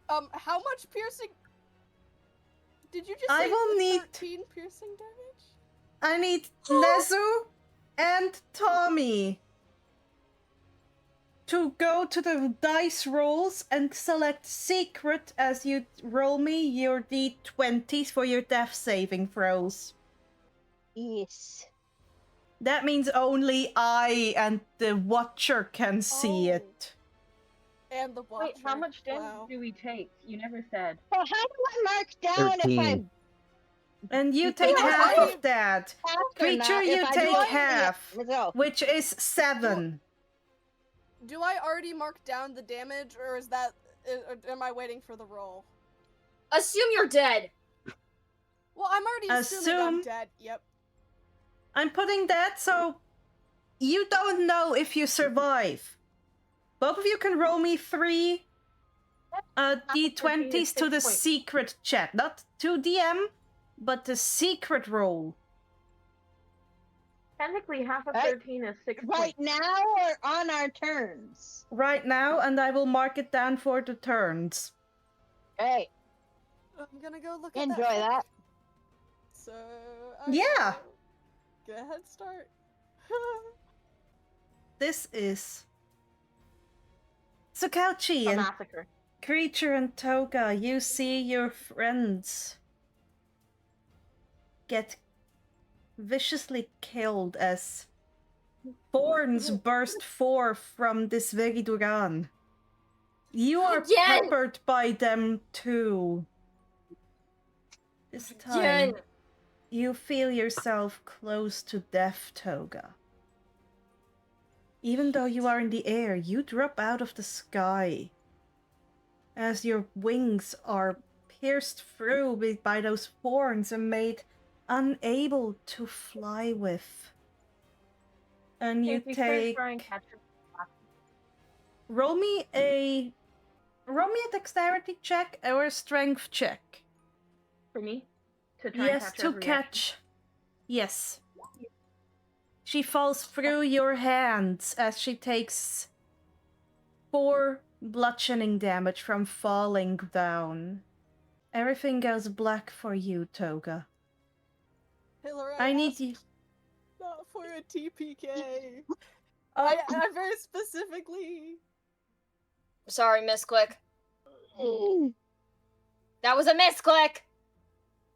How much piercing? Did you just I say will need- 13 piercing damage? I need Nezu and Tommy to go to the dice rolls and select secret as you roll me your d20s for your death saving throws. Yes. That means only I and the Watcher can see Oh. it. And the watcher. Wait, how much damage Wow. do we take? You never said. So how do I mark down 13. And you You take know, half I- of that, if I pass or Kreacher, not, you if I take do it? half. So, which is 7. Do I already mark down the damage, or is that? Or am I waiting for the roll? Assume you're dead. Well, I'm already assuming I'm Assume- dead. Yep. I'm putting that so you don't know if you survive. Both of you can roll me 3 d20s to the 6 points. secret chat. Not to DM, but the secret roll. Technically, half of Right. 13 is 6 right points. now or on our turns? Right now, and I will mark it down for the turns. Great. I'm gonna go look at Enjoy that. that. So. Yeah. Go ahead, start. This is Tsukauchi A and massacre. Kreacher and Toga, you see your friends get viciously killed as thorns burst forth from this Veriduran. You are Again! peppered by them too. This time, Again! you feel yourself close to death, Toga. Even though you are in the air, you drop out of the sky as your wings are pierced through by those thorns and made unable to fly with. And you If we could take... try and catch her. Roll me a dexterity check or a strength check. For me? To try Yes, and catch to her reaction? catch. Yes. She falls through your hands as she takes 4 bludgeoning damage from falling down. Everything goes black for you, Toga. Taylor, I need asked you. not for a TPK. I very specifically. Sorry, misclick. That was a misclick.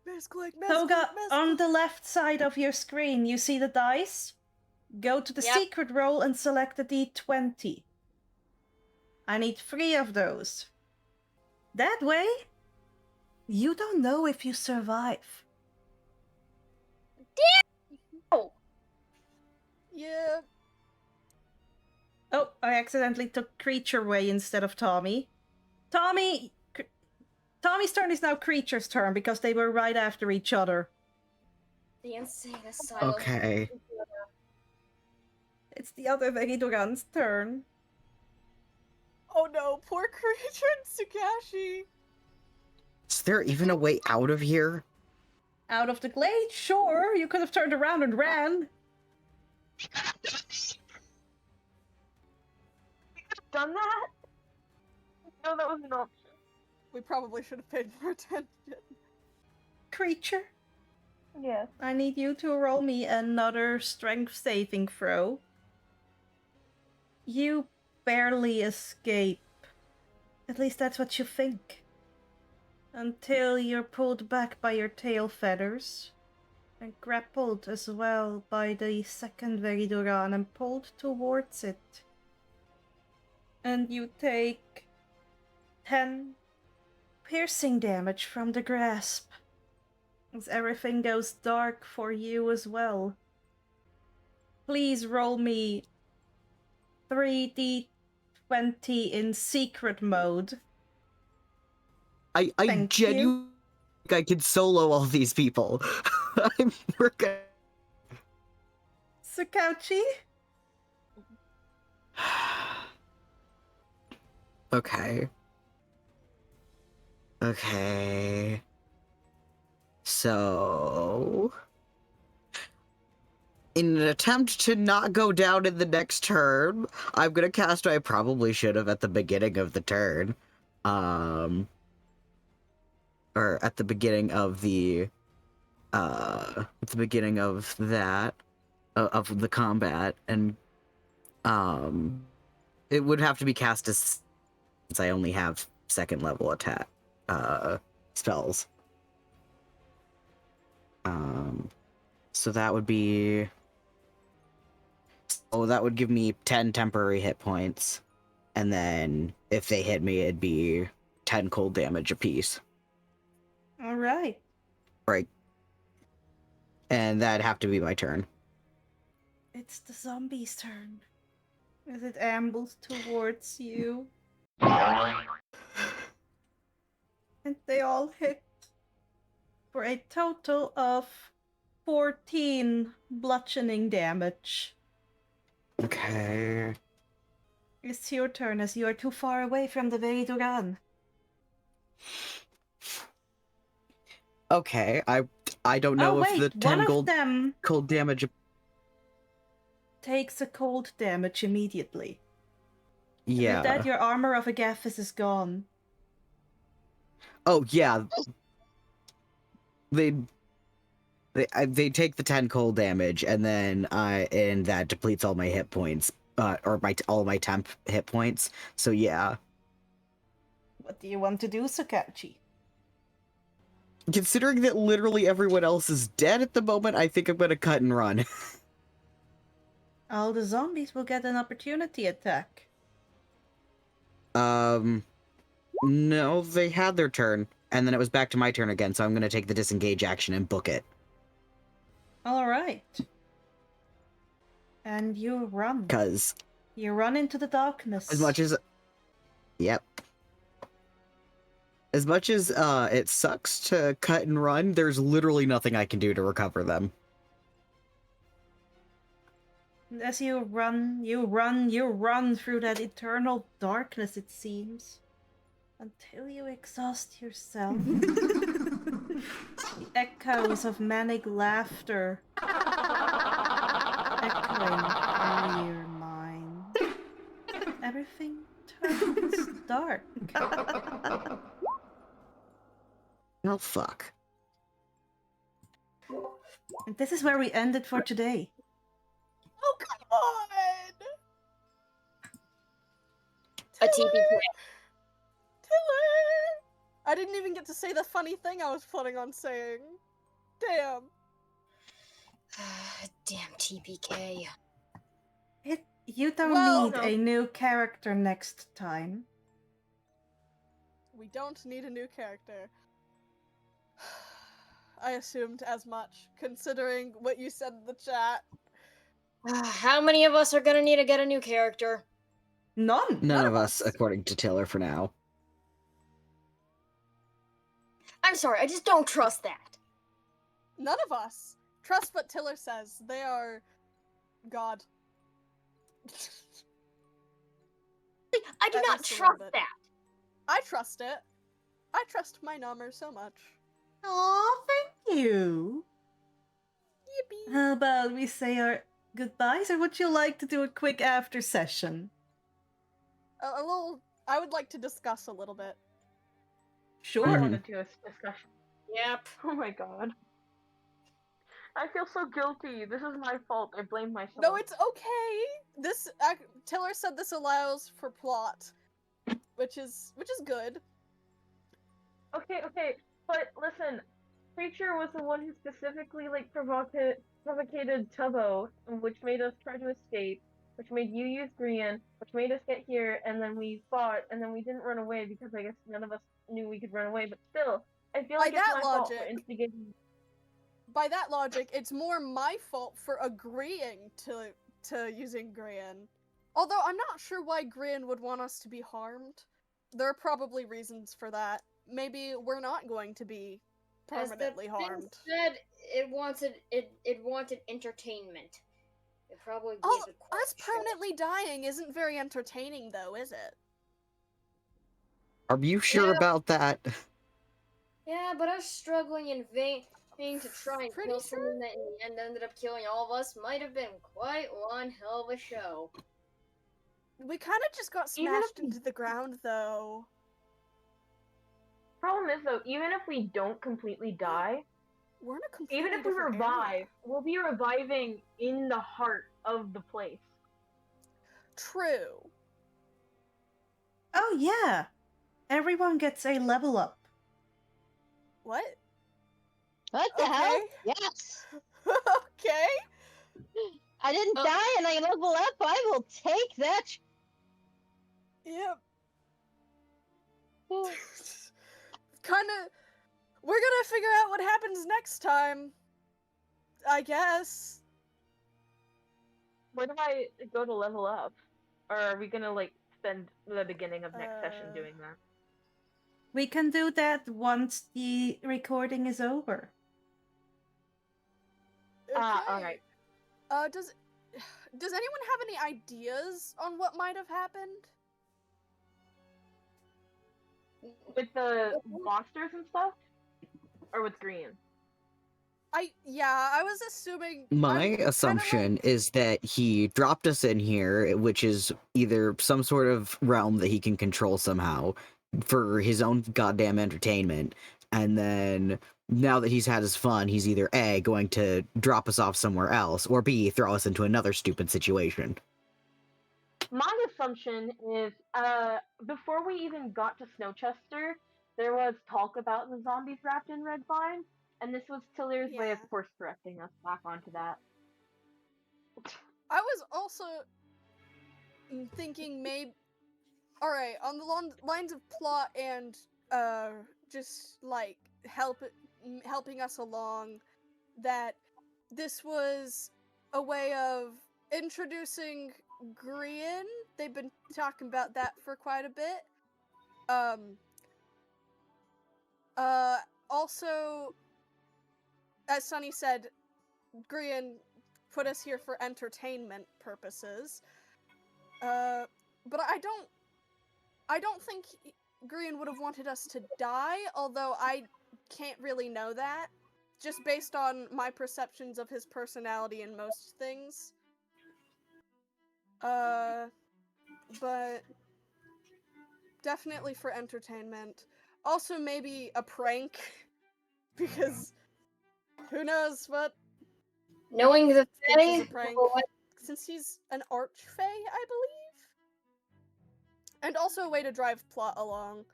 Misclick, Toga, on the left side of your screen, you see the dice? Go to the Yep. secret roll and select the D20. I need 3 of those. That way, you don't know if you survive. Oh, Yeah. Oh, I accidentally took Kreacher away instead of Tommy. Tommy's turn is now Kreacher's turn because they were right after each other. the insane asylum. Okay. It's the other Vegidoran's turn. Oh no, poor Kreacher and Tsukauchi. Is there even a way out of here? Out of the glade? Sure, you could have turned around and ran. Done that? No, that was an option. We probably should have paid more attention. Kreacher, Yes. I need you to roll me another strength saving throw. You barely escape. At least that's what you think. Until you're pulled back by your tail feathers. And grappled as well by the second Veriduran and pulled towards it. And you take 10 piercing damage from the grasp. As everything goes dark for you as well. Please roll me 3d20 in secret mode. I Thank genuinely think I could solo all these people. I'm working. Tsukauchi? Okay. Okay. So, in an attempt to not go down in the next turn, I'm gonna cast what I probably should have at the beginning of the turn. Or at the beginning of the, at the beginning of that, of the combat, and, it would have to be cast as, since I only have 2nd level attack, spells. So that would be... Oh, that would give me 10 temporary hit points. And then, if they hit me, it'd be 10 cold damage apiece. Alright. Right. And that'd have to be my turn. It's the zombie's turn. As it ambles towards you. And they all hit for a total of 14 bludgeoning damage. Okay. It's your turn as you are too far away from the Veriduran. Okay, I don't know if the 10 one of gold them cold damage... takes a cold damage immediately. Yeah. With that, your armor of Agathis is gone. Oh, yeah. They take the 10 cold damage, and then and that depletes all my hit points. or all my temp hit points. So yeah. What do you want to do, Tsukauchi? Considering that literally everyone else is dead at the moment, I think I'm gonna cut and run. All the zombies will get an opportunity attack. No, they had their turn, and then it was back to my turn again, so I'm gonna take the disengage action and book it. Alright. And you run. Cause You run into the darkness. as much as... Yep. As much as it sucks to cut and run, there's literally nothing I can do to recover them. As you run through that eternal darkness, it seems. Until you exhaust yourself. The echoes of manic laughter echoing in your mind. Everything turns dark. Oh, fuck. And this is where we end it for today. Oh, come on! A TPK. Tiller! I didn't even get to say the funny thing I was planning on saying. Damn. Damn TPK. You don't Well, need a new character next time. We don't need a new character. I assumed as much, considering what you said in the chat. How many of us are gonna need to get a new character? None. None of us, according to Tiller, for now. I'm sorry, I just don't trust that. None of us. Trust what Tiller says. They are... God. I do That not hurts a little trust bit. that. I trust it. I trust my number so much. Oh, thank you. Yippee. How about we say our goodbyes, or would you like to do a quick after session? A little... I would like to discuss a little bit. I Sure. want to do a discussion. Yep. Oh my god. I feel so guilty. This is my fault. I blame myself. No, it's okay. This Tiller said this allows for plot, which is good. Okay, but listen, Kreacher was the one who specifically like provocated Tubbo, which made us try to escape, which made you use Grian, which made us get here, and then we fought, and then we didn't run away because I guess none of us knew we could run away. But still, I feel like By it's that my fault for logic- instigating. By that logic, it's more my fault for agreeing to using Grian. Although I'm not sure why Grian would want us to be harmed. There are probably reasons for that. Maybe we're not going to be permanently harmed. Said it wanted entertainment. It probably gave Oh, it quite us a show. permanently dying isn't very entertaining, though, is it? Are you sure Yeah. about that? Yeah, but us struggling in vain to try and Pretty kill sure- someone that in the end ended up killing all of us might have been quite one hell of a show. We kind of just got Even if smashed into the ground, though. Problem is though, even if we don't completely die, We're in a completely even if we different revive, area. we'll be reviving in the heart of the place. True. Oh yeah. Everyone gets a level up. What? What the hell? Okay. Yes. Okay. I didn't Oh. die and I level up. I will take that. Yep. Kind of. We're gonna figure out what happens next time. I guess. Where do I go to level up? Or are we gonna like spend the beginning of next session Uh, doing that? We can do that once the recording is over. Ah, Okay. alright. Does anyone have any ideas on what might have happened? With the monsters and stuff? Or with Green? I was assuming. My I'm kinda assumption is that he dropped us in here, which is either some sort of realm that he can control somehow for his own goddamn entertainment, and then now that he's had his fun, he's either A, going to drop us off somewhere else, or B, throw us into another stupid situation. my assumption is before we even got to Snowchester, there was talk about the zombies wrapped in red vine, and this was Tiller's way of Yeah. course correcting us back onto that. I was also thinking maybe. Alright, on the lines of plot and just like helping us along, that this was a way of introducing Grian. They've been talking about that for quite a bit. Also, as Sunny said, Grian put us here for entertainment purposes. But I don't think Grian would have wanted us to die, although I can't really know that, just based on my perceptions of his personality and most things. But definitely for entertainment. Also maybe a prank, because who knows what Knowing the thinks is Fae, a prank, what- since he's an archfey, I believe. And also a way to drive plot along.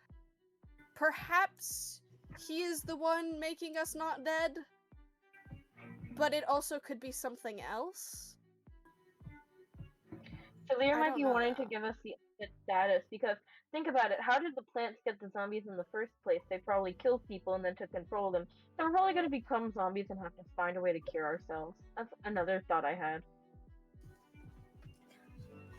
Perhaps he is the one making us not dead, but it also could be something else. Tiller I might don't be know wanting to that. give us the status because think about it. How did the plants get the zombies in the first place? They probably killed people and then took control of them. So we're probably going to become zombies and have to find a way to cure ourselves. That's another thought I had.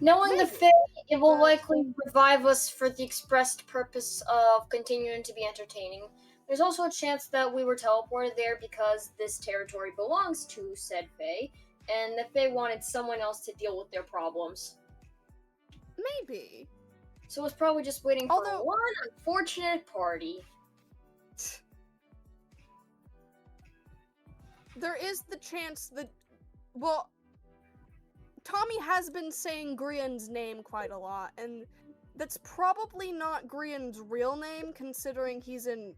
knowing the Maybe, Fae, it will but- likely revive us for the expressed purpose of continuing to be entertaining. There's also a chance that we were teleported there because this territory belongs to said Fae, and the Fae wanted someone else to deal with their problems. Maybe. So it's probably just waiting for Although- one unfortunate party. There is the chance that, well, Tommy has been saying Grian's name quite a lot, and that's probably not Grian's real name, considering he's an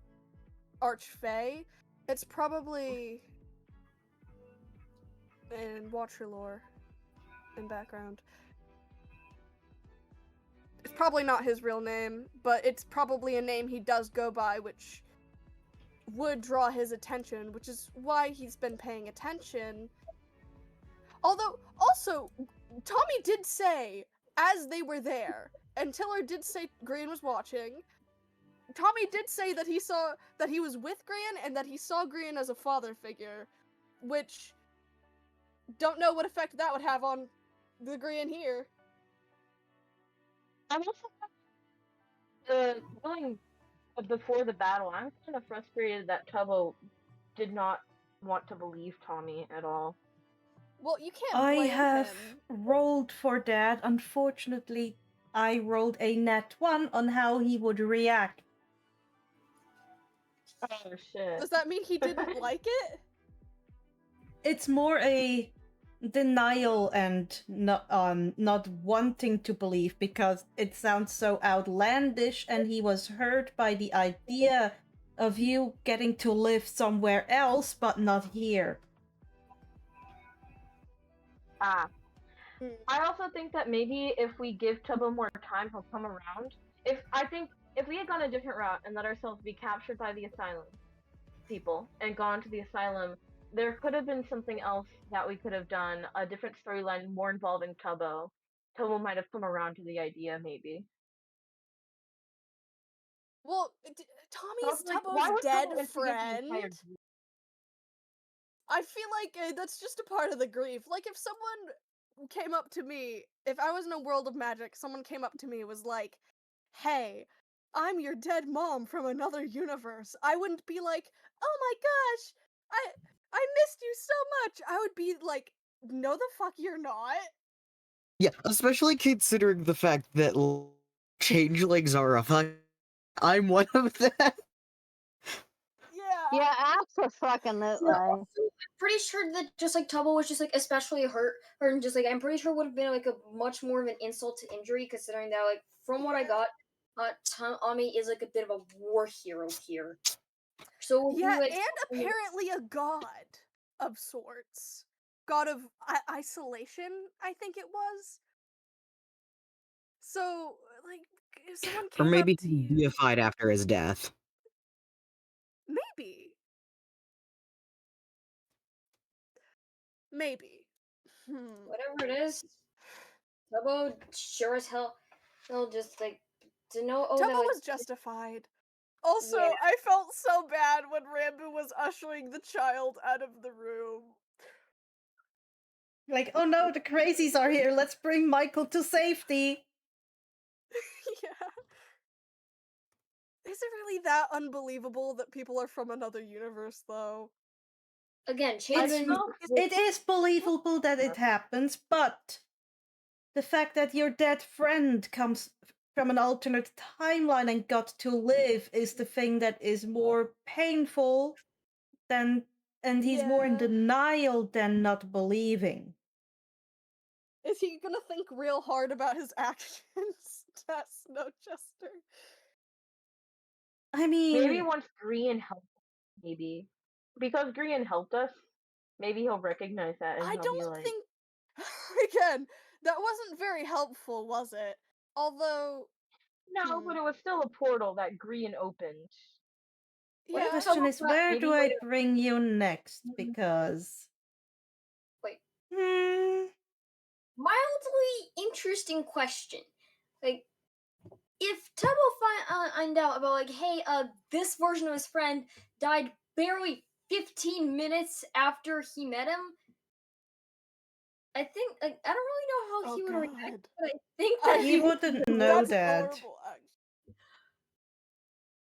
Archfey. It's probably... And watch your lore in background. It's probably not his real name, but it's probably a name he does go by, which would draw his attention, which is why he's been paying attention. Although, also, Tommy did say, as they were there, and Tiller did say Grian was watching, Tommy did say that he was with Grian and that he saw Grian as a father figure, which, don't know what effect that would have on the Grian here. I'm also going before the battle. I'm kind of frustrated that Tubbo did not want to believe Tommy at all. Well, you can't I blame have him. rolled for that. Unfortunately, I rolled a net 1 on how he would react. Oh shit. Does that mean he didn't like it? It's more a denial and not wanting to believe because it sounds so outlandish, and he was hurt by the idea of you getting to live somewhere else but not here. Ah. Hmm. I also think that maybe if we give Tubbo more time, he'll come around. If we had gone a different route and let ourselves be captured by the asylum people and gone to the asylum, there could have been something else that we could have done, a different storyline more involving Tubbo. Tubbo might have come around to the idea, maybe. Well, Tommy's Like, why Tubbo's would dead Tubbo instigate the entire friend. I feel like that's just a part of the grief. Like, if someone came up to me, if I was in a world of magic, someone came up to me and was like, hey, I'm your dead mom from another universe, I wouldn't be like, oh my gosh, I missed you so much. I would be like, no the fuck you're not. Yeah, especially considering the fact that changelings are a fuck. I'm one of them. Yeah. Yeah, absolutely. I'm pretty sure that just like Tubbo was just like especially hurt, and just like I'm pretty sure it would have been like a much more of an insult to injury, considering that like from what I got, Tommy is like a bit of a war hero here. So it would be, Yeah, like, and apparently a god of sorts. God of isolation, I think it was. So, like, if someone Or came maybe up to he you, deified after his death. maybe. Maybe. Whatever it is, Tubbo sure as hell, he'll just like to know. Oh, Tubbo that like was justified. Also, Yeah. I felt so bad when Rambo was ushering the child out of the room. Like, oh no, the crazies are here. Let's bring Michael to safety. Yeah. Is it really that unbelievable that people are from another universe, though? again, It's, Changeling. it is believable that it happens, but the fact that your dead friend comes from an alternate timeline and got to live is the thing that is more painful than, and he's more in Yeah. denial than not believing. Is he gonna think real hard about his actions? No, Chester. I mean, Maybe once Grian helped us, maybe. Because Grian helped us, maybe he'll recognize that and I he'll be don't like, think. Again, that wasn't very helpful, was it? Although. no, but it was still a portal that Grian opened. What Yeah. if question Tubbo is, got where maybe do I later- bring you next? Because Wait. Hmm. Mildly interesting question. Like, if Tubbo find out about like, hey, this version of his friend died barely 15 minutes after he met him. I think like I don't really know how Oh, he would react, God. but I think that He wouldn't know That's that. horrible.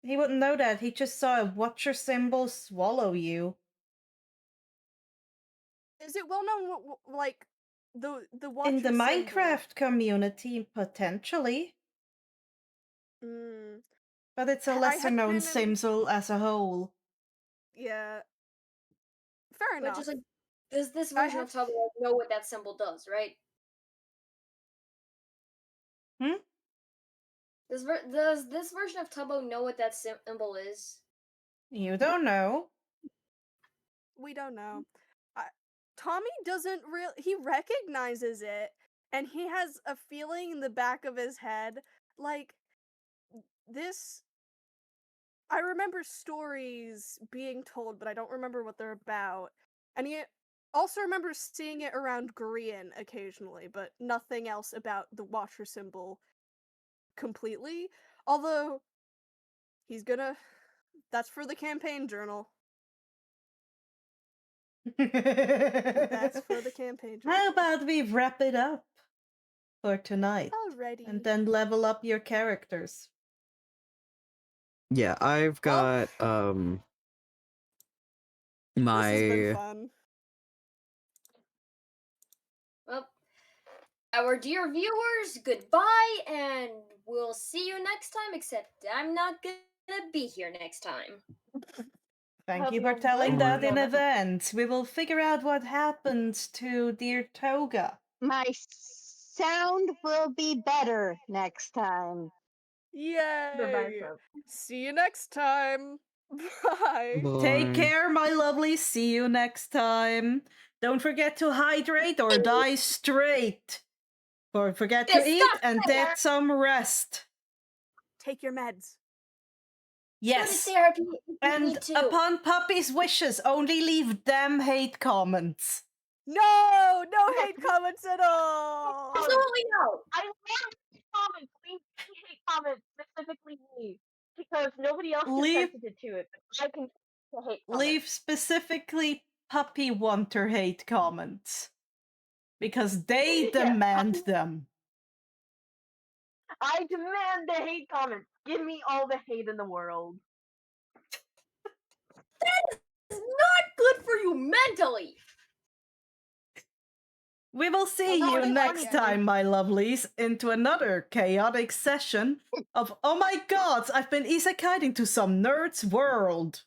He wouldn't know that. He just saw a watcher symbol swallow you. Is it well known, like, the watcher In the symbol? Minecraft community, potentially. Mm, But it's a I lesser had known been in- symbol as a whole. yeah. Fair but enough. just like, does this I version of have- Tubbo know what that symbol does, right? Hmm? Does this version of Tubbo know what that symbol is? You don't know. We don't know. Tommy doesn't really. He recognizes it, and he has a feeling in the back of his head, like this. I remember stories being told, but I don't remember what they're about. And he also remembers seeing it around Korean occasionally, but nothing else about the Watcher symbol completely. Although he's gonna. That's for the campaign journal. That's for the campaign journal. How about we wrap it up for tonight Alrighty. and then level up your characters? Yeah, I've got This has been my fun. Well, our dear viewers, goodbye, and we'll see you next time. Except I'm not gonna be here next time. Thank Hope you you for have a telling good that one. in advance. We will figure out what happens to dear Toga. My sound will be better next time. Goodbye, Yay! folks. See you next time. Bye. Take Bye. care, my lovely. See you next time. Don't forget to hydrate or die straight. Or forget to eat and get some rest. Take your meds. Yes. Go to therapy. And upon Puppy's wishes, only leave them hate comments. No hate comments at all. Absolutely no. I love comments. Leave hate comments, specifically me. Because nobody else can Leave- sensitive to it, but I can to hate comments. Leave specifically Puppy Wanter hate comments. Because they Yeah. demand them. I demand the hate comments. Give me all the hate in the world. That is not good for you mentally. We will see Well, you not next yet. time, my lovelies, into another chaotic session of Oh my god, I've been Isekaied into some nerd's world.